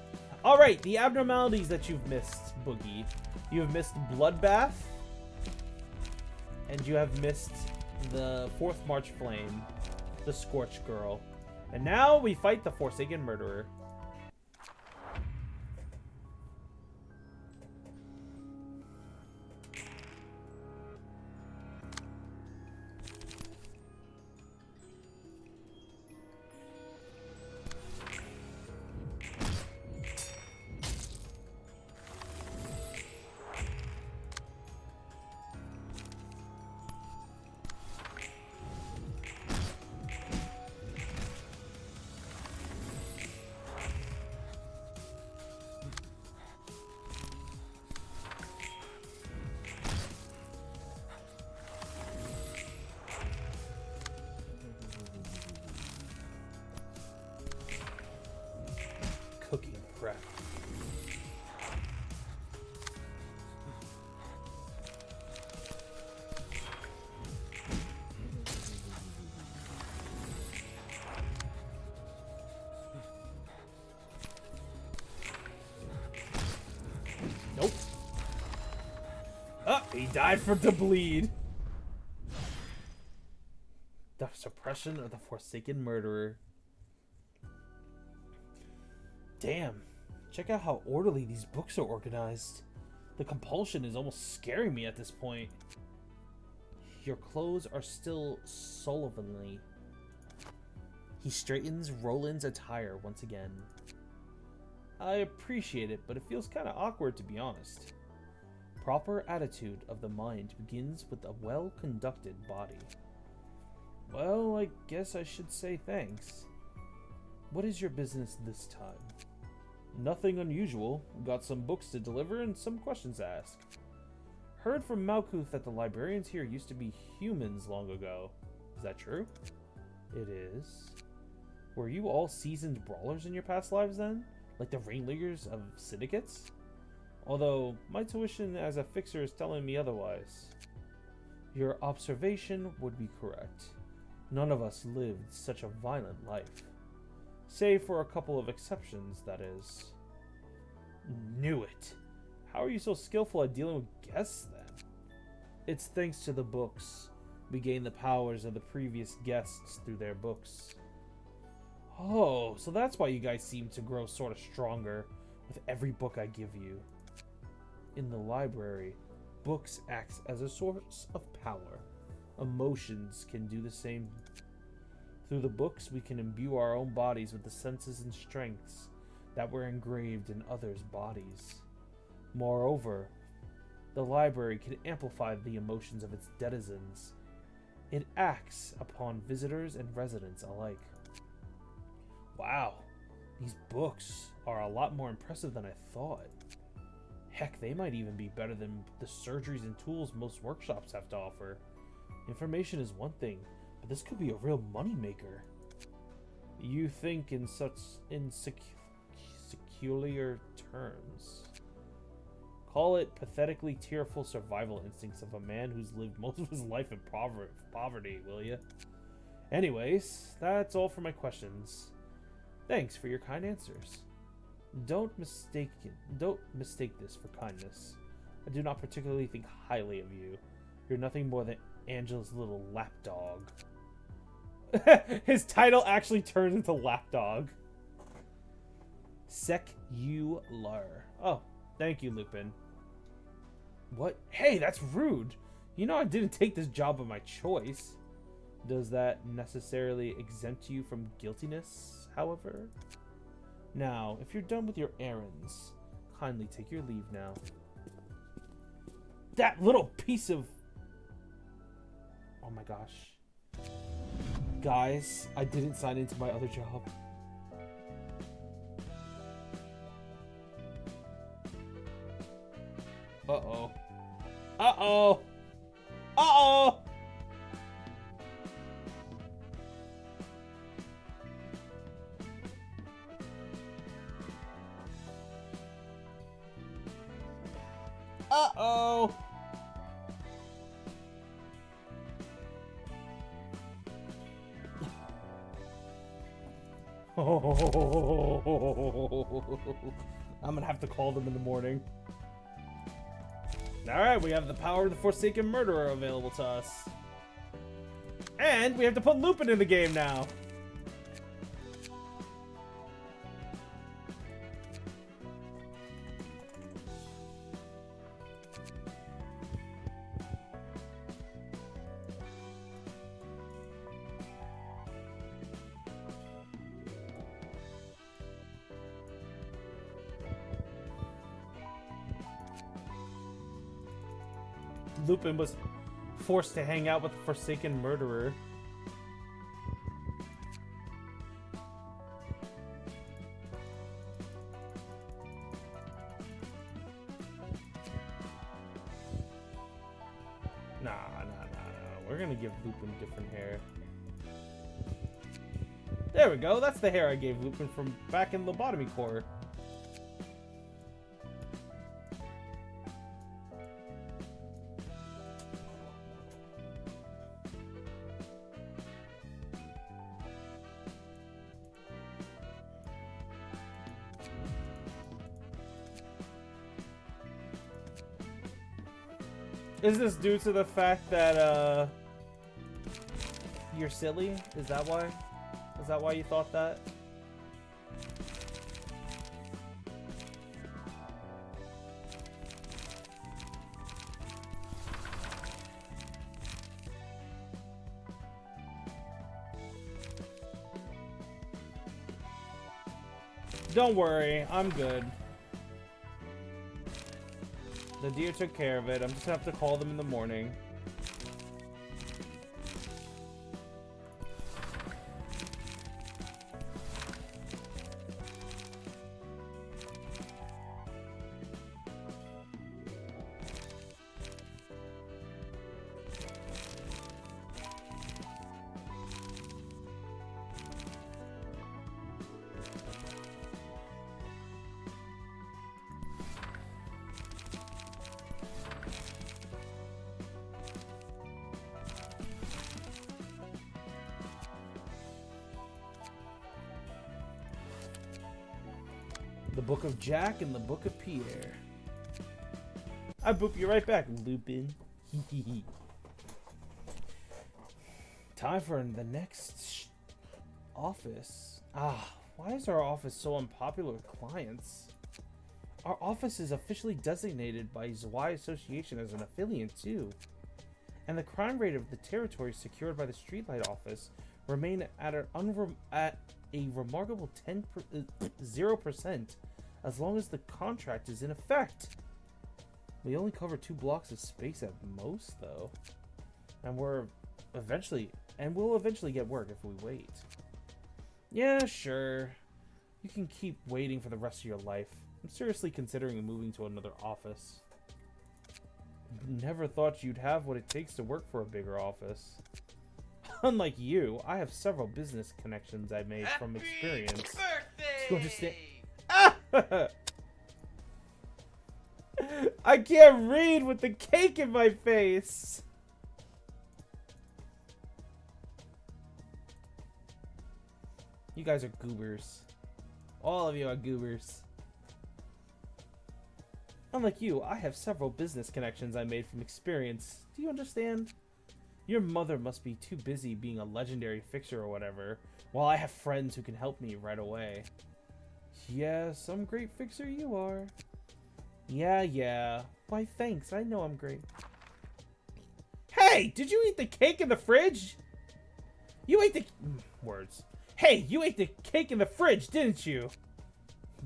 Alright, the abnormalities that you've missed, Boogie. You have missed Bloodbath. And you have missed the 4th March Flame. The Scorched Girl. And now we fight the Forsaken Murderer. Cooking prep. Nope. Oh, he died from the bleed. The suppression of the Forsaken Murderer. Damn, check out how orderly these books are organized. The compulsion is almost scaring me at this point. Your clothes are still Sullivanly. He straightens Roland's attire once again. I appreciate it, but it feels kind of awkward, to be honest. Proper attitude of the mind begins with a well-conducted body. Well, I guess I should say thanks. What is your business this time? Nothing unusual. Got some books to deliver and some questions to ask. Heard from Malkuth that the librarians here used to be humans long ago. Is that true? It is. Were you all seasoned brawlers in your past lives then? Like the ringleaders of syndicates? Although, my tuition as a fixer is telling me otherwise. Your observation would be correct. None of us lived such a violent life. Save for a couple of exceptions, that is. Knew it. How are you so skillful at dealing with guests, then? It's thanks to the books. We gain the powers of the previous guests through their books. Oh, so that's why you guys seem to grow sort of stronger with every book I give you. In the library, books act as a source of power. Emotions can do the same. Through the books, we can imbue our own bodies with the senses and strengths that were engraved in others' bodies. Moreover, the library can amplify the emotions of its denizens. It acts upon visitors and residents alike. Wow, these books are a lot more impressive than I thought. Heck, they might even be better than the surgeries and tools most workshops have to offer. Information is one thing, but this could be a real moneymaker. You think in such secular terms. Call it pathetically tearful survival instincts of a man who's lived most of his life in poverty, will you? Anyways, that's all for my questions. Thanks for your kind answers. Don't mistake this for kindness. I do not particularly think highly of you. You're nothing more than Angela's little lapdog. His title actually turns into lapdog. Secular. Oh, thank you, Lupin. What? Hey, that's rude. You know I didn't take this job of my choice. Does that necessarily exempt you from guiltiness, however? Now, if you're done with your errands, kindly take your leave now. That little piece of... Oh my gosh. Guys, I didn't sign into my other job. Uh-oh. Uh-oh. Uh-oh. Uh-oh. I'm gonna have to call them in the morning. Alright, we have the power of the Forsaken Murderer available to us. And we have to put Lupin in the game now. Lupin was forced to hang out with the Forsaken Murderer. Nah. We're gonna give Lupin different hair. There we go. That's the hair I gave Lupin from back in Lobotomy Corp. Is this due to the fact that, you're silly? Is that why? Is that why you thought that? Don't worry, I'm good. The deer took care of it. I'm just gonna have to call them in the morning. The Book of Jack and the Book of Pierre. I boop you right back, Lupin. Time for the next office. Why is our office so unpopular with clients? Our office is officially designated by Zwei Association as an affiliate too. And the crime rate of the territory secured by the Streetlight office remain at a remarkable 0% as long as the contract is in effect. We only cover 2 blocks of space at most, though. And we'll eventually get work if we wait. Yeah, sure. You can keep waiting for the rest of your life. I'm seriously considering moving to another office. Never thought you'd have what it takes to work for a bigger office. Unlike you, I have several business connections I made from experience. To understand. I can't read with the cake in my face. You guys are goobers. All of you are goobers. Unlike you, I have several business connections I made from experience. Do you understand? Your mother must be too busy being a legendary fixer or whatever, while I have friends who can help me right away. Yeah, some great fixer you are. Yeah. Why, thanks. I know I'm great. Hey, did you eat the cake in the fridge? You ate the... Words. Hey, you ate the cake in the fridge, didn't you?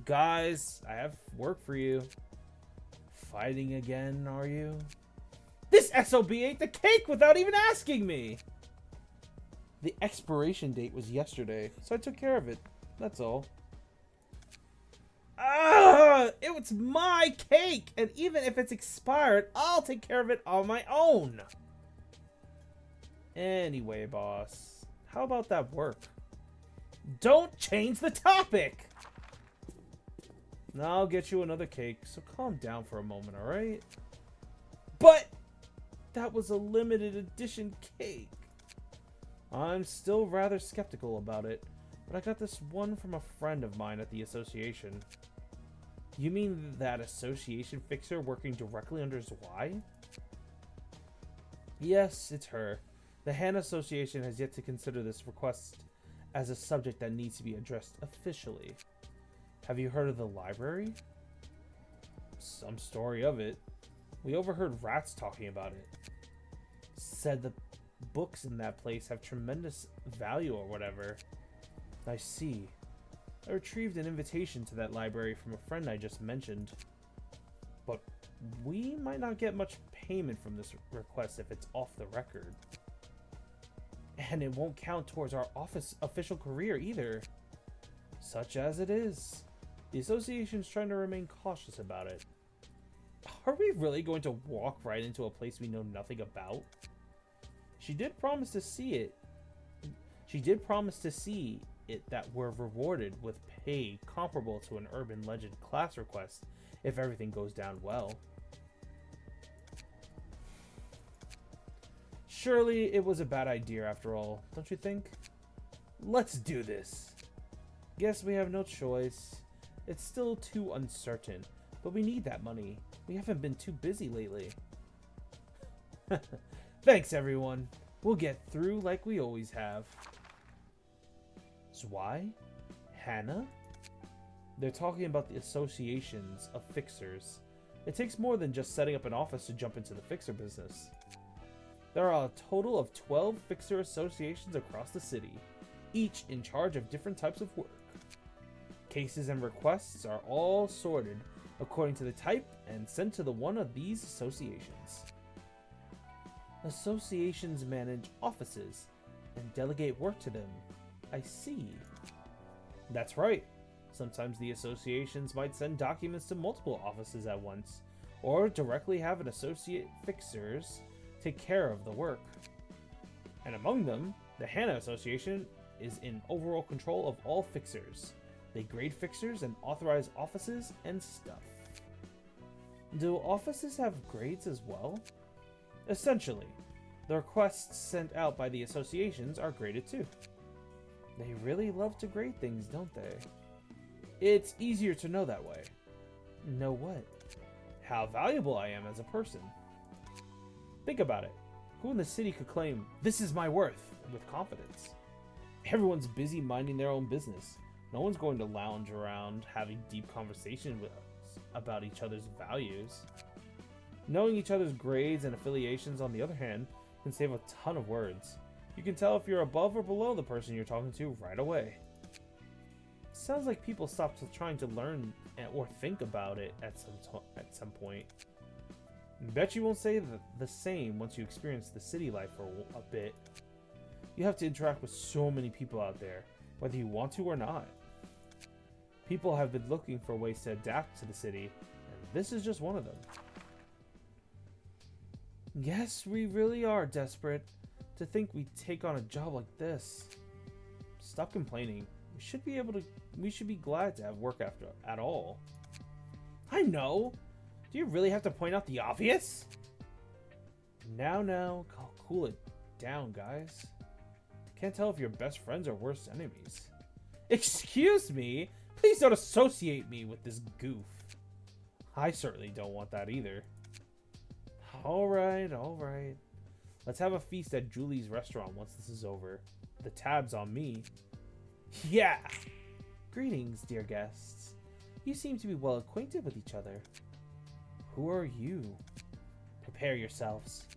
Guys, I have work for you. Fighting again, are you? This SOB ate the cake without even asking me! The expiration date was yesterday, so I took care of it. That's all. It was my cake! And even if it's expired, I'll take care of it on my own! Anyway, boss, how about that work? Don't change the topic! I'll get you another cake, so calm down for a moment, alright? But that was a limited edition cake. I'm still rather skeptical about it, but I got this one from a friend of mine at the association. You mean that association fixer working directly under Zwei? Yes, it's her. The Han Association has yet to consider this request as a subject that needs to be addressed officially. Have you heard of the library? Some story of it. We overheard rats talking about it. Said the books in that place have tremendous value or whatever. I see. I retrieved an invitation to that library from a friend I just mentioned. But we might not get much payment from this request if it's off the record. And it won't count towards our office official career either. Such as it is. The association's trying to remain cautious about it. Are we really going to walk right into a place we know nothing about? She did promise to see it. That we're rewarded with pay comparable to an urban legend class request if everything goes down well. Surely it was a bad idea after all, don't you think? Let's do this. Guess we have no choice. It's still too uncertain, but we need that money. We haven't been too busy lately. Thanks, everyone. We'll get through like we always have. Zwei? Hannah? They're talking about the associations of fixers. It takes more than just setting up an office to jump into the fixer business. There are a total of 12 fixer associations across the city, each in charge of different types of work. Cases and requests are all sorted according to the type and sent to one of these associations. Associations manage offices and delegate work to them. I see. That's right. Sometimes the associations might send documents to multiple offices at once, or directly have an associate fixers take care of the work. And among them, the Hannah Association is in overall control of all fixers. They grade fixers and authorize offices and stuff. Do offices have grades as well? Essentially, the requests sent out by the associations are graded too. They really love to grade things, don't they? It's easier to know that way. Know what? How valuable I am as a person. Think about it. Who in the city could claim, "This is my worth," with confidence? Everyone's busy minding their own business. No one's going to lounge around having deep conversations with us about each other's values. Knowing each other's grades and affiliations, on the other hand, can save a ton of words. You can tell if you're above or below the person you're talking to right away. Sounds like people stopped trying to learn or think about it at some point. Bet you won't say the same once you experience the city life for a bit. You have to interact with so many people out there, whether you want to or not. People have been looking for ways to adapt to the city, and this is just one of them. Yes, we really are desperate. To think we'd take on a job like this. Stop complaining. We should be glad to have work at all. I know. Do you really have to point out the obvious? Now, cool it down, guys. Can't tell if you're best friends or worst enemies. Excuse me? Please don't associate me with this goof. I certainly don't want that either. Alright. Let's have a feast at Julie's restaurant once this is over. The tab's on me. Yeah! Greetings, dear guests. You seem to be well acquainted with each other. Who are you? Prepare yourselves.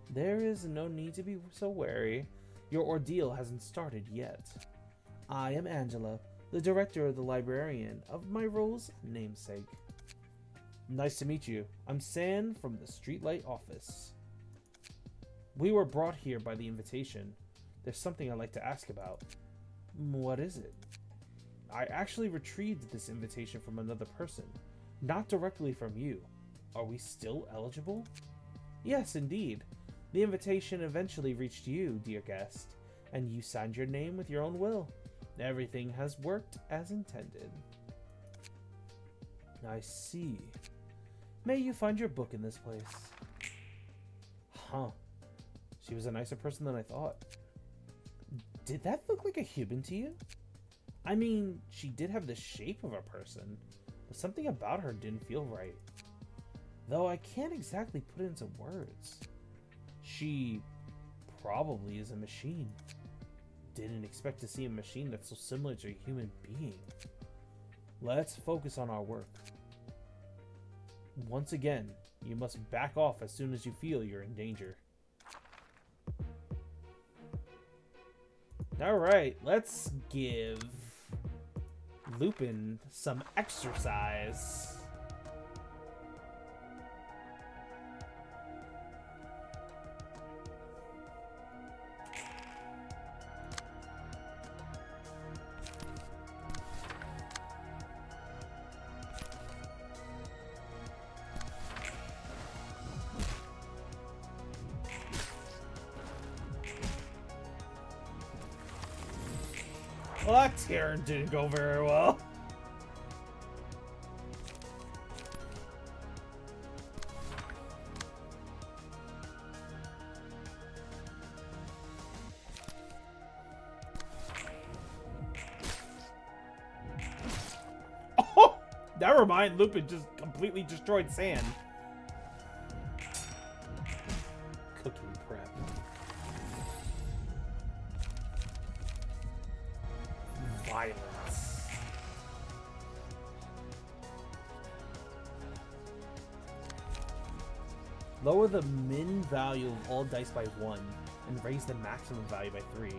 There is no need to be so wary. Your ordeal hasn't started yet. I am Angela, the director of the librarian of my role's namesake. Nice to meet you. I'm San from the Streetlight office. We were brought here by the invitation. There's something I'd like to ask about. What is it? I actually retrieved this invitation from another person, not directly from you. Are we still eligible? Yes, indeed. The invitation eventually reached you, dear guest, and you signed your name with your own will. Everything has worked as intended. I see. May you find your book in this place. Huh. She was a nicer person than I thought. Did that look like a human to you? I mean, she did have the shape of a person, but something about her didn't feel right. Though I can't exactly put it into words. She probably is a machine. Didn't expect to see a machine that's so similar to a human being. Let's focus on our work. Once again, you must back off as soon as you feel you're in danger. Alright, let's give Lupin some exercise. Well, that turn didn't go very well. Oh! Never mind, Lupin just completely destroyed Sand. Cooking prep. Violence. Lower the min value of all dice by 1 and raise the maximum value by 3.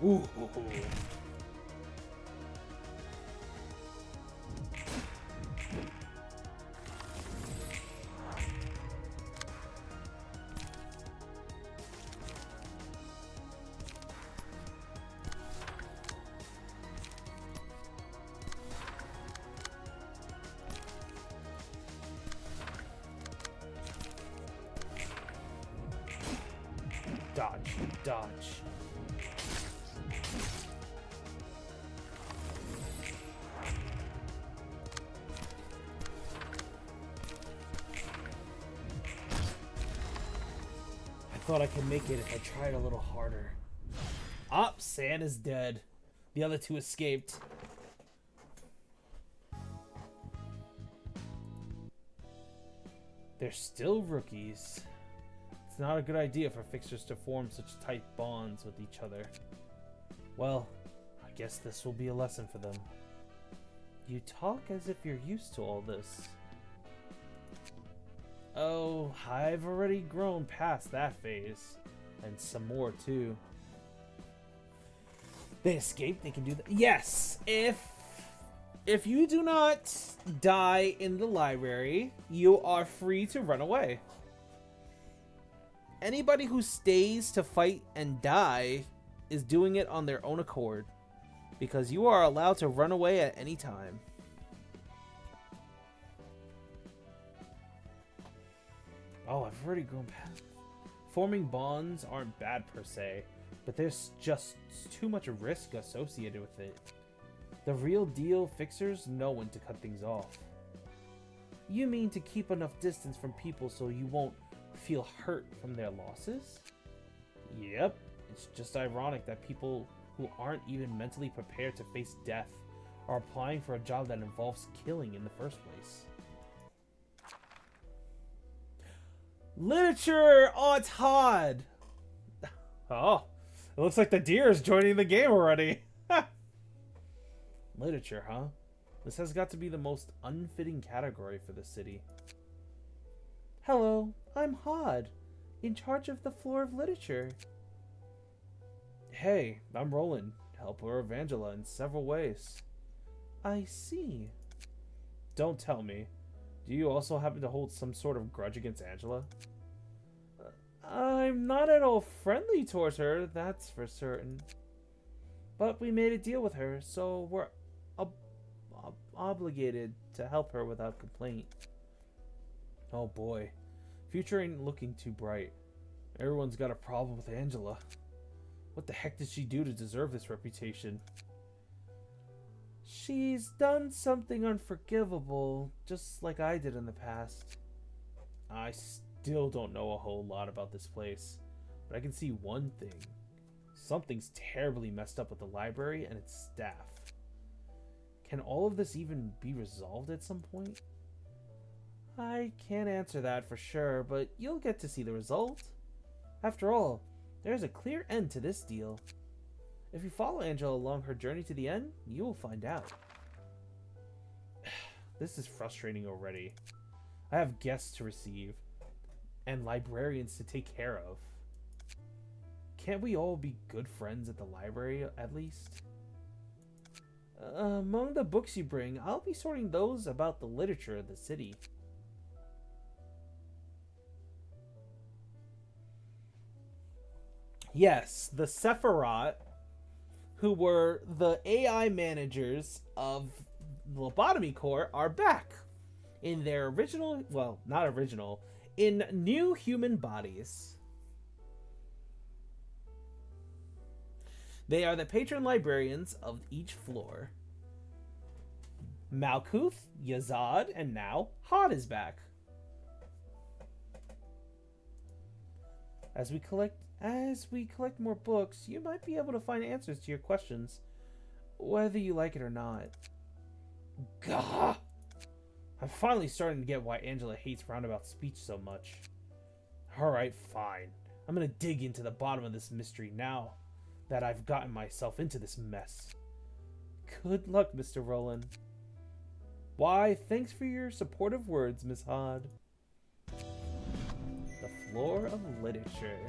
Ooh. dodge. I thought I could make it if I tried a little harder. San is dead. The other two escaped. They're still rookies. It's not a good idea for fixers to form such tight bonds with each other. Well, I guess this will be a lesson for them. You talk as if you're used to all this. Oh, I've already grown past that phase. And some more, too. They escaped, they can do that. Yes! If you do not die in the library, you are free to run away. Anybody who stays to fight and die is doing it on their own accord, because you are allowed to run away at any time. Oh, I've already grown past. Forming bonds aren't bad per se, but there's just too much risk associated with it. The real deal fixers know when to cut things off. You mean to keep enough distance from people so you won't feel hurt from their losses? Yep, it's just ironic that people who aren't even mentally prepared to face death are applying for a job that involves killing in the first place. Literature, Aunt Todd! Oh, it looks like the deer is joining the game already. Literature, huh? This has got to be the most unfitting category for the city. Hello, I'm Hod, in charge of the floor of literature. Hey, I'm Roland, helper of Angela in several ways. I see. Don't tell me. Do you also happen to hold some sort of grudge against Angela? I'm not at all friendly towards her, that's for certain. But we made a deal with her, so we're obligated to help her without complaint. Oh boy, future ain't looking too bright. Everyone's got a problem with Angela. What the heck did she do to deserve this reputation? She's done something unforgivable, just like I did in the past. I still don't know a whole lot about this place, but I can see one thing. Something's terribly messed up with the library and its staff. Can all of this even be resolved at some point? I can't answer that for sure, but you'll get to see the result. After all, there's a clear end to this deal. If you follow Angela along her journey to the end, you will find out. This is frustrating already. I have guests to receive, and librarians to take care of. Can't we all be good friends at the library, at least? Among the books you bring, I'll be sorting those about the literature of the city. Yes, the Sephiroth, who were the AI managers of Lobotomy Corp, are back in their original, well, not original, in new human bodies. They are the patron librarians of each floor. Malkuth, Yazad, and now Hod is back. As we collect more books, you might be able to find answers to your questions, whether you like it or not. Gah! I'm finally starting to get why Angela hates roundabout speech so much. Alright, fine. I'm gonna dig into the bottom of this mystery now that I've gotten myself into this mess. Good luck, Mr. Roland. Why, thanks for your supportive words, Miss Hod. The floor of literature.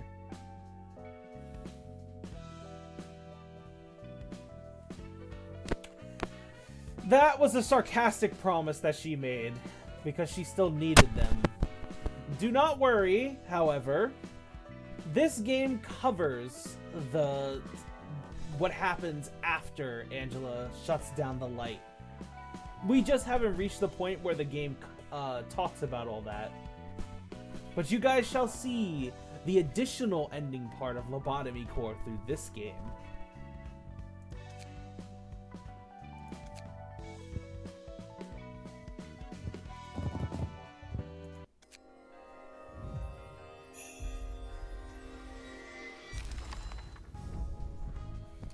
That was a sarcastic promise that she made, because she still needed them. Do not worry, however. This game covers what happens after Angela shuts down the light. We just haven't reached the point where the game talks about all that. But you guys shall see the additional ending part of Lobotomy Corp through this game.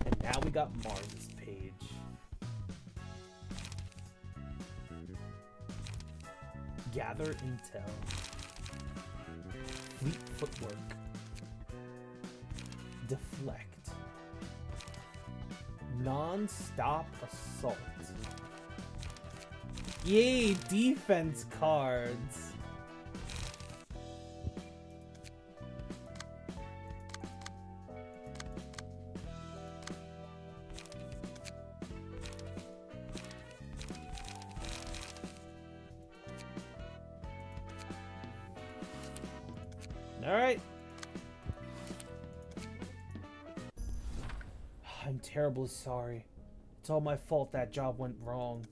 And now we got Mars's page. Gather intel. Fleet footwork. Deflect. Non-stop assault. Yay, defense cards. Alright. I'm terribly sorry. It's all my fault that job went wrong.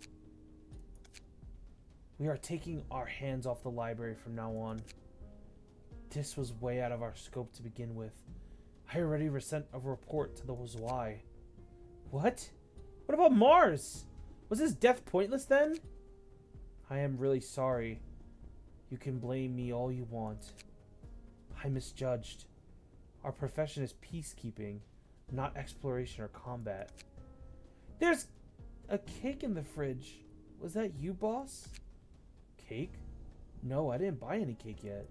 We are taking our hands off the library from now on. This was way out of our scope to begin with. I already sent a report to the Wazwai. What? What about Mars? Was his death pointless then? I am really sorry. You can blame me all you want. I misjudged. Our profession is peacekeeping, not exploration or combat. There's a cake in the fridge. Was that you, boss? Cake? No, I didn't buy any cake yet.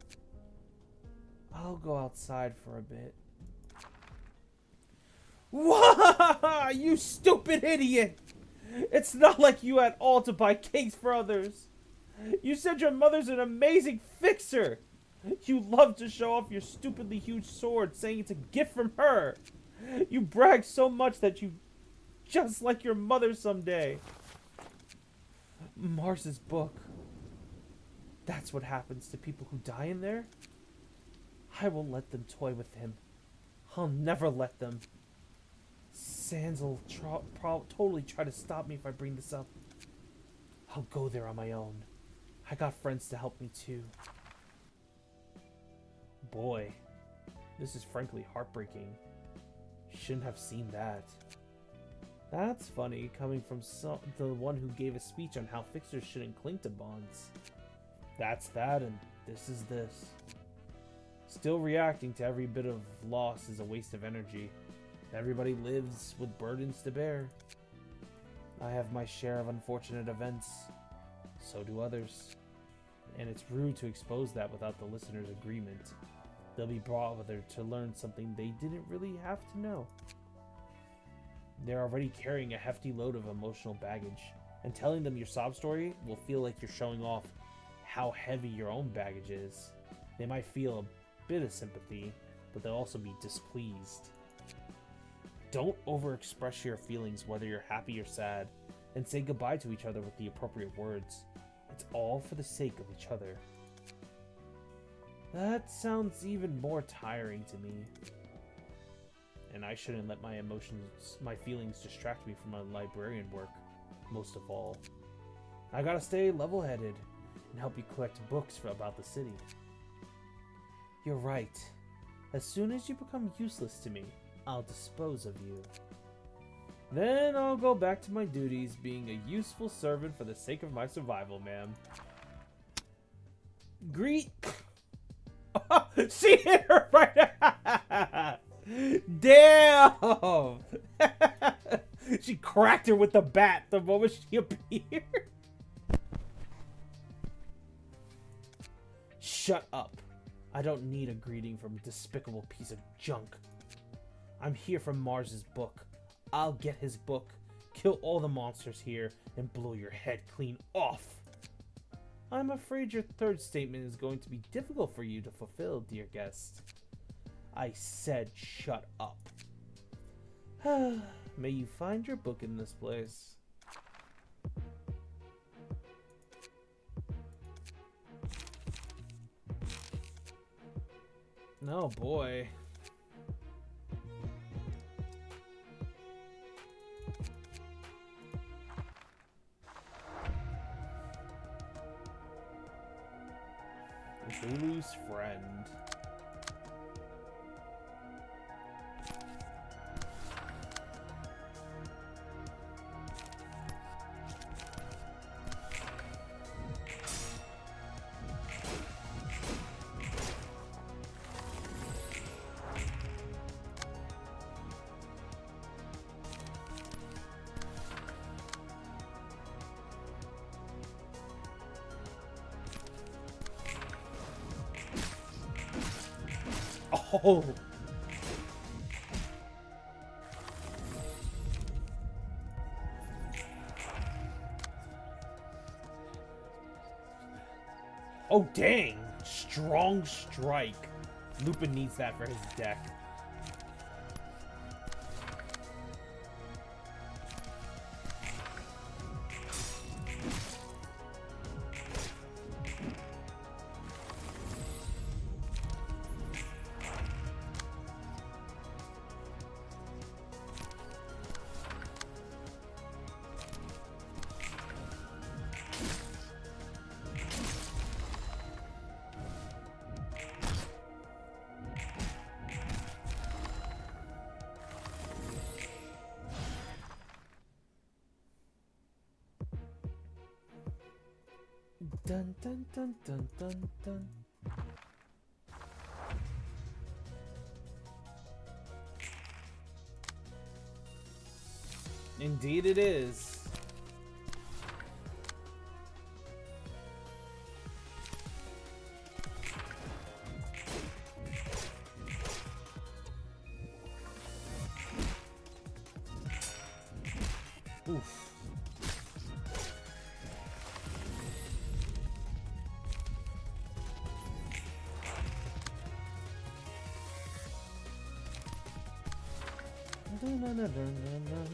I'll go outside for a bit. Wah! You stupid idiot! It's not like you had all to buy cakes for others. You said your mother's an amazing fixer. You love to show off your stupidly huge sword, saying it's a gift from her. You brag so much that you just like your mother someday. Mars's book. That's what happens to people who die in there? I won't let them toy with him. I'll never let them. Sans will totally try to stop me if I bring this up. I'll go there on my own. I got friends to help me too. Boy, this is frankly heartbreaking. Shouldn't have seen that. That's funny, coming from the one who gave a speech on how fixers shouldn't cling to bonds. That's that, and this is this. Still reacting to every bit of loss is a waste of energy. Everybody lives with burdens to bear. I have my share of unfortunate events. So do others. And it's rude to expose that without the listener's agreement. They'll be bothered to learn something they didn't really have to know. They're already carrying a hefty load of emotional baggage, and telling them your sob story will feel like you're showing off how heavy your own baggage is. They might feel a bit of sympathy, but they'll also be displeased. Don't overexpress your feelings, whether you're happy or sad, and say goodbye to each other with the appropriate words. It's all for the sake of each other. That sounds even more tiring to me. And I shouldn't let my emotions, my feelings distract me from my librarian work, most of all. I gotta stay level-headed and help you collect books about the city. You're right. As soon as you become useless to me, I'll dispose of you. Then I'll go back to my duties, being a useful servant for the sake of my survival, ma'am. Greet. She hit her right. Damn! She cracked her with the bat the moment she appeared. Shut up. I don't need a greeting from a despicable piece of junk. I'm here for Mars's book. I'll get his book, kill all the monsters here, and blow your head clean off. I'm afraid your third statement is going to be difficult for you to fulfill, dear guest. I said shut up. May you find your book in this place. Oh boy. Lulu's friend. Oh! Oh, dang! Strong strike. Lupin needs that for his deck. Dun dun dun dun dun dun. Indeed it is. Oof. Dun, dun, dun, dun, dun,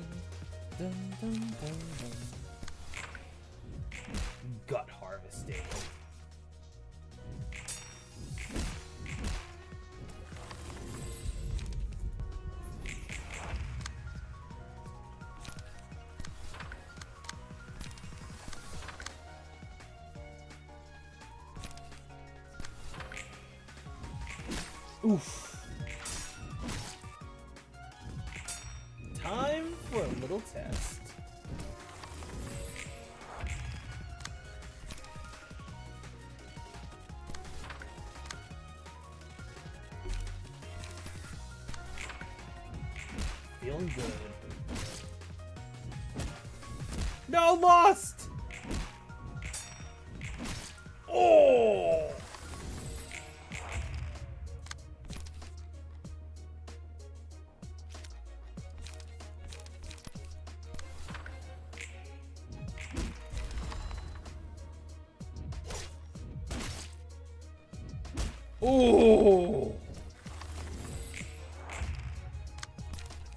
dun, dun, dun, dun. Gut harvesting. Oof. Time for a little test. Feeling good. No, lost! Oh! Ooh!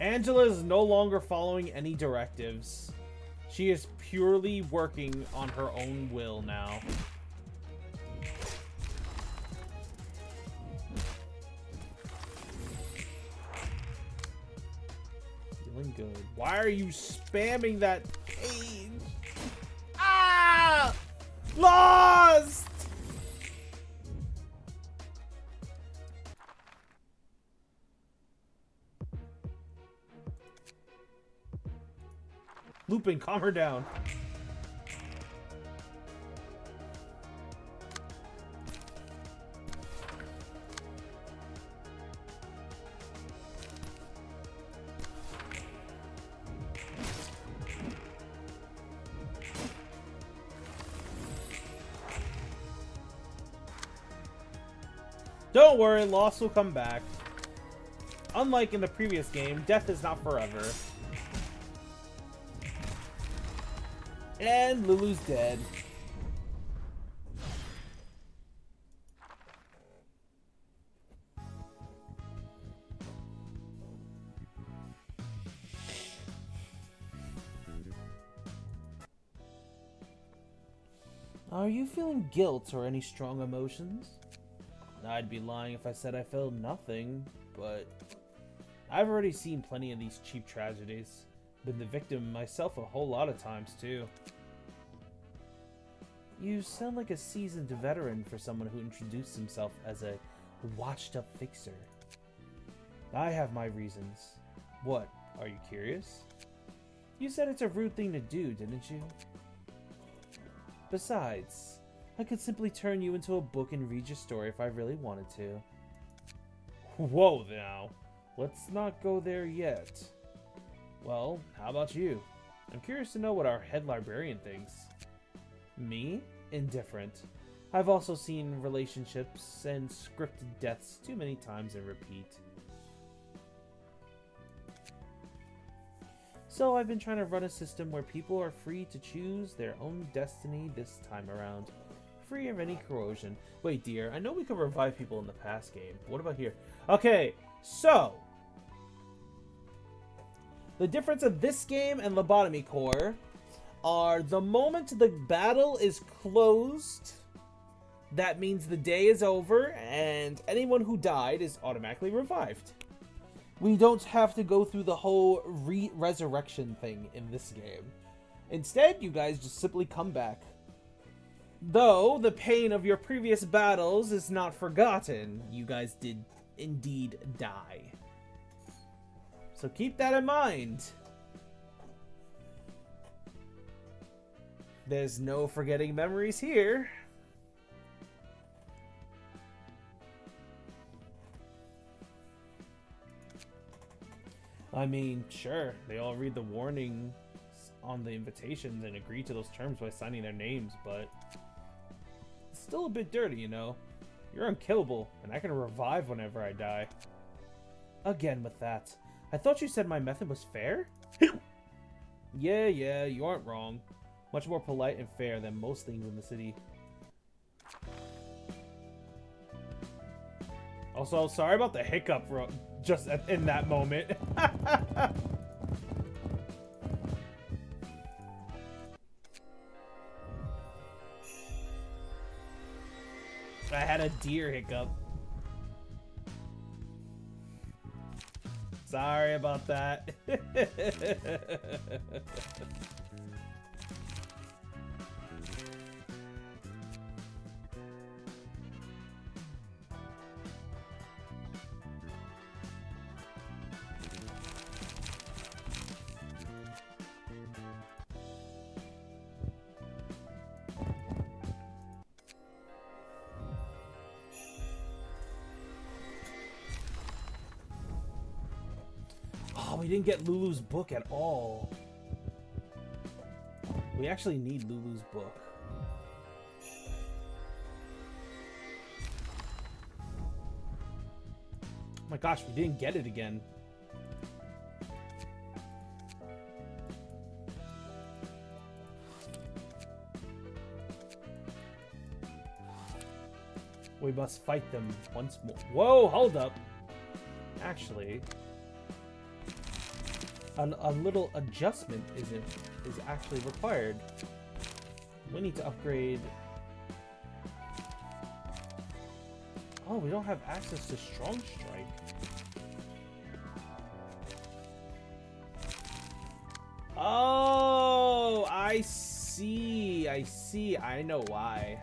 Angela is no longer following any directives. She is purely working on her own will now. Feeling good. Why are you spamming that page? Ah! Lost! Lupin, calm her down. Don't worry, loss will come back. Unlike in the previous game, death is not forever. And Lulu's dead. Are you feeling guilt or any strong emotions? I'd be lying if I said I felt nothing, but I've already seen plenty of these cheap tragedies. Been the victim myself a whole lot of times, too. You sound like a seasoned veteran for someone who introduced himself as a washed-up fixer. I have my reasons. What, are you curious? You said it's a rude thing to do, didn't you? Besides, I could simply turn you into a book and read your story if I really wanted to. Whoa, now. Let's not go there yet. Well, how about you? I'm curious to know what our head librarian thinks. Me? Indifferent. I've also seen relationships and scripted deaths too many times and repeat. So I've been trying to run a system where people are free to choose their own destiny this time around. Free of any corrosion. Wait, dear, I know we could revive people in the past game. What about here? Okay, so the difference of this game and Lobotomy Corp are the moment the battle is closed, that means the day is over, and anyone who died is automatically revived. We don't have to go through the whole resurrection thing in this game. Instead, you guys just simply come back. Though the pain of your previous battles is not forgotten, you guys did indeed die. So keep that in mind. There's no forgetting memories here. I mean, sure, they all read the warnings on the invitations and agree to those terms by signing their names, but it's still a bit dirty, you know? You're unkillable, and I can revive whenever I die. Again with that. I thought you said my method was fair? Yeah, you aren't wrong. Much more polite and fair than most things in the city. Also, sorry about the hiccup just in that moment. I had a deer hiccup. Sorry about that. We didn't get Lulu's book at all. We actually need Lulu's book. Oh my gosh, we didn't get it again. We must fight them once more. Whoa, hold up. Actually, a little adjustment is actually required. We need to upgrade. Oh, we don't have access to Strong Strike. Oh, I see. I know why.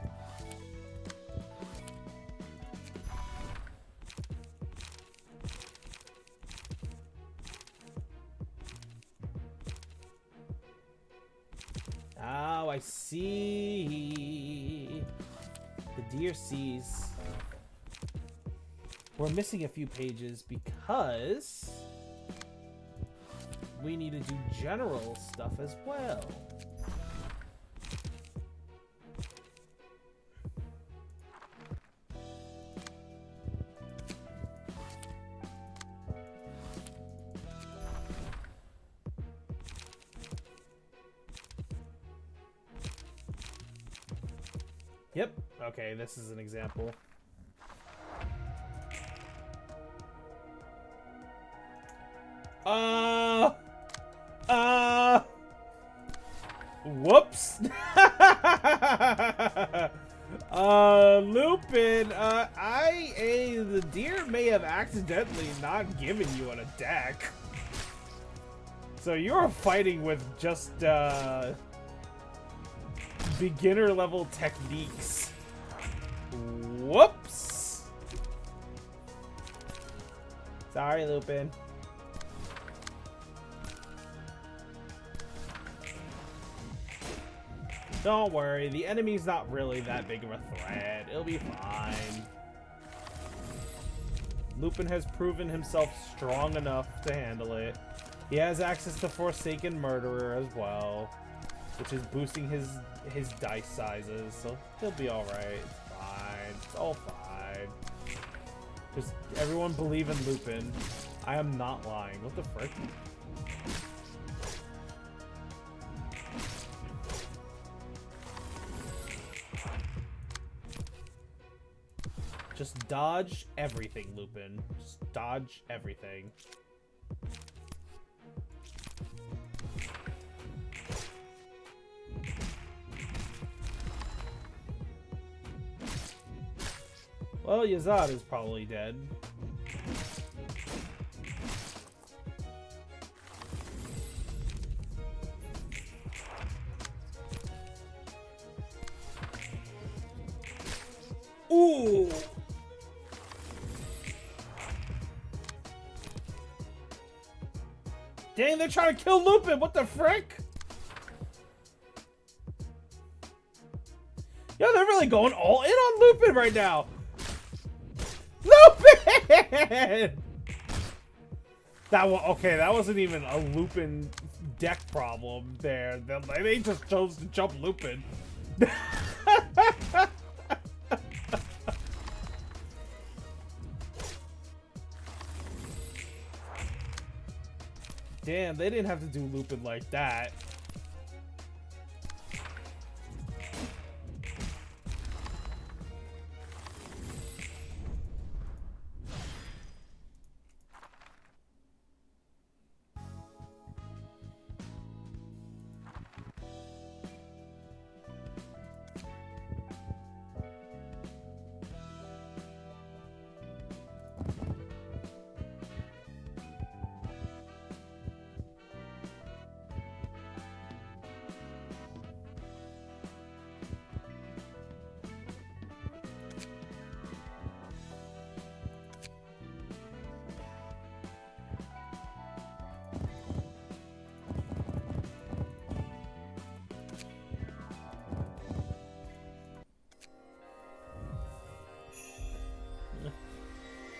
Oh, I see. The deer sees. We're missing a few pages because we need to do general stuff as well. Yep. Okay, this is an example. Whoops. Lupin, the deer may have accidentally not given you an attack. So you're fighting with just, beginner level techniques. Whoops. Sorry, Lupin. Don't worry, the enemy's not really that big of a threat. It'll be fine. Lupin has proven himself strong enough to handle it. He has access to Forsaken Murderer as well. which is boosting his dice sizes, so he'll be all right. It's fine. It's all fine. Just everyone believe in Lupin. I am not lying. What the frick? Just dodge everything, Lupin. Just dodge everything. Well, Yazad is probably dead. Ooh! Dang, they're trying to kill Lupin! What the frick? Yo, they're really going all in on Lupin right now! Lupin! Okay, that wasn't even a Lupin deck problem there. They just chose to jump Lupin. Damn, they didn't have to do Lupin like that.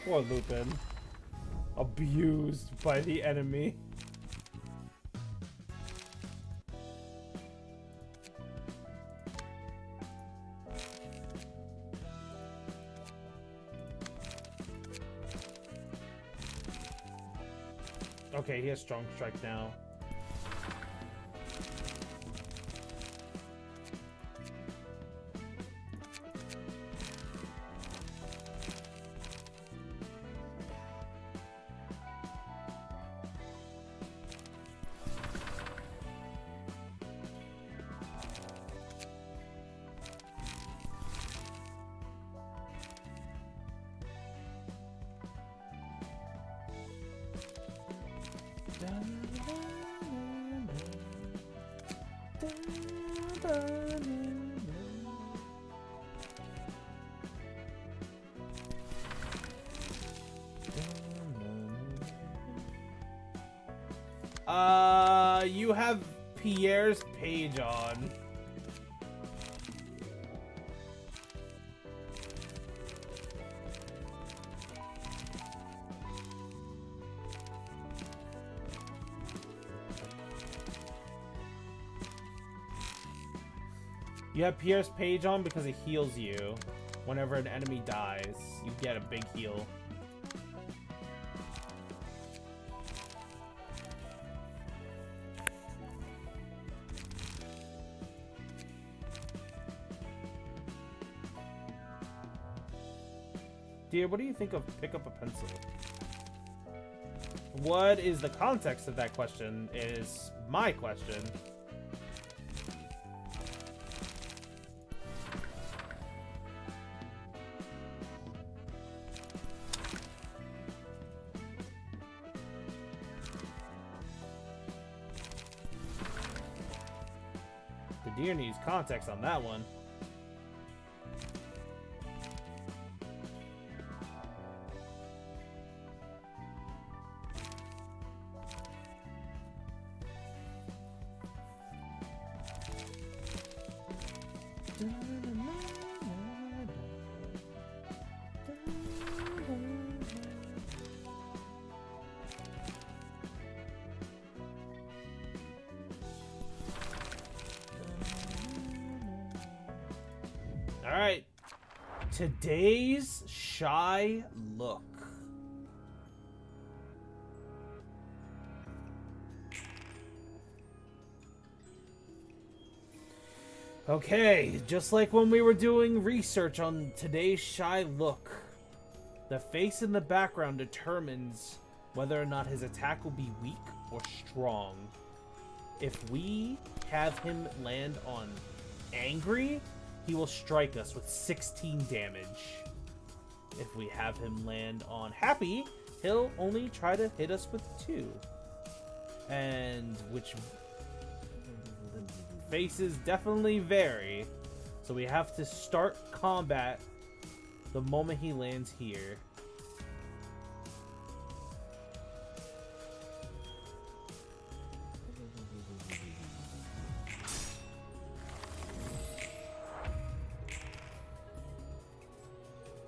Poor Lupin. Abused by the enemy. Okay, he has strong strike now. You have Pierre's page on. You have Pierre's page on because it heals you. Whenever an enemy dies, you get a big heal. Dear, what do you think of pick up a pencil? What is the context of that question is my question. The deer needs context on that one. Alright. Today's shy look. Okay, just like when we were doing research on today's shy look, the face in the background determines whether or not his attack will be weak or strong. If we have him land on angry, he will strike us with 16 damage. If we have him land on happy, he'll only try to hit us with 2. And which faces definitely vary. So we have to start combat the moment he lands here.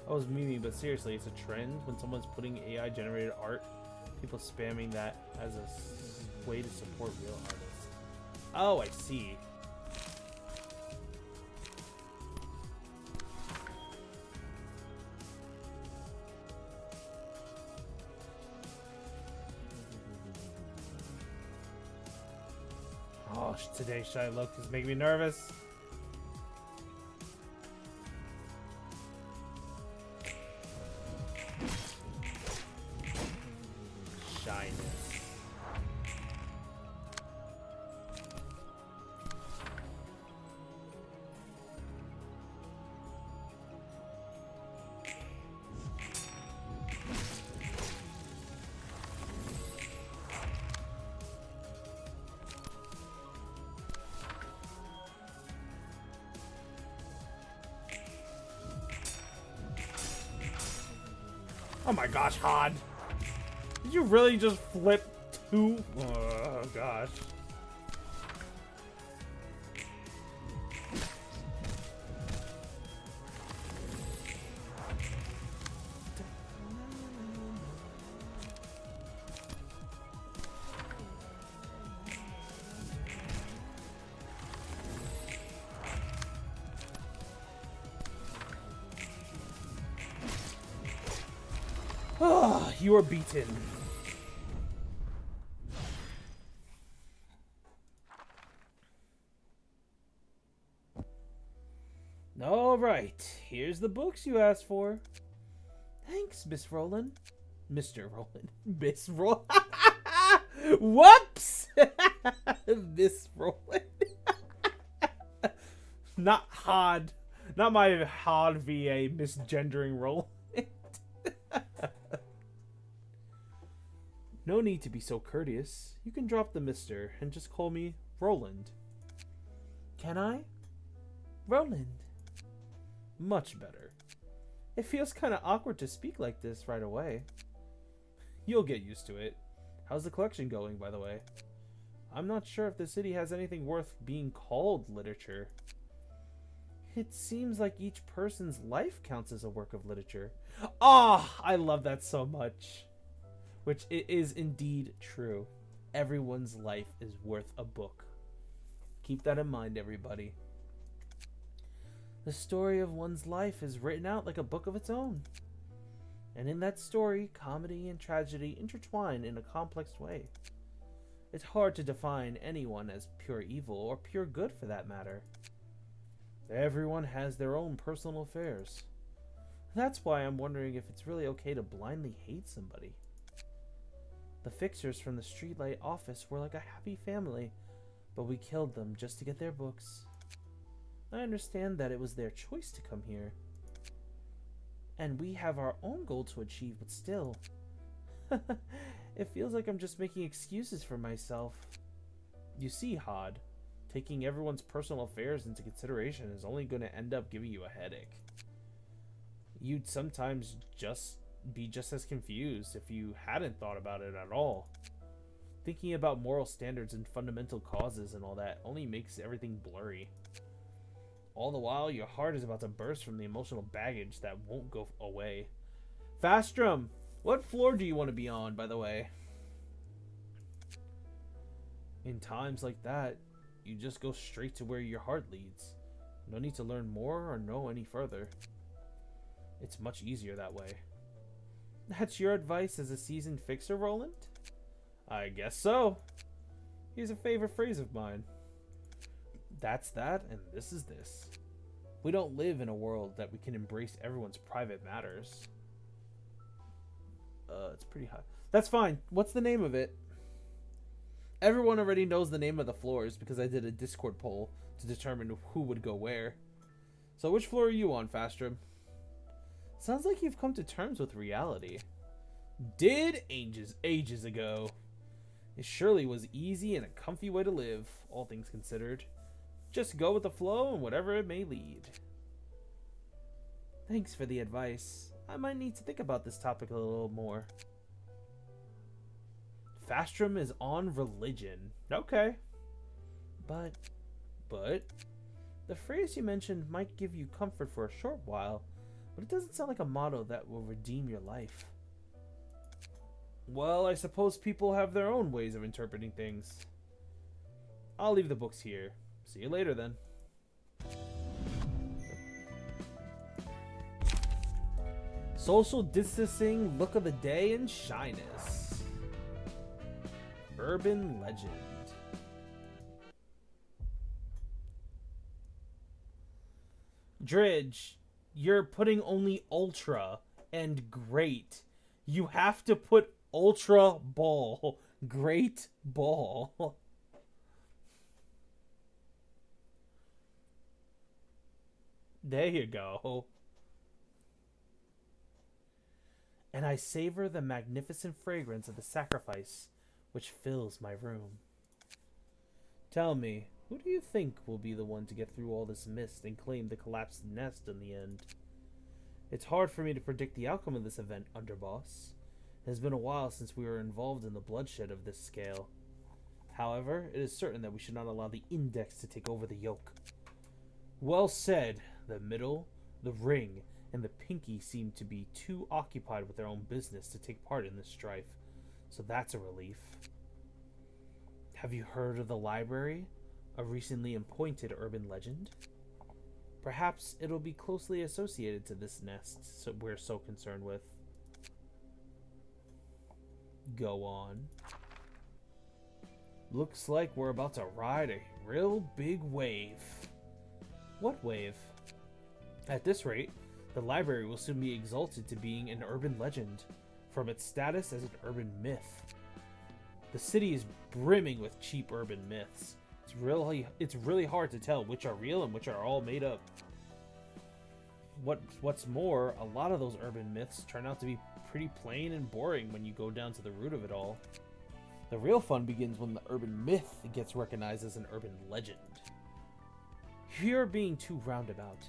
I was memeing, but seriously, it's a trend when someone's putting AI generated art, people spamming that as a way to support real artists. Oh, I see. Oh, today's shy look is making me nervous. Shyness. Oh my gosh, Hod. Did you really just flip 2? Oh gosh. Oh, you are beaten. All right, here's the books you asked for. Thanks, Miss Roland. Mr. Roland. Miss Roland. Whoops! Miss Roland. Not Hod. Not my Hod VA misgendering Roland. No need to be so courteous. You can drop the Mr. and just call me Roland. Can I? Roland. Much better. It feels kind of awkward to speak like this right away. You'll get used to it. How's the collection going, by the way? I'm not sure if the city has anything worth being called literature. It seems like each person's life counts as a work of literature. Ah, I love that so much. Which it is indeed true. Everyone's life is worth a book. Keep that in mind, everybody. The story of one's life is written out like a book of its own. And in that story, comedy and tragedy intertwine in a complex way. It's hard to define anyone as pure evil or pure good for that matter. Everyone has their own personal affairs. That's why I'm wondering if it's really okay to blindly hate somebody. The fixers from the streetlight office were like a happy family, but we killed them just to get their books. I understand that it was their choice to come here. And we have our own goal to achieve, but still. It feels like I'm just making excuses for myself. You see, Hod, taking everyone's personal affairs into consideration is only going to end up giving you a headache. You'd sometimes be just as confused if you hadn't thought about it at all. Thinking about moral standards and fundamental causes and all that only makes everything blurry. All the while, your heart is about to burst from the emotional baggage that won't go away. Fastrum, what floor do you want to be on, by the way? In times like that, you just go straight to where your heart leads. No need to learn more or know any further. It's much easier that way. That's your advice as a seasoned fixer, Roland? I guess so. Here's a favorite phrase of mine. That's that, and this is this. We don't live in a world that we can embrace everyone's private matters. It's pretty high. That's fine. What's the name of it? Everyone already knows the name of the floors because I did a Discord poll to determine who would go where. So which floor are you on, Fastrum? Sounds like you've come to terms with reality. Did ages ago. It surely was easy and a comfy way to live, all things considered. Just go with the flow and whatever it may lead. Thanks for the advice. I might need to think about this topic a little more. Fastrum is on religion. Okay. But, the phrase you mentioned might give you comfort for a short while, but it doesn't sound like a motto that will redeem your life. Well, I suppose people have their own ways of interpreting things. I'll leave the books here. See you later, then. Social distancing, look of the day, and shyness. Urban legend. Dridge, you're putting only ultra and great. You have to put ultra ball. Great ball. There you go. And I savor the magnificent fragrance of the sacrifice which fills my room. Tell me, who do you think will be the one to get through all this mist and claim the collapsed nest in the end? It's hard for me to predict the outcome of this event, Underboss. It has been a while since we were involved in the bloodshed of this scale. However, it is certain that we should not allow the Index to take over the yoke. Well said. The middle, the ring, and the pinky seem to be too occupied with their own business to take part in this strife, so that's a relief. Have you heard of the library? A recently appointed urban legend? Perhaps it'll be closely associated to this nest so we're so concerned with. Go on. Looks like we're about to ride a real big wave. What wave? At this rate, the library will soon be exalted to being an urban legend, from its status as an urban myth. The city is brimming with cheap urban myths. It's really hard to tell which are real and which are all made up. What's more, a lot of those urban myths turn out to be pretty plain and boring when you go down to the root of it all. The real fun begins when the urban myth gets recognized as an urban legend. You're being too roundabout.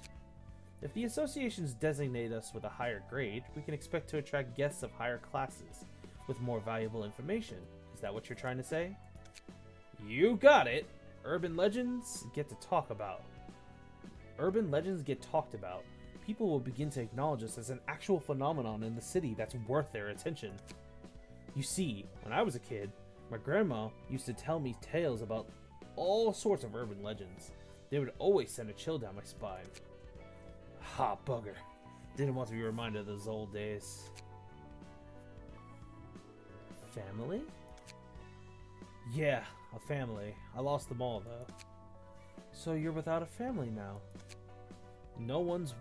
If the associations designate us with a higher grade, we can expect to attract guests of higher classes with more valuable information. Is that what you're trying to say? You got it! Urban legends get talked about. People will begin to acknowledge us as an actual phenomenon in the city that's worth their attention. You see, when I was a kid, my grandma used to tell me tales about all sorts of urban legends. They would always send a chill down my spine. Ha, bugger. Didn't want to be reminded of those old days. Family? Yeah, a family. I lost them all, though. So you're without a family now? No one's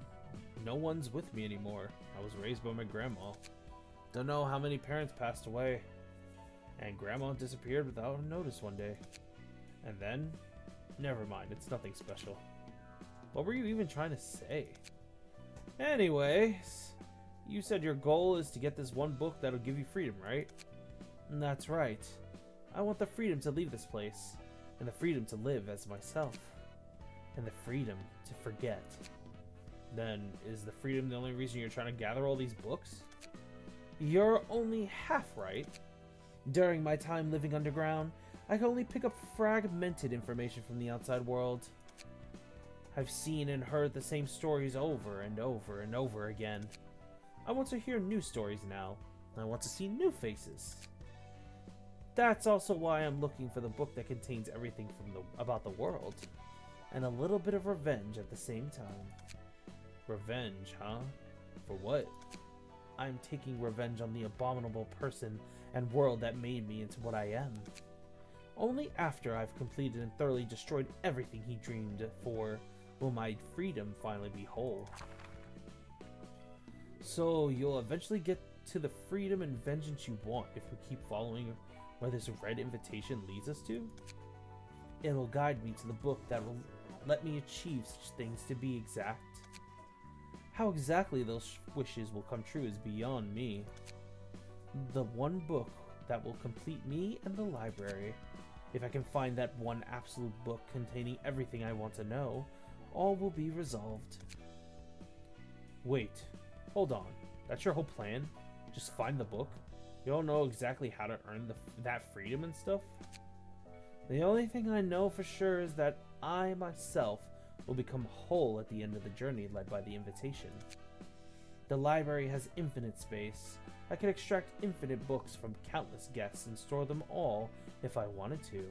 with me anymore. I was raised by my grandma. Don't know how many parents passed away. And grandma disappeared without a notice one day. And then, never mind, it's nothing special. What were you even trying to say? Anyways, you said your goal is to get this one book that'll give you freedom, right? That's right. I want the freedom to leave this place, and the freedom to live as myself, and the freedom to forget. Then, is the freedom the only reason you're trying to gather all these books? You're only half right. During my time living underground, I could only pick up fragmented information from the outside world. I've seen and heard the same stories over and over and over again. I want to hear new stories now. I want to see new faces. That's also why I'm looking for the book that contains everything about the world. and a little bit of revenge at the same time. Revenge, huh? For what? I'm taking revenge on the abominable person and world that made me into what I am. Only after I've completed and thoroughly destroyed everything he dreamed for will my freedom finally be whole. So you'll eventually get to the freedom and vengeance you want if we keep following where this red invitation leads us to? It'll guide me to the book that will let me achieve such things. To be exact, how exactly those wishes will come true is beyond me. The one book that will complete me and the library. If I can find that one absolute book containing everything I want to know, all will be resolved. Wait, hold on. That's your whole plan? Just find the book? You don't know exactly how to earn that freedom and stuff? The only thing I know for sure is that I myself will become whole at the end of the journey led by the invitation. The library has infinite space. I could extract infinite books from countless guests and store them all if I wanted to.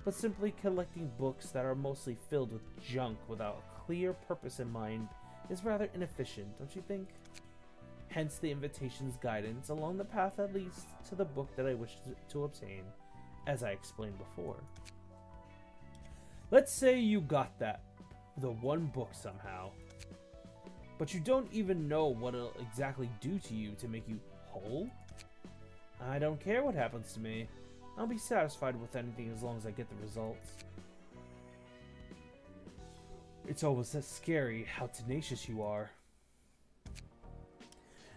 But simply collecting books that are mostly filled with junk without a clear purpose in mind is rather inefficient, don't you think? Hence the invitation's guidance along the path that leads to the book that I wish to obtain, as I explained before. Let's say you got the one book somehow, but you don't even know what it'll exactly do to you to make you whole? I don't care what happens to me. I'll be satisfied with anything as long as I get the results. It's almost as scary how tenacious you are.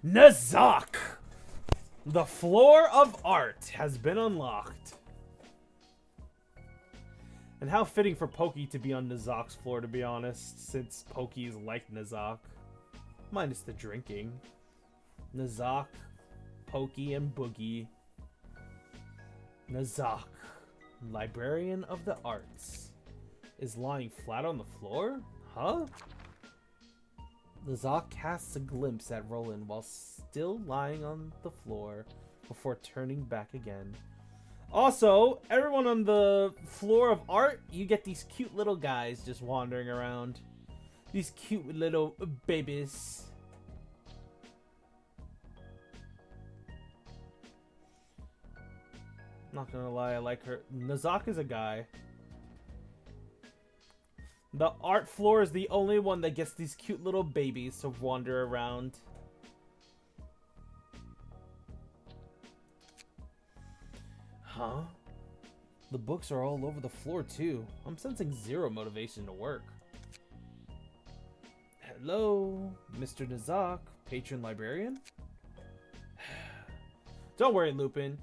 Nazak! The floor of art has been unlocked. And how fitting for Pokey to be on Nazak's floor, to be honest, since Pokey is like Nazak. Minus the drinking. Nazak, Pokey, and Boogie. Nazak, Librarian of the Arts, is lying flat on the floor? Huh? Nazak casts a glimpse at Roland while still lying on the floor before turning back again. Also, everyone on the floor of art, you get these cute little guys just wandering around. These cute little babies. Not gonna lie, I like her. Nazak is a guy. The art floor is the only one that gets these cute little babies to wander around. Huh? The books are all over the floor too. I'm sensing zero motivation to work. Hello, Mr. Nazak, patron librarian? Don't worry, Lupin.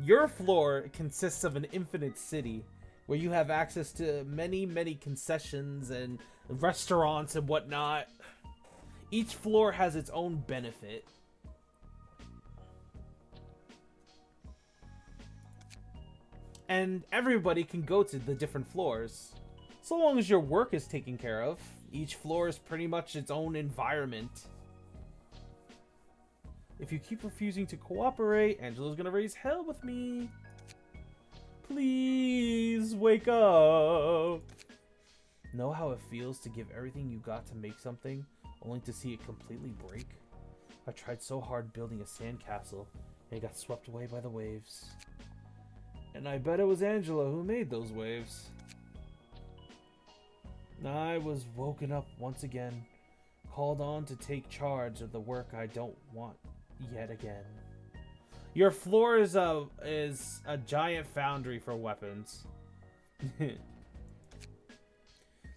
Your floor consists of an infinite city where you have access to many, many concessions and restaurants and whatnot. Each floor has its own benefit. And everybody can go to the different floors. So long as your work is taken care of, each floor is pretty much its own environment. If you keep refusing to cooperate, Angela's gonna raise hell with me. Please, wake up. Know how it feels to give everything you got to make something, only to see it completely break? I tried so hard building a sandcastle, and it got swept away by the waves. And I bet it was Angela who made those waves. I was woken up once again, called on to take charge of the work I don't want yet again. Your floor is a giant foundry for weapons.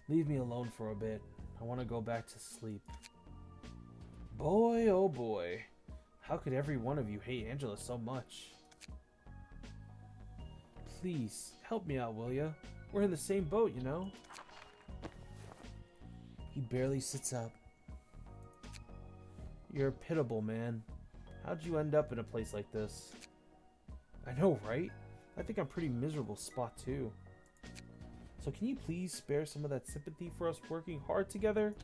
Leave me alone for a bit. I want to go back to sleep. Boy, oh boy. How could every one of you hate Angela so much? Please, help me out, will ya? We're in the same boat, you know? He barely sits up. You're pitiable, man. How'd you end up in a place like this? I know, right? I think I'm a pretty miserable spot, too. So can you please spare some of that sympathy for us working hard together?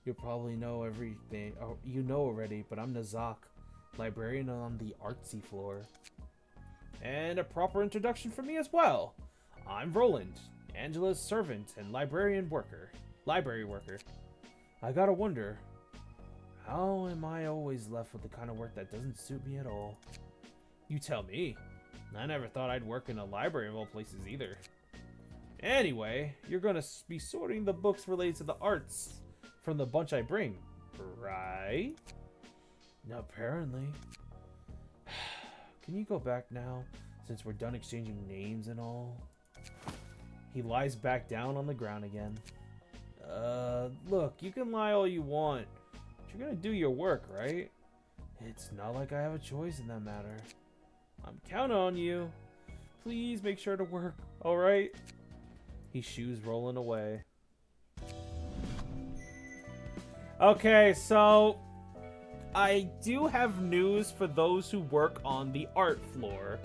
You probably know everything. Oh, you know already, but I'm Nazak, librarian on the artsy floor. And a proper introduction for me as well. I'm Roland, Angela's servant and library worker. I gotta wonder, how am I always left with the kind of work that doesn't suit me at all? You tell me. I never thought I'd work in a library of all places either. Anyway, you're gonna be sorting the books related to the arts from the bunch I bring, right? Apparently. Can you go back now, since we're done exchanging names and all? He lies back down on the ground again. Look, you can lie all you want, but you're gonna do your work, right? It's not like I have a choice in that matter. I'm counting on you. Please make sure to work, alright? His shoes rolling away. Okay, so I do have news for those who work on the art floor.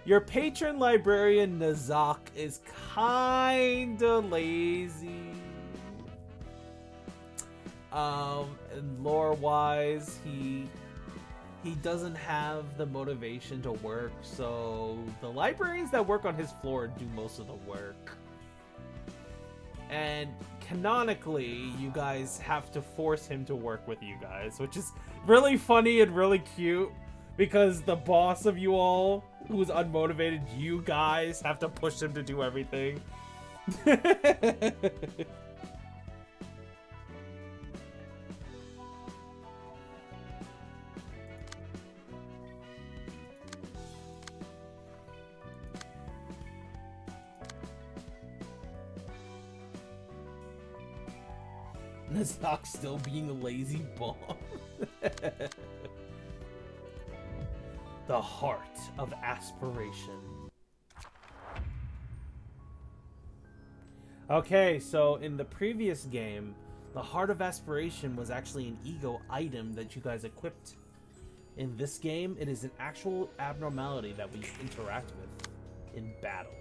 Your patron librarian Nazak is kinda lazy. And lore-wise, he doesn't have the motivation to work, so the librarians that work on his floor do most of the work. And canonically, you guys have to force him to work with you guys, which is really funny and really cute, because the boss of you all, who's unmotivated, you guys have to push him to do everything. Nazak still being a lazy bomb. The heart of aspiration. Okay, so in the previous game, the heart of aspiration was actually an ego item that you guys equipped. In this game, it is an actual abnormality that we interact with in battle.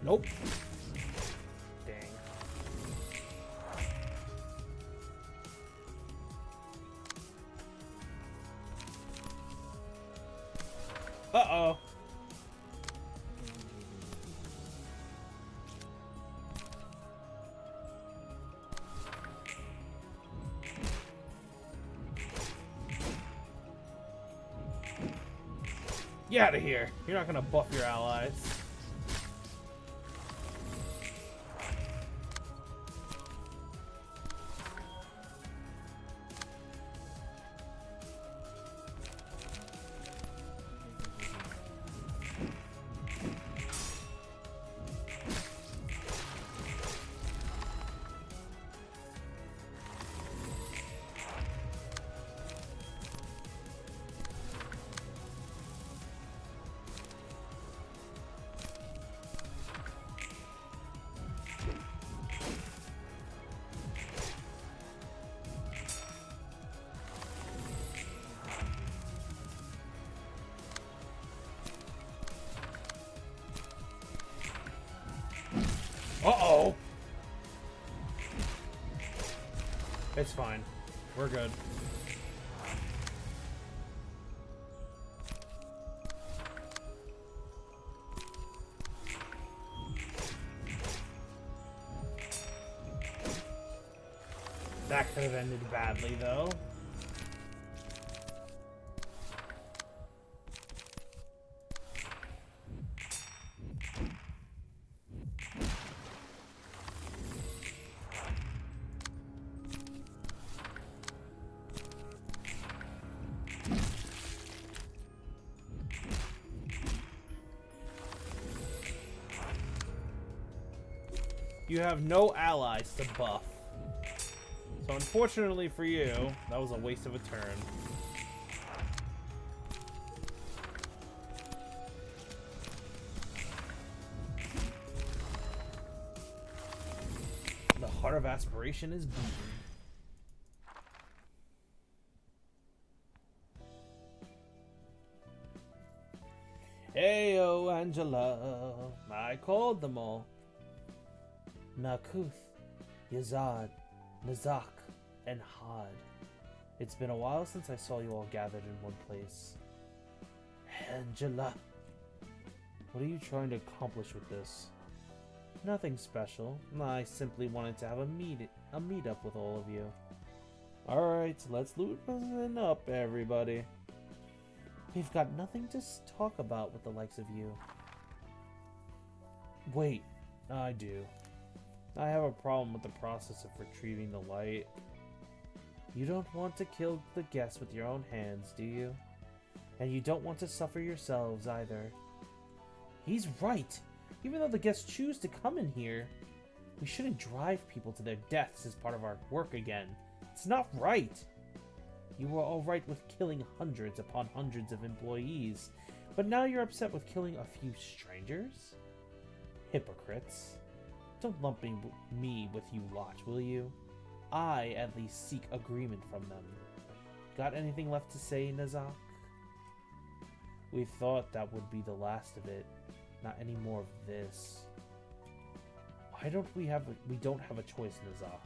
Nope. Dang. Uh-oh. Get out of here. You're not gonna buff your allies. Uh-oh. It's fine. We're good. That could have ended badly, though. You have no allies to buff. So unfortunately for you, that was a waste of a turn. The heart of aspiration is beaten. Heyo, Angela. I called them all. Nakuth, Yazad, Nazak, and Had. It's been a while since I saw you all gathered in one place. Angela. What are you trying to accomplish with this? Nothing special. I simply wanted to have a meet-up with all of you. Alright, let's loosen up, everybody. We've got nothing to talk about with the likes of you. Wait, I do. I have a problem with the process of retrieving the light. You don't want to kill the guests with your own hands, do you? And you don't want to suffer yourselves either. He's right. Even though the guests choose to come in here, we shouldn't drive people to their deaths as part of our work again. It's not right. You were alright with killing hundreds upon hundreds of employees, but now you're upset with killing a few strangers? Hypocrites. Don't lump me with you lot, will you? I at least seek agreement from them. Got anything left to say, Nazak? We thought that would be the last of it. Not any more of this. Why don't we don't have a choice, Nazak.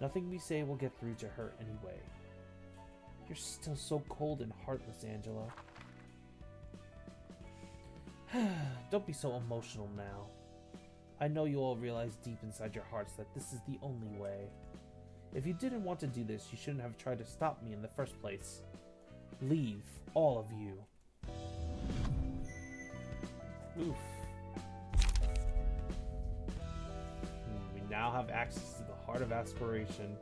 Nothing we say will get through to her anyway. You're still so cold and heartless, Angela. Don't be so emotional now. I know you all realize deep inside your hearts that this is the only way. If you didn't want to do this, you shouldn't have tried to stop me in the first place. Leave, all of you. Oof. We now have access to the heart of aspiration.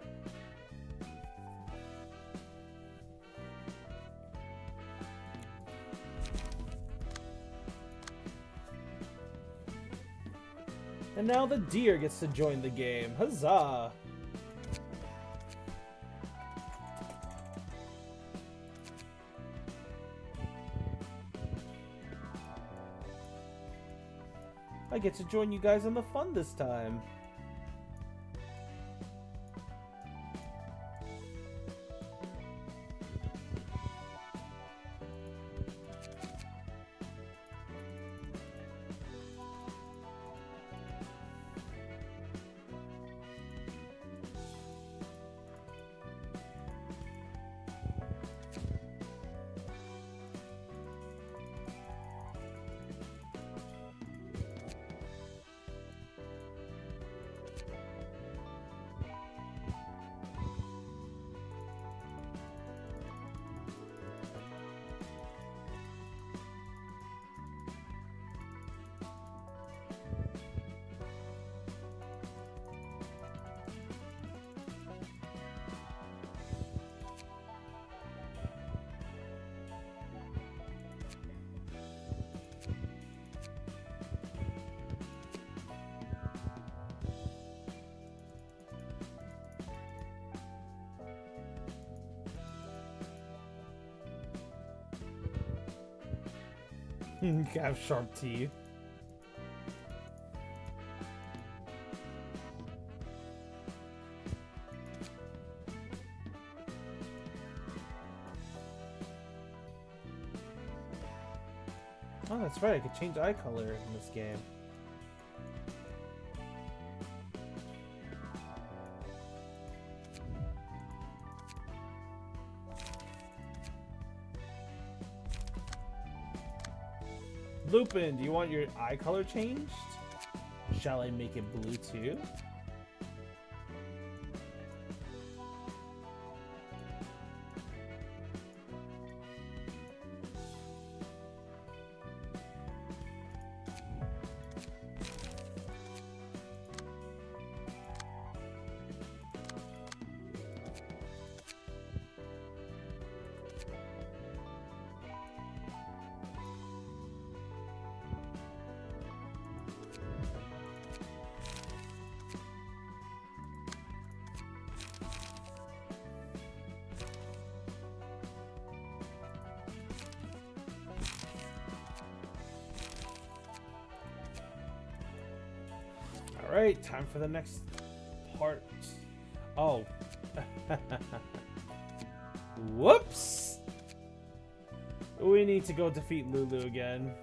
And now the deer gets to join the game. Huzzah! I get to join you guys on the fun this time. You have sharp teeth. Oh, that's right. I could change eye color in this game. Lupin, do you want your eye color changed? Shall I make it blue too? Alright, time for the next part. Oh. Whoops! We need to go defeat Lulu again.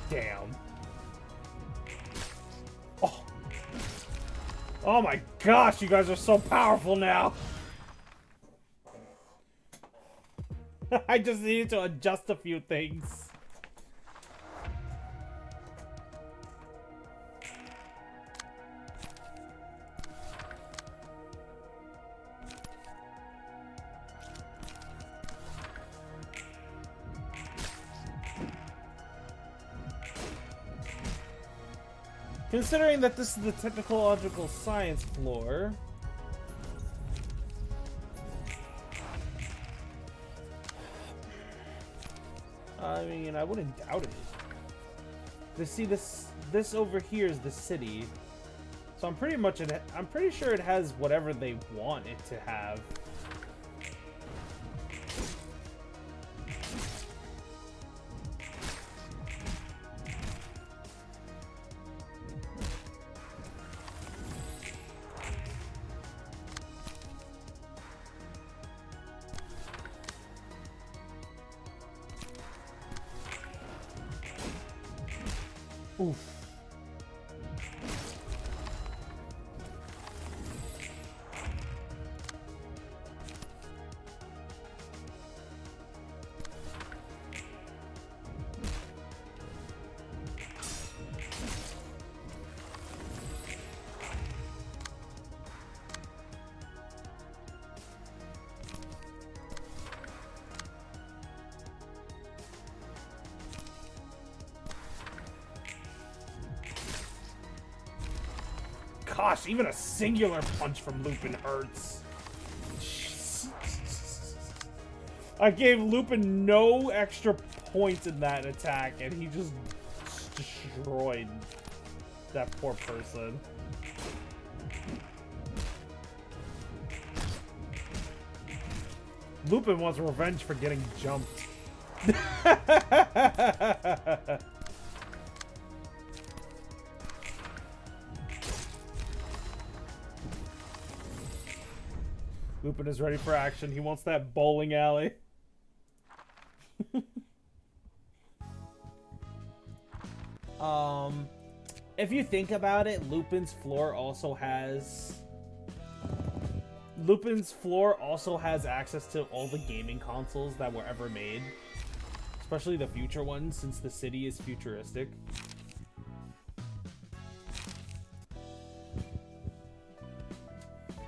Damn. Oh. Oh my gosh, you guys are so powerful now. I just needed to adjust a few things. Considering that this is the technological science floor, I mean, I wouldn't doubt it. See, this over here is the city, so I'm pretty sure it has whatever they want it to have. Oof. Gosh, even a singular punch from Lupin hurts. I gave Lupin no extra points in that attack, and he just destroyed that poor person. Lupin wants revenge for getting jumped. Lupin is ready for action. He wants that bowling alley. If you think about it, Lupin's floor also has access to all the gaming consoles that were ever made, especially the future ones, since the city is futuristic.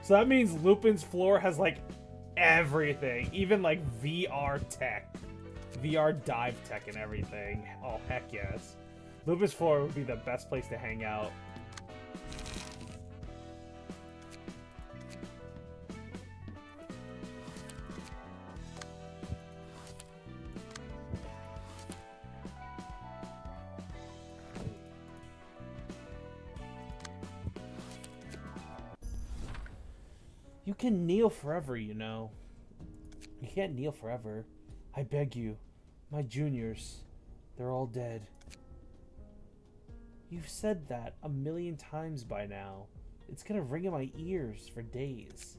So that means Lupin's floor has, like, everything. Even, like, VR tech. VR dive tech and everything. Oh, heck yes. Lupin's floor would be the best place to hang out. You can kneel forever, you know. You can't kneel forever. I beg you. My juniors. They're all dead. You've said that a million times by now. It's gonna ring in my ears for days.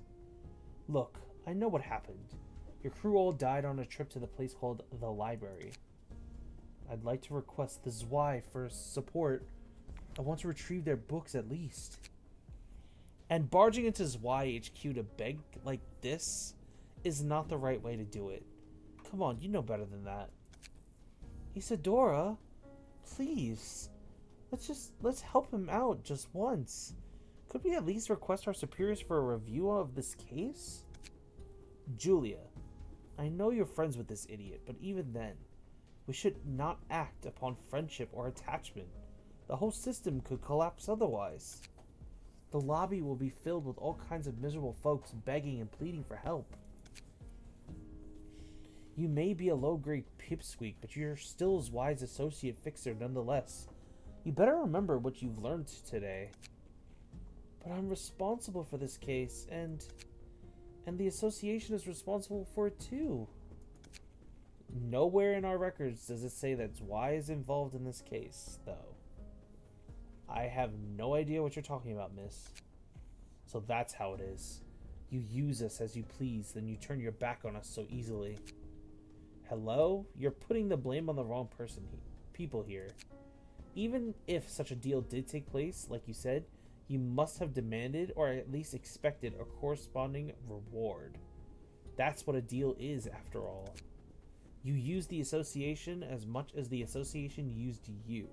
Look, I know what happened. Your crew all died on a trip to the place called the library. I'd like to request the Zwei for support. I want to retrieve their books at least. And barging into Zwei HQ to beg like this is not the right way to do it. Come on, you know better than that. Isadora, please. Let's help him out just once. Could we at least request our superiors for a review of this case? Julia, I know you're friends with this idiot, but even then, we should not act upon friendship or attachment. The whole system could collapse otherwise. The lobby will be filled with all kinds of miserable folks begging and pleading for help. You may be a low-grade pipsqueak, but you're still a wise associate fixer nonetheless. You better remember what you've learned today. But I'm responsible for this case, and the association is responsible for it too. Nowhere in our records does it say that Y is involved in this case, though. I have no idea what you're talking about, miss. So that's how it is. You use us as you please, then you turn your back on us so easily. Hello? You're putting the blame on the wrong people here. Even if such a deal did take place, like you said, you must have demanded or at least expected a corresponding reward. That's what a deal is, after all. You used the association as much as the association used you.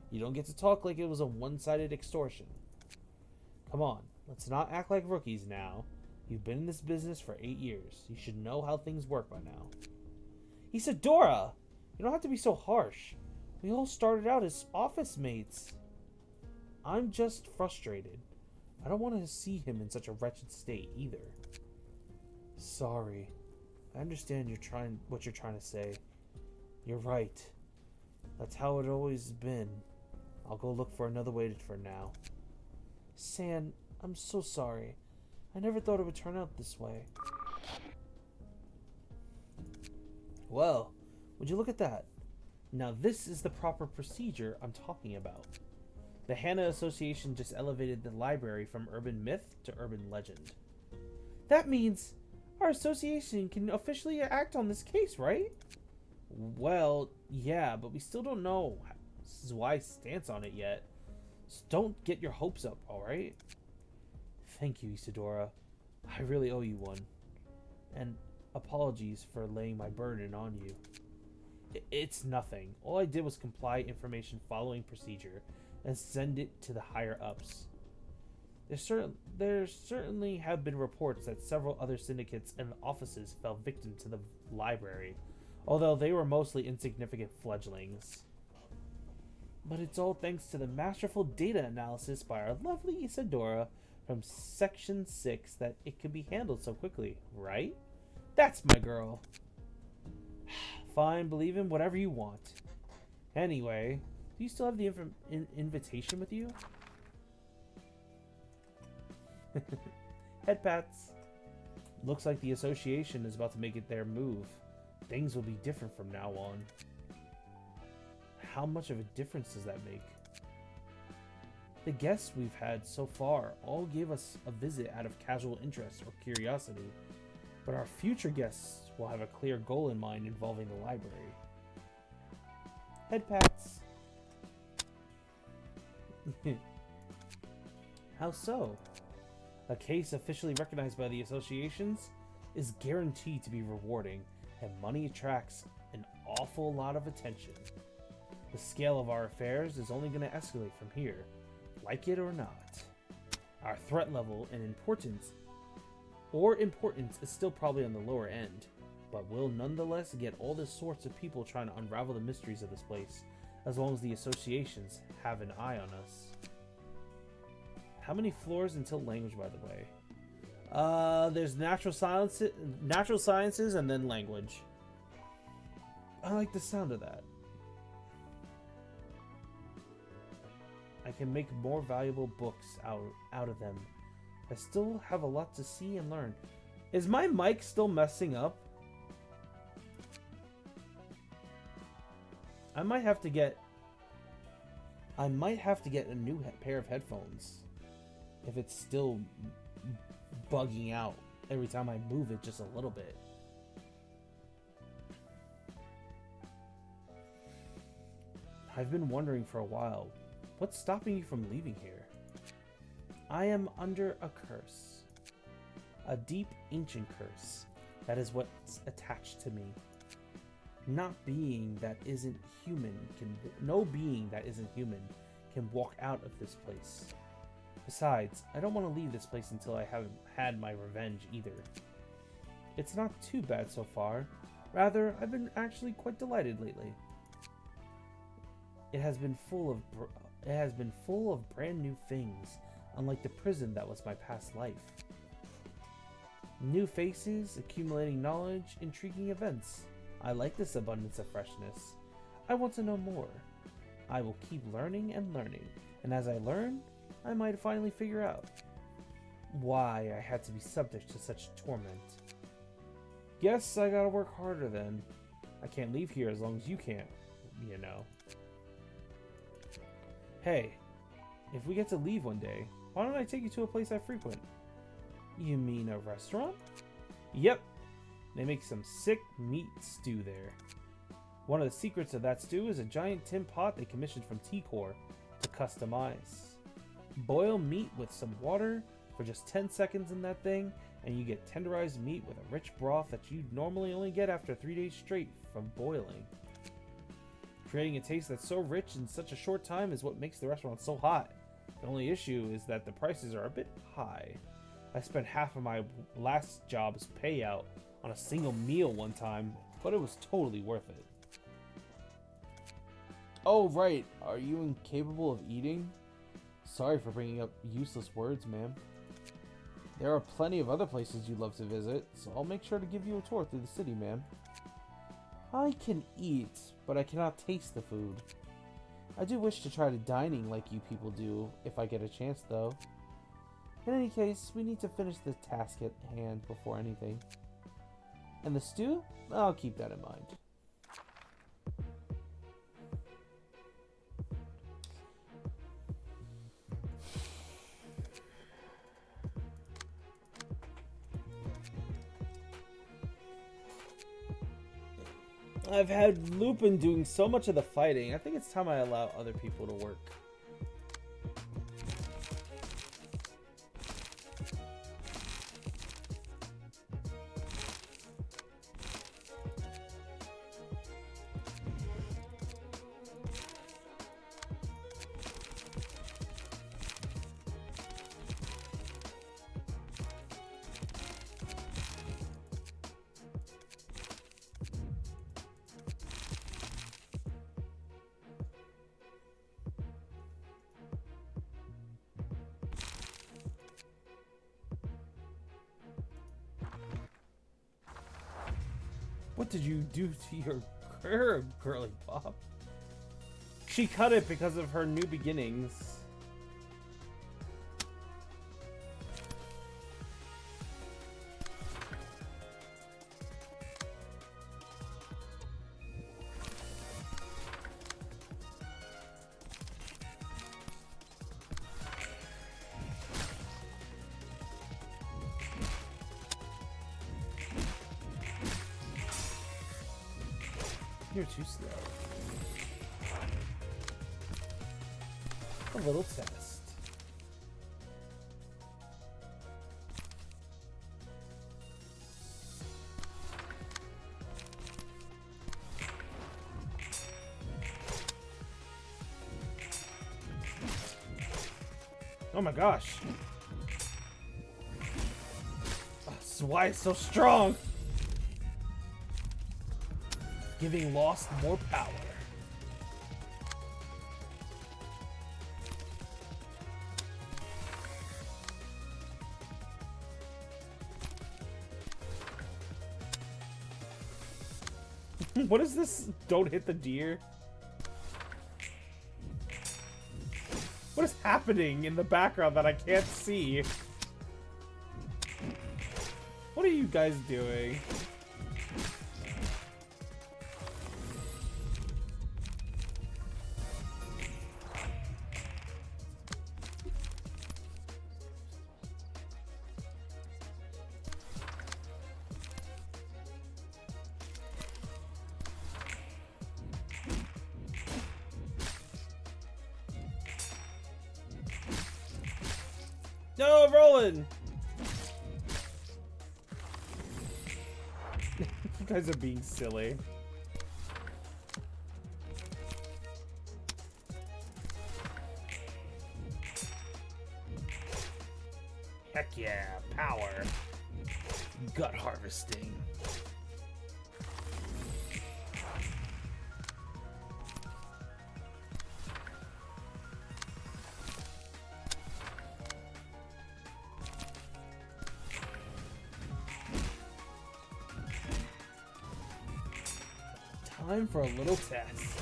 You don't get to talk like it was a one-sided extortion. Come on, let's not act like rookies now. You've been in this business for 8 years. You should know how things work by now. Isadora! You don't have to be so harsh. We all started out as office mates. I'm just frustrated. I don't want to see him in such a wretched state either. Sorry. I understand what you're trying to say. You're right. That's how it always been. I'll go look for another way for now. San, I'm so sorry. I never thought it would turn out this way. Well, would you look at that? Now this is the proper procedure I'm talking about. The Hana Association just elevated the library from urban myth to urban legend. That means our association can officially act on this case, right? Well, yeah, but we still don't know Zwai's stance on it yet. So don't get your hopes up, alright? Thank you, Isadora. I really owe you one. And apologies for laying my burden on you. It's nothing. All I did was comply information following procedure and send it to the higher ups. There certainly have been reports that several other syndicates and offices fell victim to the library, although they were mostly insignificant fledglings. But it's all thanks to the masterful data analysis by our lovely Isadora from Section 6 that it could be handled so quickly, right? That's my girl. Fine, believe in whatever you want. Anyway, do you still have the invitation with you? Head pats. Looks like the association is about to make it their move. Things will be different from now on. How much of a difference does that make? The guests we've had so far all gave us a visit out of casual interest or curiosity, but our future guests will have a clear goal in mind involving the library. Head pats. How so? A case officially recognized by the associations is guaranteed to be rewarding, and money attracts an awful lot of attention. The scale of our affairs is only going to escalate from here, like it or not. Our threat level and importance is still probably on the lower end, but we'll nonetheless get all the sorts of people trying to unravel the mysteries of this place, as long as the associations have an eye on us. How many floors until language, by the way? There's natural sciences, and then language. I like the sound of that. I can make more valuable books out of them. I still have a lot to see and learn. Is my mic still messing up? I might have to get a new pair of headphones if it's still bugging out every time I move it just a little bit. I've been wondering for a while, what's stopping you from leaving here? I am under a curse. A deep, ancient curse. That is what's attached to me. No being that isn't human can walk out of this place. Besides, I don't want to leave this place until I have had my revenge either. It's not too bad so far. Rather, I've been actually quite delighted lately. It has been full of brand new things, unlike the prison that was my past life. New faces, accumulating knowledge, intriguing events. I like this abundance of freshness. I want to know more. I will keep learning and learning, and as I learn, I might finally figure out why I had to be subject to such torment. Guess I gotta work harder then. I can't leave here as long as you can't, you know. Hey, if we get to leave one day, why don't I take you to a place I frequent? You mean a restaurant? Yep. They make some sick meat stew there. One of the secrets of that stew is a giant tin pot they commissioned from T-Core to customize. Boil meat with some water for just 10 seconds in that thing, and you get tenderized meat with a rich broth that you'd normally only get after 3 days straight from boiling. Creating a taste that's so rich in such a short time is what makes the restaurant so hot. The only issue is that the prices are a bit high. I spent half of my last job's payout on a single meal one time, but it was totally worth it. Oh, right. Are you incapable of eating? Sorry for bringing up useless words, ma'am. There are plenty of other places you'd love to visit, so I'll make sure to give you a tour through the city, ma'am. I can eat, but I cannot taste the food. I do wish to try to dining like you people do, if I get a chance, though. In any case, we need to finish the task at hand before anything. And the stew? I'll keep that in mind. I've had Lupin doing so much of the fighting. I think it's time I allow other people to work. What did you do to your curb, girly pop? She cut it because of her new beginnings. You're too slow. A little test. Oh my gosh. This is why it's so strong. Giving Lost more power. What is this? Don't hit the deer? What is happening in the background that I can't see? What are you guys doing? No, rolling! You guys are being silly. Heck yeah. power. Gut harvesting. Time for a little test.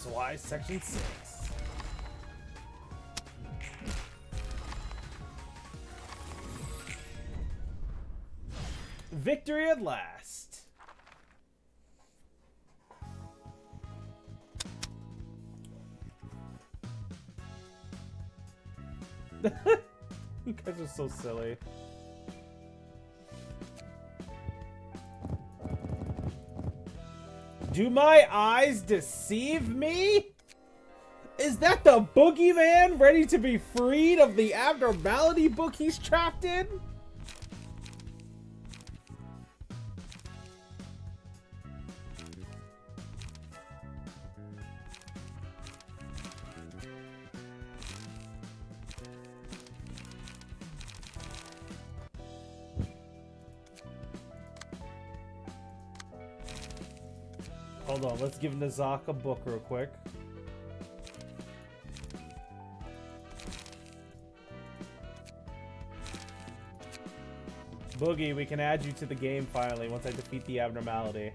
SWI Section 6. Victory at last. You guys are so silly. Do my eyes deceive me? Is that the boogeyman ready to be freed of the abnormality book he's trapped in? Hold on, let's give Nazak a book real quick. Boogie, we can add you to the game finally once I defeat the abnormality.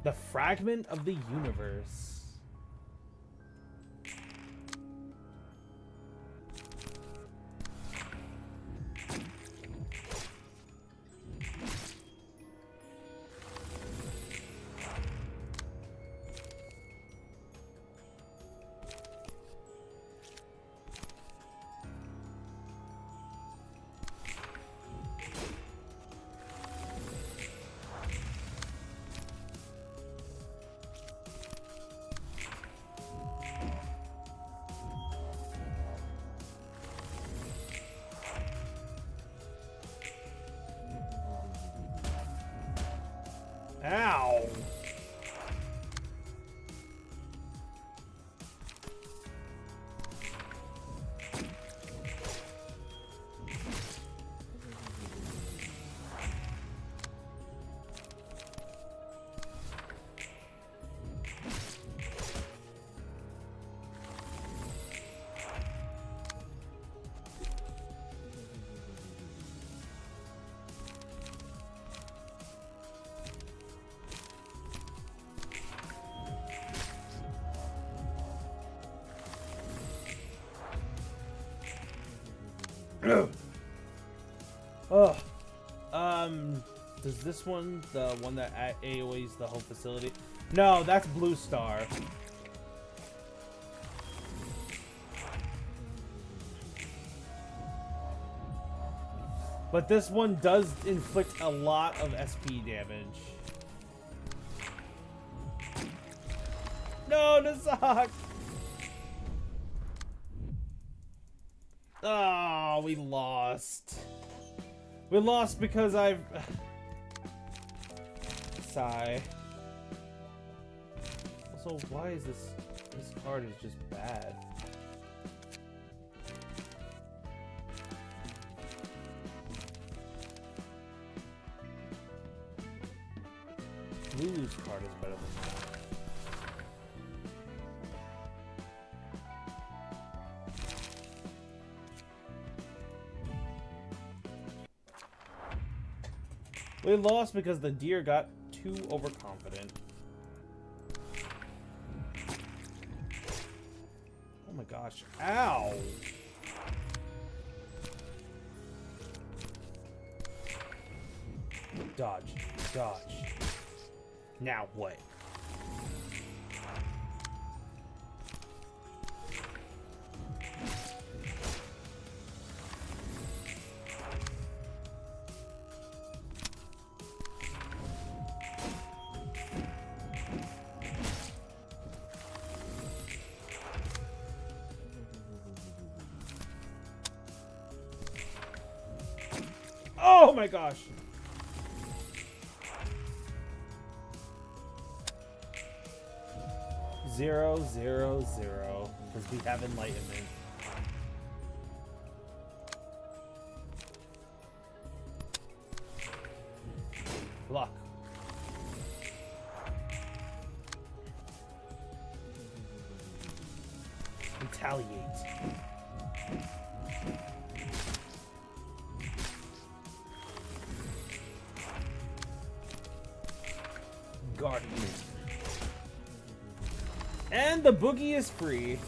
The fragment of the universe. Ow! Oh, does this one, the one that AOE's the whole facility? No, that's Blue Star. But this one does inflict a lot of SP damage. No, Nazak! Oh, we lost. We lost because I've... Sigh. Also, why is this... This card is just bad. Lulu's card is better than that. We lost because the deer got too overconfident. Oh my gosh. Ow! Dodge. Dodge. Now what? my gosh. Zero, zero, zero. Because we have enlightenment. Block. Retaliate. Guardian. And the boogie is free.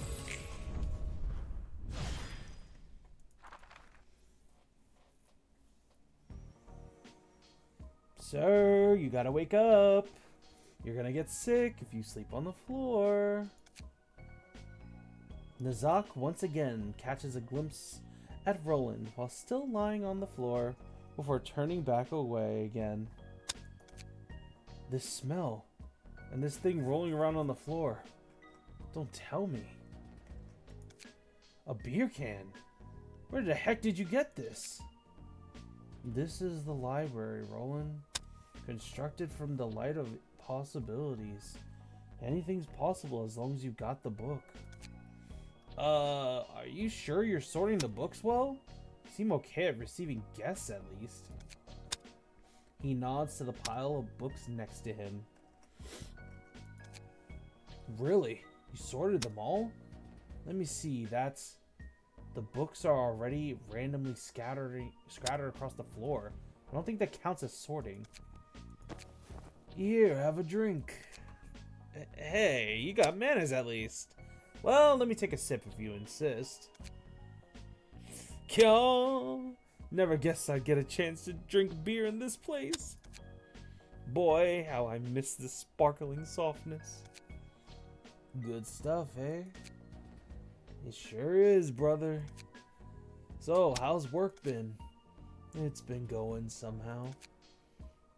Sir, you gotta wake up. You're gonna get sick if you sleep on the floor. Nazak once again catches a glimpse at Roland while still lying on the floor before turning back away again. This smell and this thing rolling around on the floor. Don't tell me. A beer can? Where the heck did you get this? This is the library, Roland. Constructed from the light of possibilities. Anything's possible as long as you got the book. Are you sure you're sorting the books well? You seem okay at receiving guests at least. He nods to the pile of books next to him. Really? You sorted them all? Let me see, that's... The books are already randomly scattered across the floor. I don't think that counts as sorting. Here, have a drink. Hey, you got manners at least. Well, let me take a sip if you insist. Kyo! Never guessed I'd get a chance to drink beer in this place. Boy, how I miss this sparkling softness. Good stuff, eh? It sure is, brother. So, how's work been? It's been going somehow.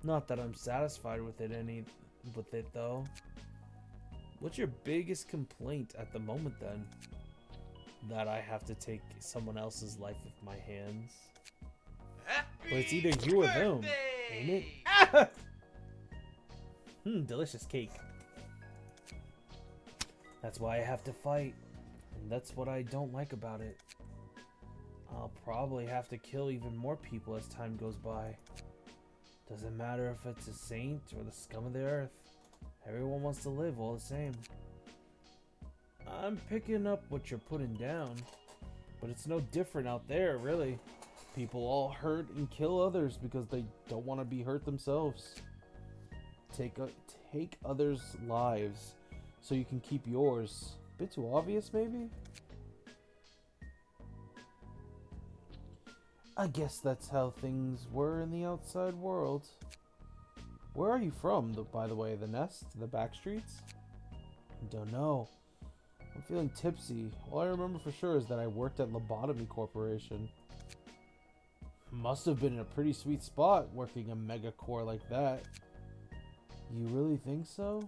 Not that I'm satisfied with it though. What's your biggest complaint at the moment then? That I have to take someone else's life with my hands. But it's either you or them, ain't it? Ah! Delicious cake. That's why I have to fight. And that's what I don't like about it. I'll probably have to kill even more people as time goes by. Doesn't matter if it's a saint or the scum of the earth. Everyone wants to live all the same. I'm picking up what you're putting down. But it's no different out there, really. People all hurt and kill others because they don't want to be hurt themselves. Take others' lives so you can keep yours. Bit too obvious, maybe? I guess that's how things were in the outside world. Where are you from, by the way? The Nest? The back streets? Don't know. I'm feeling tipsy. All I remember for sure is that I worked at Lobotomy Corporation. Must have been in a pretty sweet spot working a mega core like that. You really think so?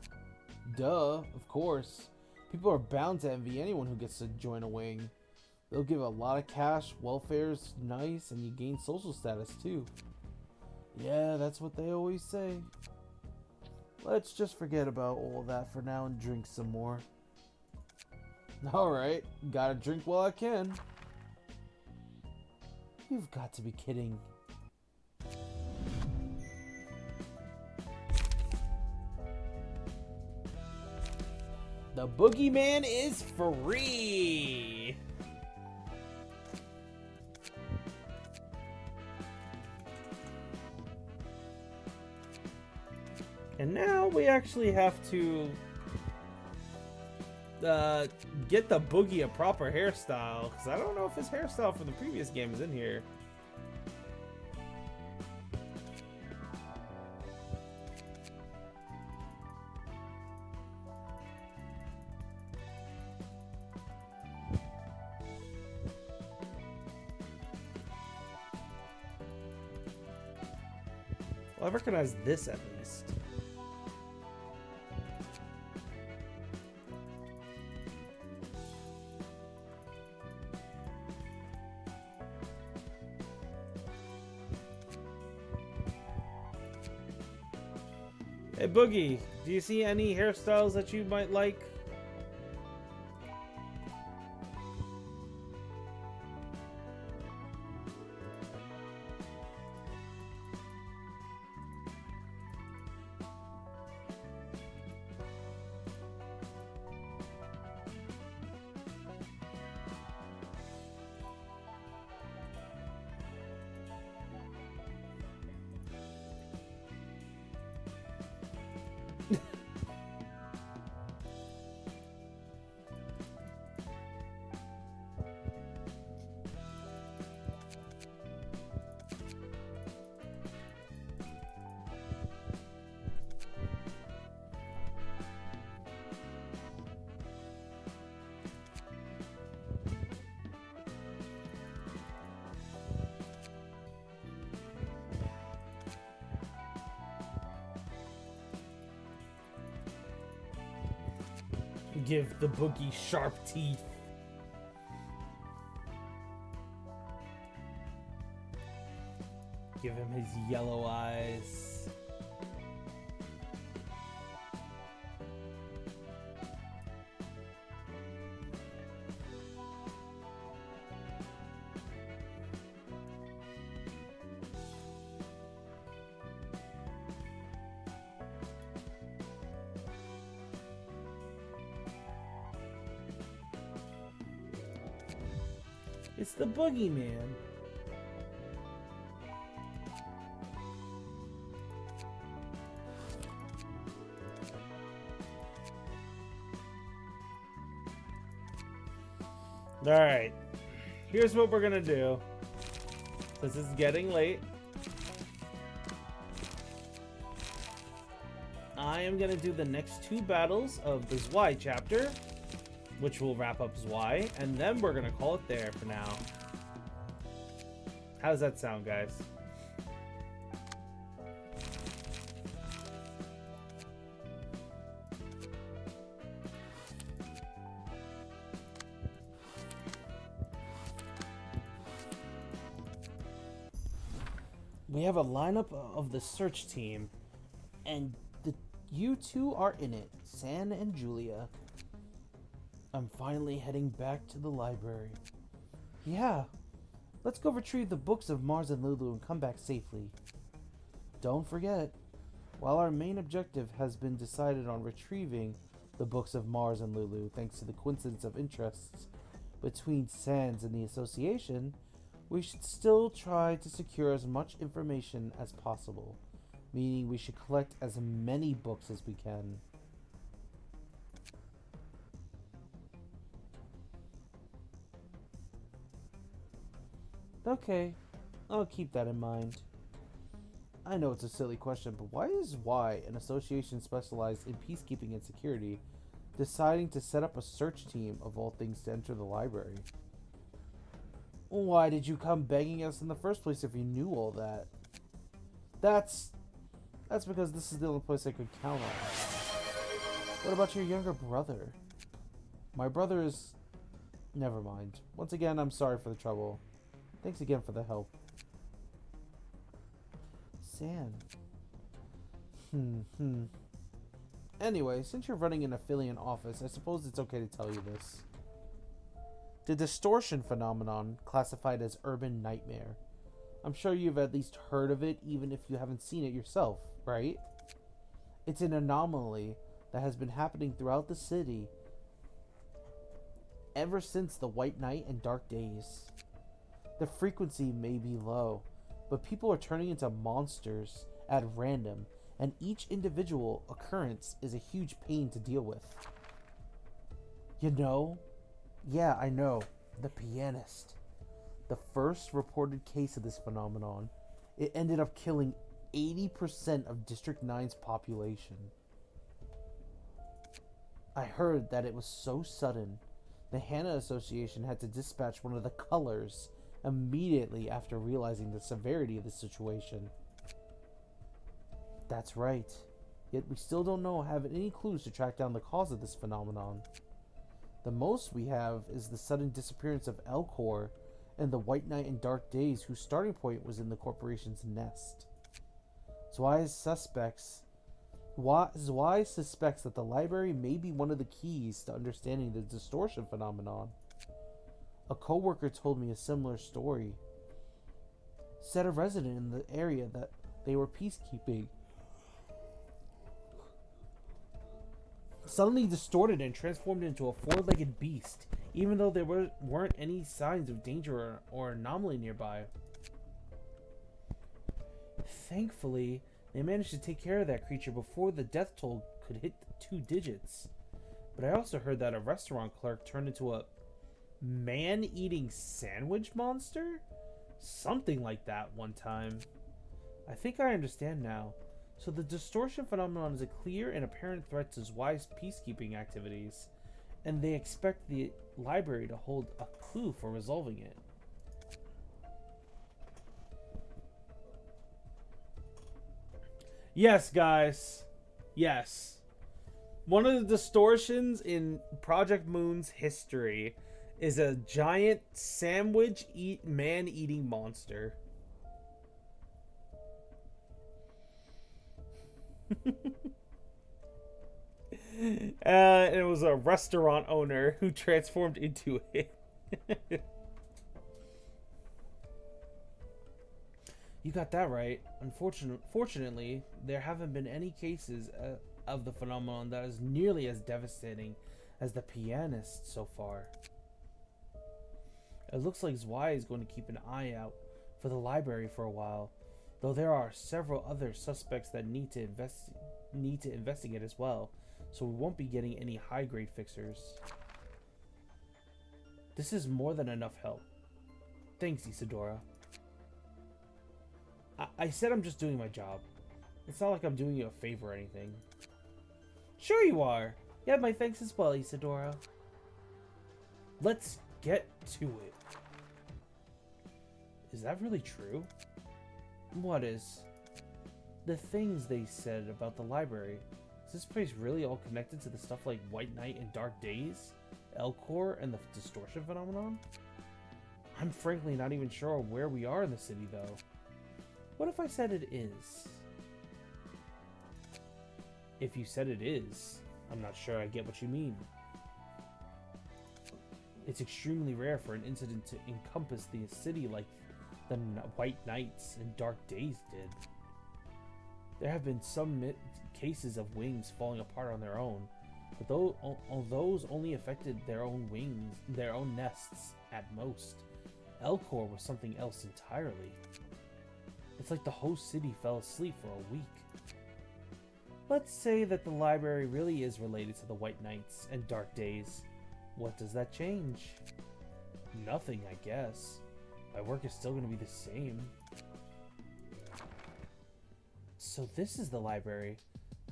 Duh, of course. People are bound to envy anyone who gets to join a wing. They'll give a lot of cash, welfare's nice, and you gain social status too. Yeah, that's what they always say. Let's just forget about all that for now and drink some more. Alright, gotta drink while I can. You've got to be kidding. The boogeyman is free! And now we actually have to get the boogie a proper hairstyle, because I don't know if his hairstyle from the previous game is in here. Well, I recognize this at least. Hey, Boogie, do you see any hairstyles that you might like? Give the Boogie sharp teeth. Give him his yellow eyes. It's the Boogeyman. Alright. Here's what we're gonna do. Since it's getting late, I am gonna do the next 2 battles of this Y chapter, which will wrap up Y, and then we're gonna call it there for now. How does that sound, guys? We have a lineup of the search team, and you two are in it, San and Julia. I'm finally heading back to the library. Yeah, let's go retrieve the books of Mars and Lulu and come back safely. Don't forget, while our main objective has been decided on retrieving the books of Mars and Lulu thanks to the coincidence of interests between Sans and the Association, we should still try to secure as much information as possible, meaning we should collect as many books as we can. Okay, I'll keep that in mind. I know it's a silly question, but why is Y, an association specialized in peacekeeping and security, deciding to set up a search team of all things to enter the library? Why did you come begging us in the first place if you knew all that? That's because this is the only place I could count on. What about your younger brother? My brother is... Never mind. Once again, I'm sorry for the trouble. Thanks again for the help. San. Anyway, since you're running an affiliate office, I suppose it's okay to tell you this. The distortion phenomenon, classified as urban nightmare. I'm sure you've at least heard of it, even if you haven't seen it yourself, right? It's an anomaly that has been happening throughout the city ever since the White Night and Dark Days. The frequency may be low, but people are turning into monsters at random, and each individual occurrence is a huge pain to deal with. You know? Yeah, I know. The pianist. The first reported case of this phenomenon. It ended up killing 80% of District 9's population. I heard that it was so sudden, the Hannah Association had to dispatch one of the colors immediately after realizing the severity of the situation. That's right. Yet we still don't have any clues to track down the cause of this phenomenon. The most we have is the sudden disappearance of Elcor and the White Night and Dark Days, whose starting point was in the corporation's nest. So I, as suspects, Wise suspects that the library may be one of the keys to understanding the distortion phenomenon. A coworker told me a similar story. Said a resident in the area that they were peacekeeping suddenly distorted and transformed into a four-legged beast, even though there weren't any signs of danger or anomaly nearby. Thankfully, they managed to take care of that creature before the death toll could hit 2 digits. But I also heard that a restaurant clerk turned into a man-eating sandwich monster? Something like that one time. I think I understand now. So the distortion phenomenon is a clear and apparent threat to Wise peacekeeping activities, and they expect the library to hold a clue for resolving it. Yes, guys. Yes. One of the distortions in Project Moon's history is a giant man-eating monster. It was a restaurant owner who transformed into it. You got that right. Fortunately, there haven't been any cases of the phenomenon that is nearly as devastating as the pianist so far. It looks like Zwei is going to keep an eye out for the library for a while, though there are several other suspects that need to investigate as well, so we won't be getting any high-grade fixers. This is more than enough help. Thanks, Isadora. I said I'm just doing my job. It's not like I'm doing you a favor or anything. Sure you are. You have my thanks as well, Isadora. Let's get to it. Is that really true? What is? The things they said about the library. Is this place really all connected to the stuff like White Night and Dark Days, Elcor, and the distortion phenomenon? I'm frankly not even sure where we are in the city, though. What if I said it is? If you said it is, I'm not sure I get what you mean. It's extremely rare for an incident to encompass the city like the White Nights and Dark Days did. There have been some cases of wings falling apart on their own, but those only affected their own wings, their own nests at most. Elcor was something else entirely. It's like the whole city fell asleep for a week. Let's say that the library really is related to the White Nights and Dark Days. What does that change? Nothing, I guess. My work is still going to be the same. So this is the library.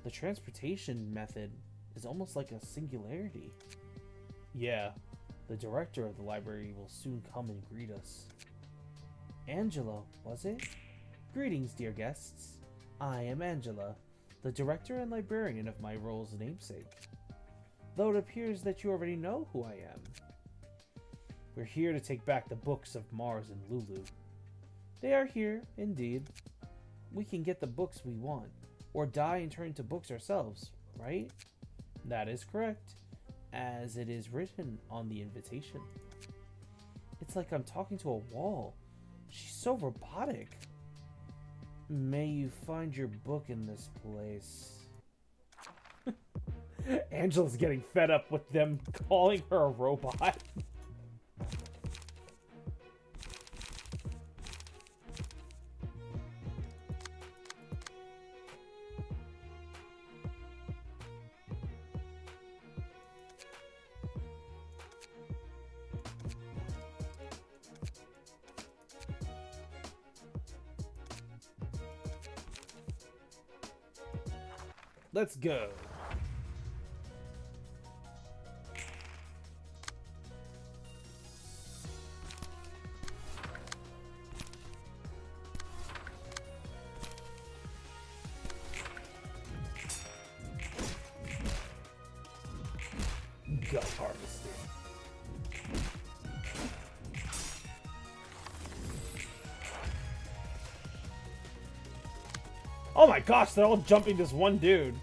The transportation method is almost like a singularity. Yeah, the director of the library will soon come and greet us. Angela, was it? Greetings, dear guests. I am Angela, the director and librarian of my role's namesake. Though it appears that you already know who I am. We're here to take back the books of Mars and Lulu. They are here, indeed. We can get the books we want, or die and turn into books ourselves, right? That is correct, as it is written on the invitation. It's like I'm talking to a wall. She's so robotic. May you find your book in this place. Angela's getting fed up with them calling her a robot. Let's go. Gut harvesting. Oh my gosh, they're all jumping this one dude.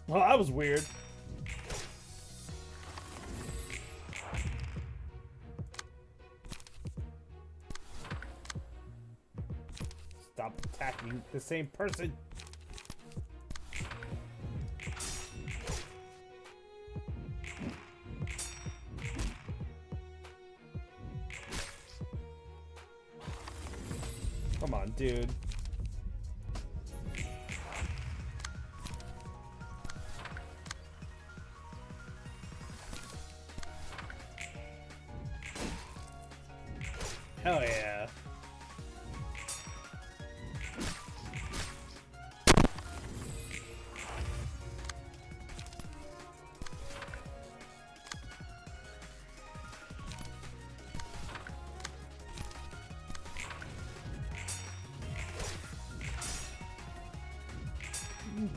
Well, that was weird. Stop attacking the same person. Come on, dude. Hell yeah.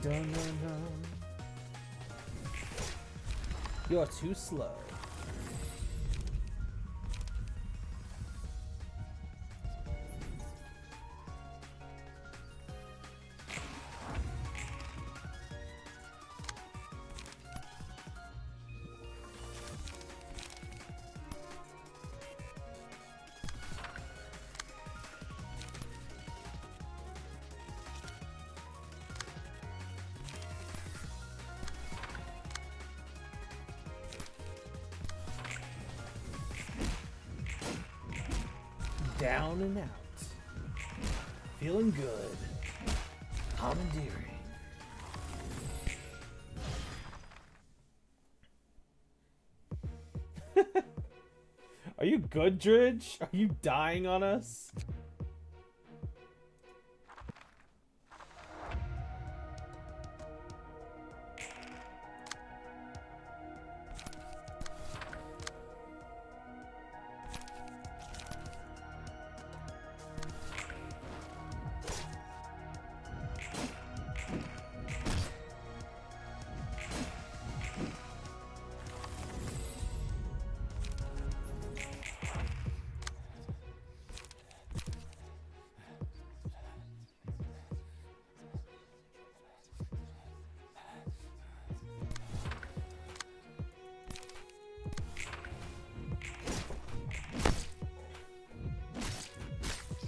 Dun, dun, dun. You're too slow. Down and out. Feeling good. Commandeering. Are you good, Dridge? Are you dying on us?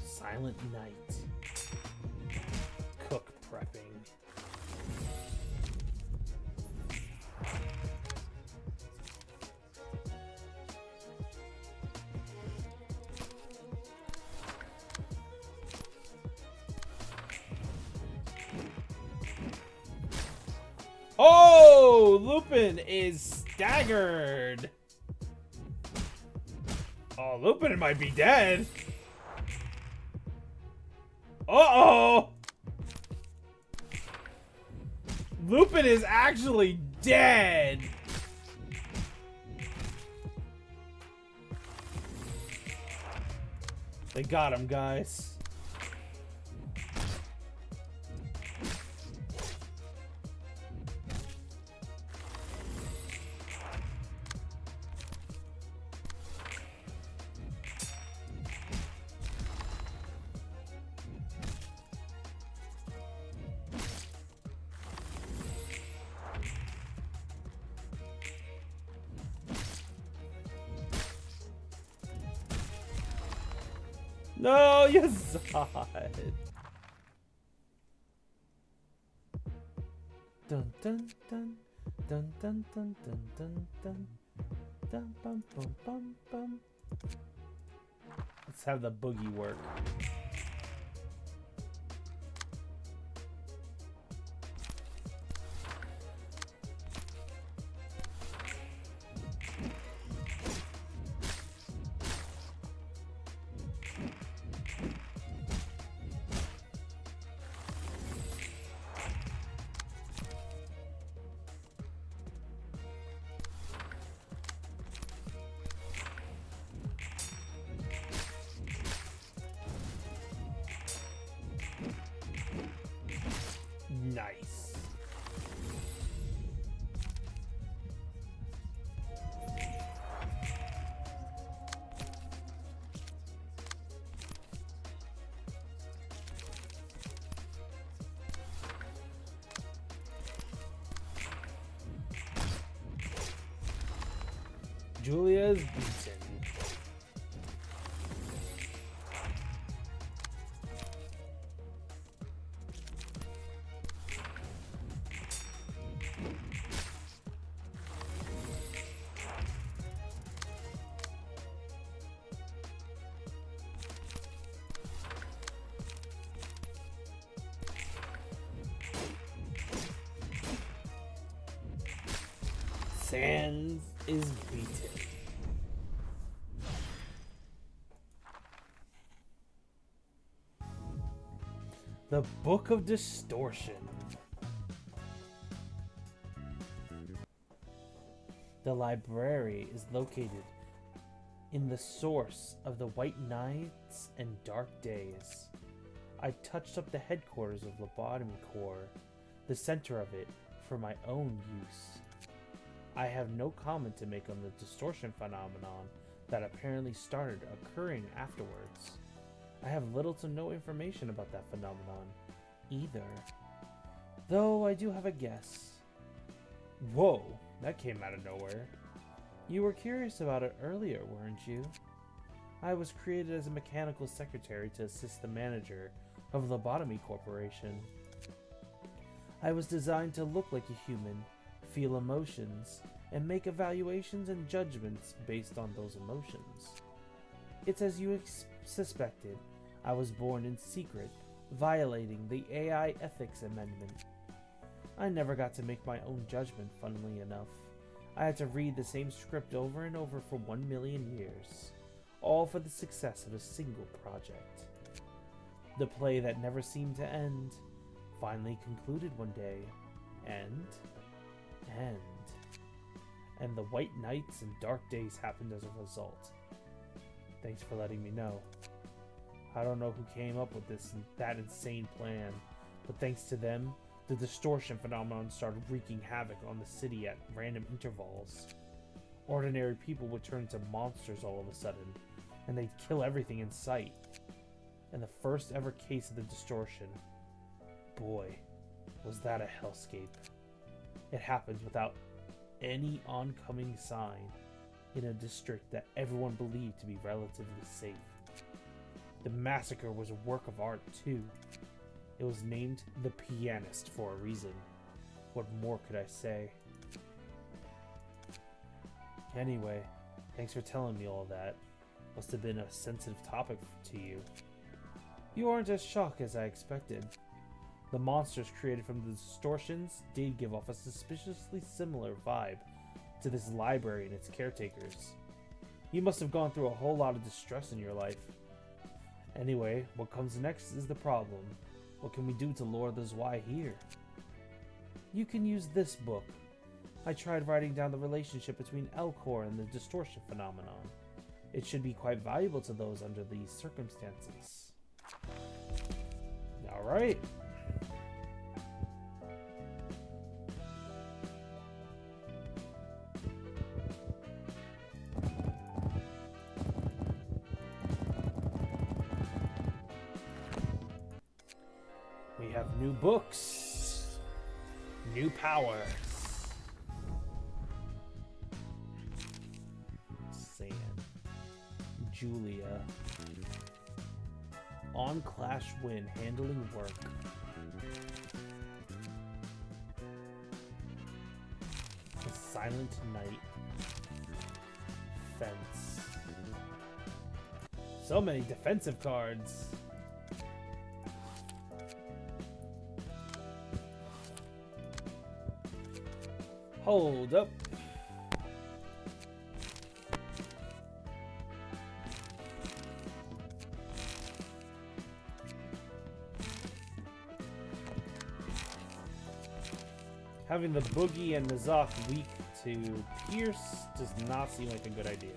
Silent night. Cook prepping. Oh, Lupin is staggered. Oh, Lupin might be dead. Uh-oh! Lupin is actually dead! They got him, guys. No, you saw it. Dun dun dun dun dun dun dun dun dun dun bum bum bum bum. Let's have the boogie work. Nice. Julia is beaten. Sans is beaten. The Book of Distortion. The library is located in the source of the White Nights and Dark Days. I touched up the headquarters of Lobotomy Corp, the center of it, for my own use. I have no comment to make on the distortion phenomenon that apparently started occurring afterwards. I have little to no information about that phenomenon either, though I do have a guess. Whoa, that came out of nowhere. You were curious about it earlier, weren't you? I was created as a mechanical secretary to assist the manager of Lobotomy Corporation. I was designed to look like a human, feel emotions, and make evaluations and judgments based on those emotions. It's as you suspected. I was born in secret, violating the AI Ethics Amendment. I never got to make my own judgment, funnily enough. I had to read the same script over and over for 1 million years, all for the success of a single project. The play that never seemed to end finally concluded one day, and the White Nights and Dark Days happened as a result. Thanks for letting me know. I don't know who came up with that insane plan, but thanks to them, the distortion phenomenon started wreaking havoc on the city at random intervals. Ordinary people would turn into monsters all of a sudden, and they'd kill everything in sight. And the first ever case of the distortion, boy, was that a hellscape. It happened without any oncoming sign in a district that everyone believed to be relatively safe. The massacre was a work of art too. It was named The Pianist for a reason. What more could I say? Anyway, thanks for telling me all that. Must have been a sensitive topic to you. You aren't as shocked as I expected. The monsters created from the distortions did give off a suspiciously similar vibe to this library and its caretakers. You must have gone through a whole lot of distress in your life. Anyway, what comes next is the problem. What can we do to lure the Zwei here? You can use this book. I tried writing down the relationship between Elcor and the distortion phenomenon. It should be quite valuable to those under these circumstances. Alright. We have new books, new powers. Sand. Julia. On Clash Win, handling work. The Silent Night. Fence. So many defensive cards. Hold up. Having the Boogie and Nazak weak to Pierce does not seem like a good idea.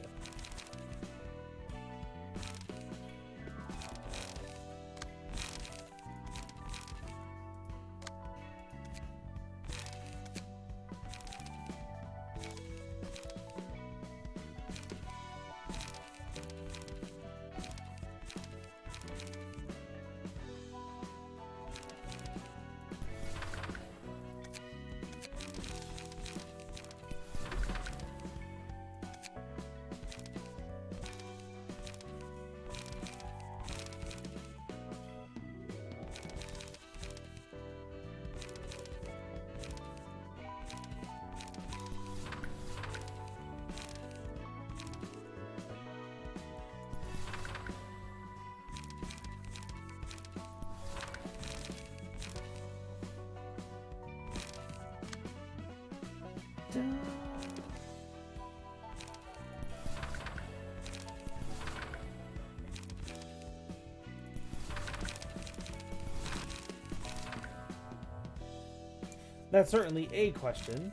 That's certainly a question.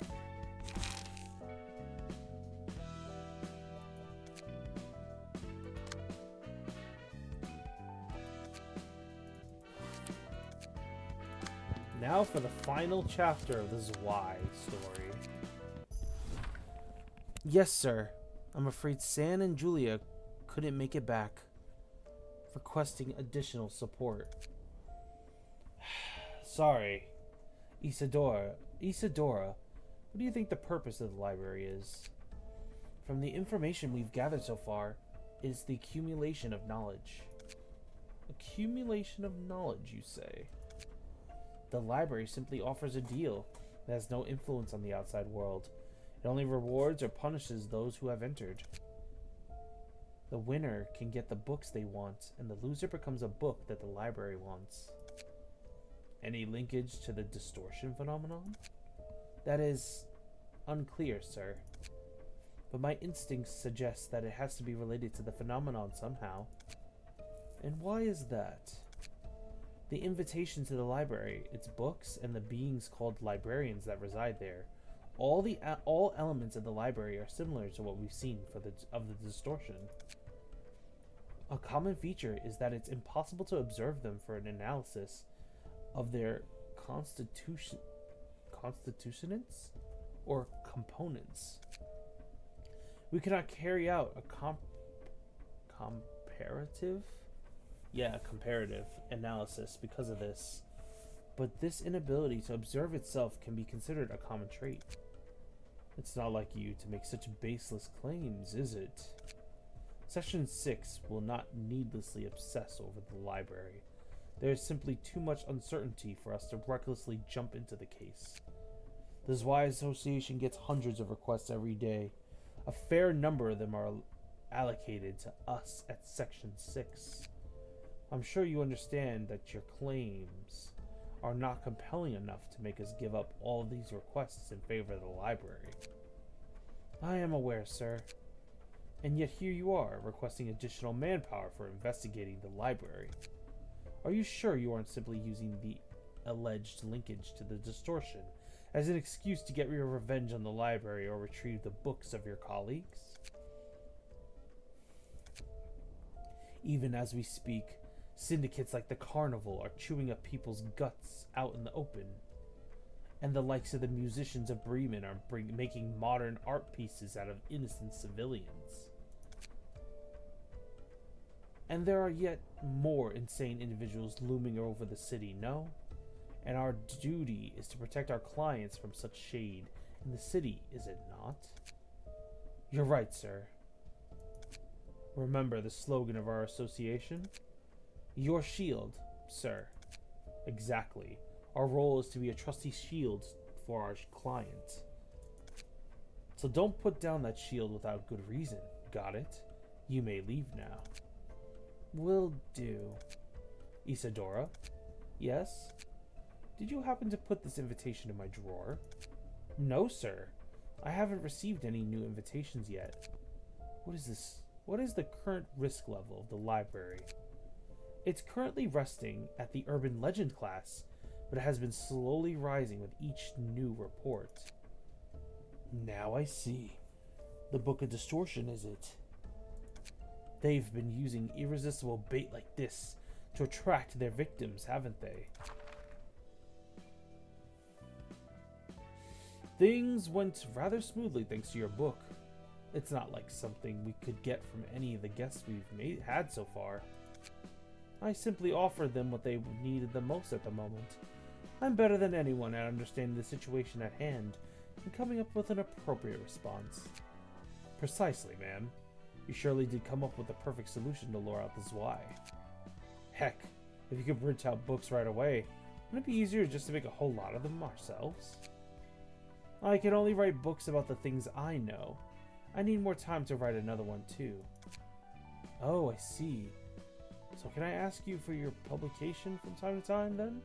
Now for the final chapter of the Zwei story. Yes, sir. I'm afraid San and Julia couldn't make it back, requesting additional support. Sorry. Isadora, what do you think the purpose of the library is? From the information we've gathered so far, it is the accumulation of knowledge. Accumulation of knowledge, you say? The library simply offers a deal that has no influence on the outside world. It only rewards or punishes those who have entered. The winner can get the books they want, and the loser becomes a book that the library wants. Any linkage to the distortion phenomenon? That is unclear, sir. But my instincts suggest that it has to be related to the phenomenon somehow. And why is that? The invitation to the library, its books, and the beings called librarians that reside there. All elements of the library are similar to what we've seen of the distortion. A common feature is that it's impossible to observe them for an analysis of their constituents or components. We cannot carry out a comparative analysis because of this. But this inability to observe itself can be considered a common trait. It's not like you to make such baseless claims, is it? Section 6 will not needlessly obsess over the library. There is simply too much uncertainty for us to recklessly jump into the case. The Zwei Association gets hundreds of requests every day. A fair number of them are allocated to us at Section 6. I'm sure you understand that your claims are not compelling enough to make us give up all of these requests in favor of the library. I am aware, sir. And yet here you are, requesting additional manpower for investigating the library. Are you sure you aren't simply using the alleged linkage to the distortion as an excuse to get your revenge on the library or retrieve the books of your colleagues? Even as we speak, syndicates like the Carnival are chewing up people's guts out in the open. And the likes of the musicians of Bremen are making modern art pieces out of innocent civilians. And there are yet more insane individuals looming over the city, no? And our duty is to protect our clients from such shade in the city, is it not? You're right, sir. Remember the slogan of our association? Your shield, sir. Exactly. Our role is to be a trusty shield for our client. So don't put down that shield without good reason. Got it? You may leave now. Will do. Isadora? Yes? Did you happen to put this invitation in my drawer? No, sir. I haven't received any new invitations yet. What is this? What is the current risk level of the library? It's currently resting at the urban legend class, but it has been slowly rising with each new report. Now I see. The Book of Distortion, is it? They've been using irresistible bait like this to attract their victims, haven't they? Things went rather smoothly thanks to your book. It's not like something we could get from any of the guests we've had so far. I simply offered them what they needed the most at the moment. I'm better than anyone at understanding the situation at hand and coming up with an appropriate response. Precisely, ma'am. You surely did come up with the perfect solution to lure out the Zwei. Heck, if you could print out books right away, wouldn't it be easier just to make a whole lot of them ourselves? I can only write books about the things I know. I need more time to write another one too. Oh, I see. So can I ask you for your publication from time to time then?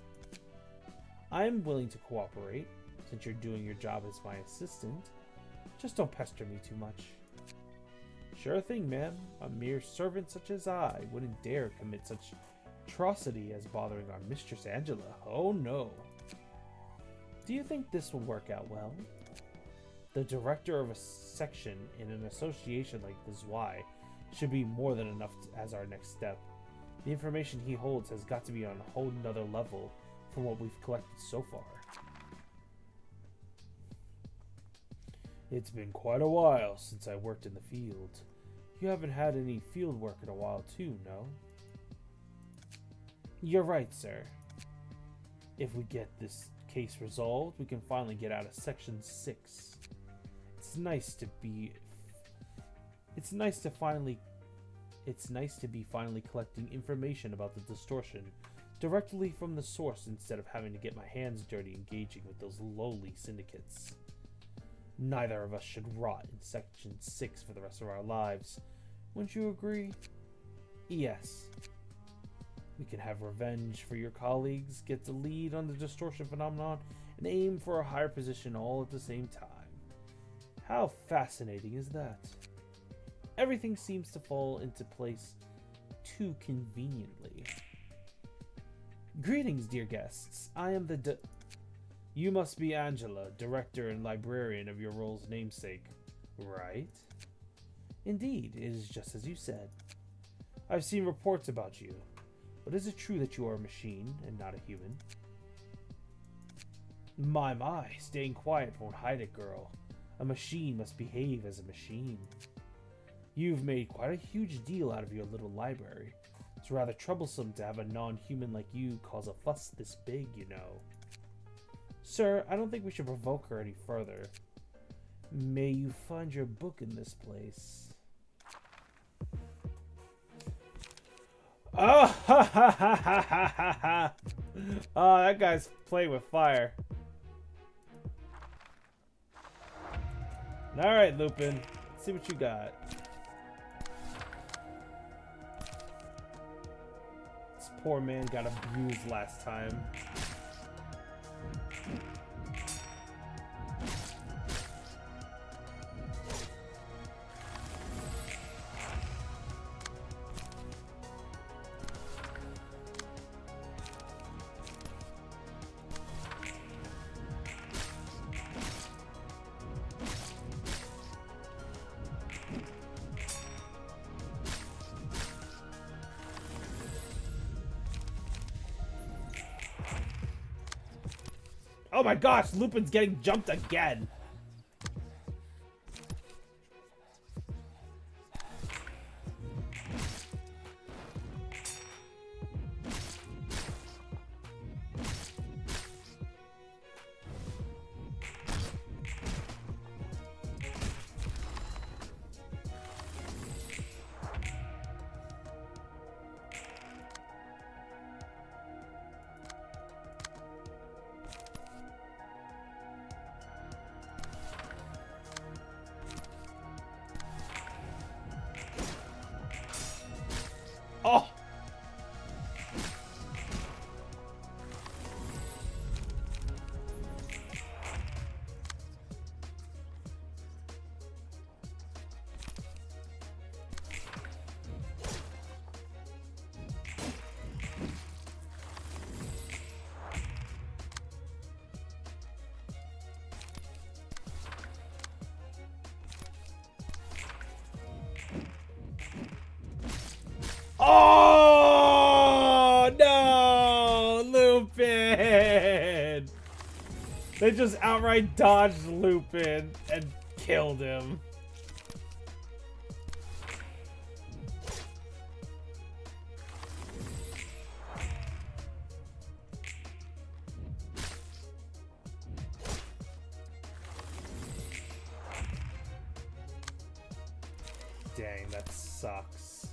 I'm willing to cooperate, since you're doing your job as my assistant. Just don't pester me too much. Sure thing, ma'am. A mere servant such as I wouldn't dare commit such atrocity as bothering our Mistress Angela. Oh no. Do you think this will work out well? The director of a section in an association like the ZY should be more than enough as our next step. The information he holds has got to be on a whole nother level from what we've collected so far. It's been quite a while since I worked in the field. You haven't had any field work in a while too, no? You're right, sir. If we get this case resolved, we can finally get out of Section 6. It's nice to be finally collecting information about the distortion directly from the source instead of having to get my hands dirty engaging with those lowly syndicates. Neither of us should rot in Section 6 for the rest of our lives. Wouldn't you agree? Yes. We can have revenge for your colleagues, get the lead on the distortion phenomenon, and aim for a higher position all at the same time. How fascinating is that? Everything seems to fall into place too conveniently. Greetings, dear guests. I am You must be Angela, director and librarian of your role's namesake, right? Indeed, it is just as you said. I've seen reports about you, but is it true that you are a machine and not a human? My, staying quiet won't hide it, girl. A machine must behave as a machine. You've made quite a huge deal out of your little library. It's rather troublesome to have a non-human like you cause a fuss this big, you know. Sir, I don't think we should provoke her any further. May you find your book in this place. Oh, ha ha ha ha ha ha! Oh, that guy's playing with fire. All right, Lupin. Let's see what you got. This poor man got abused last time. Oh my gosh, Lupin's getting jumped again. Oh! Oh no, Lupin! They just outright dodged Lupin and killed him. Dang, that sucks.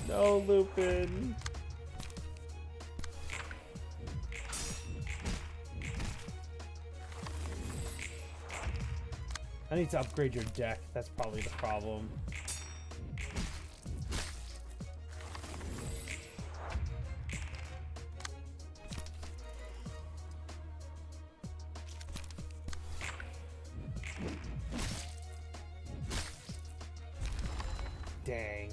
No, Lupin. I need to upgrade your deck. That's probably the problem. Dang.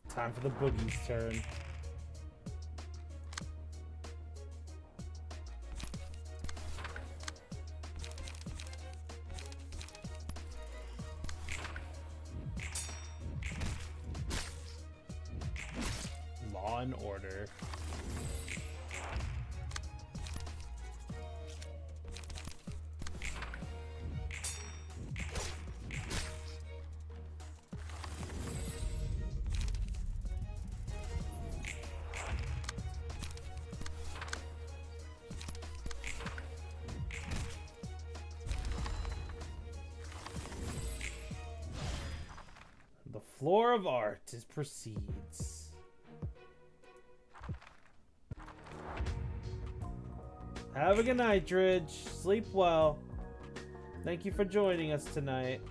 Time for the boogie's turn. Law and order. The floor of art proceeds. Have a good night, Dridge. Sleep well. Thank you for joining us tonight.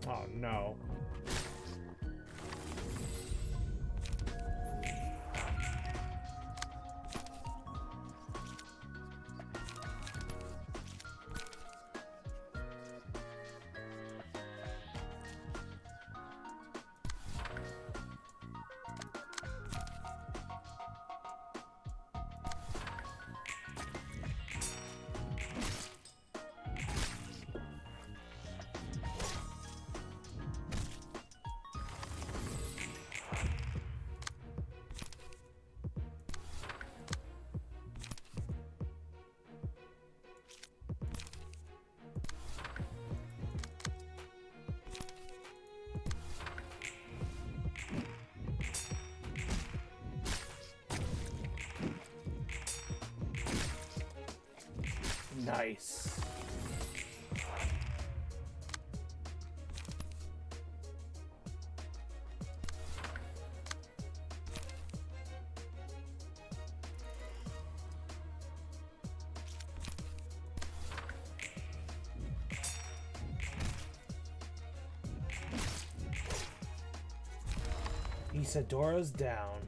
Oh no. Nice. Isadora's down.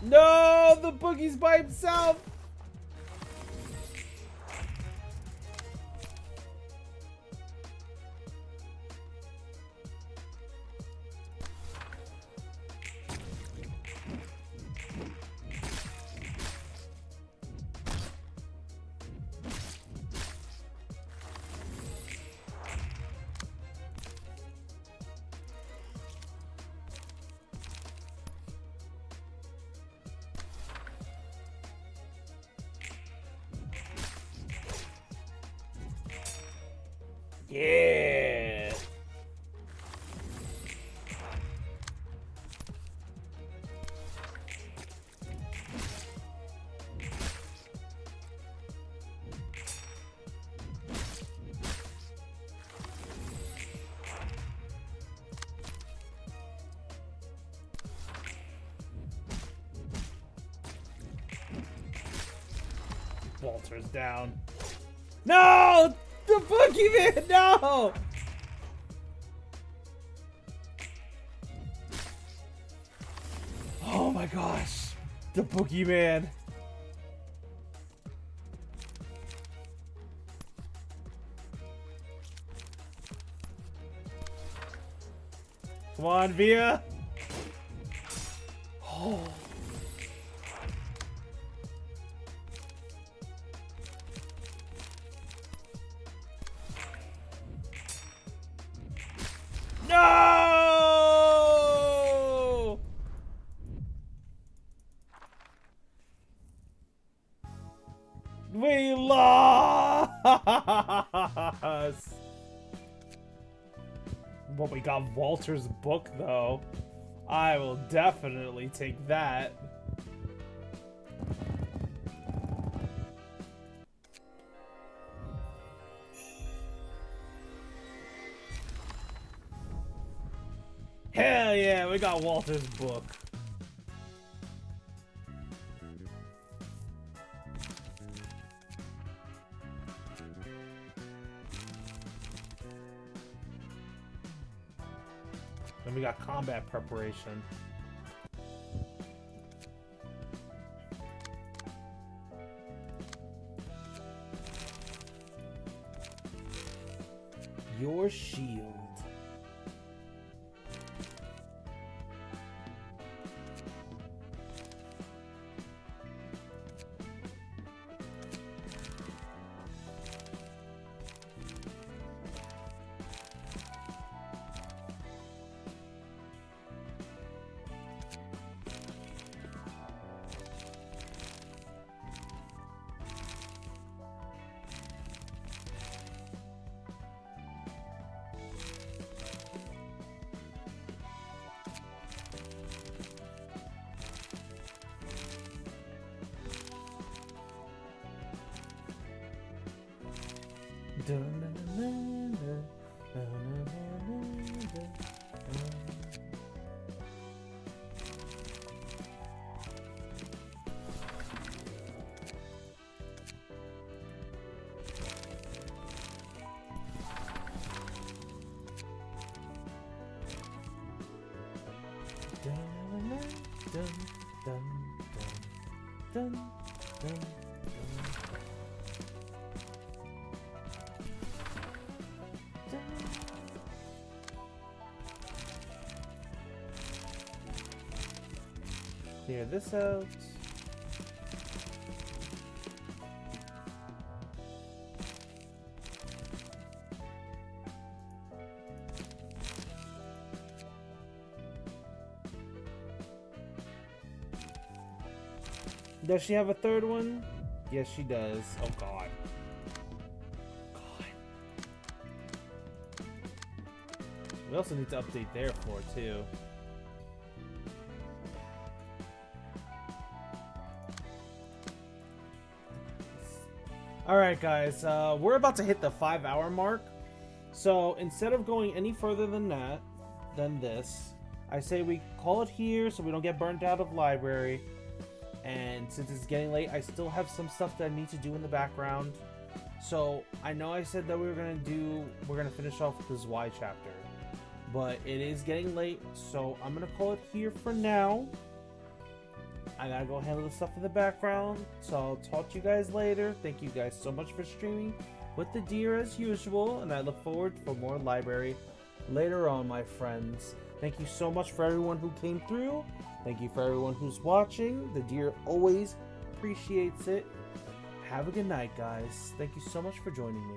No, the boogie's by himself. Yeah. Walter's down. No! The boogeyman! No! Oh my gosh. The boogeyman. Come on, Via. Oh. No! But we got Walter's book, though. I will definitely take that. Hell yeah, we got Walter's book. And we got combat preparation. Your shield. Clear this out. Does she have a third one? Yes, she does. Oh, God. God. We also need to update their floor, too. Alright, guys. We're about to hit the 5-hour mark. So, instead of going any further than this, I say we call it here so we don't get burnt out of library. And since it's getting late, I still have some stuff that I need to do in the background. So I know I said that we're gonna finish off this Y chapter, but it is getting late, so I'm gonna call it here for now. I gotta go handle the stuff in the background, so I'll talk to you guys later. Thank you guys so much for streaming with the deer as usual, and I look forward for more library later on, my friends. Thank you so much for everyone who came through. Thank you for everyone who's watching. The deer always appreciates it. Have a good night, guys. Thank you so much for joining me.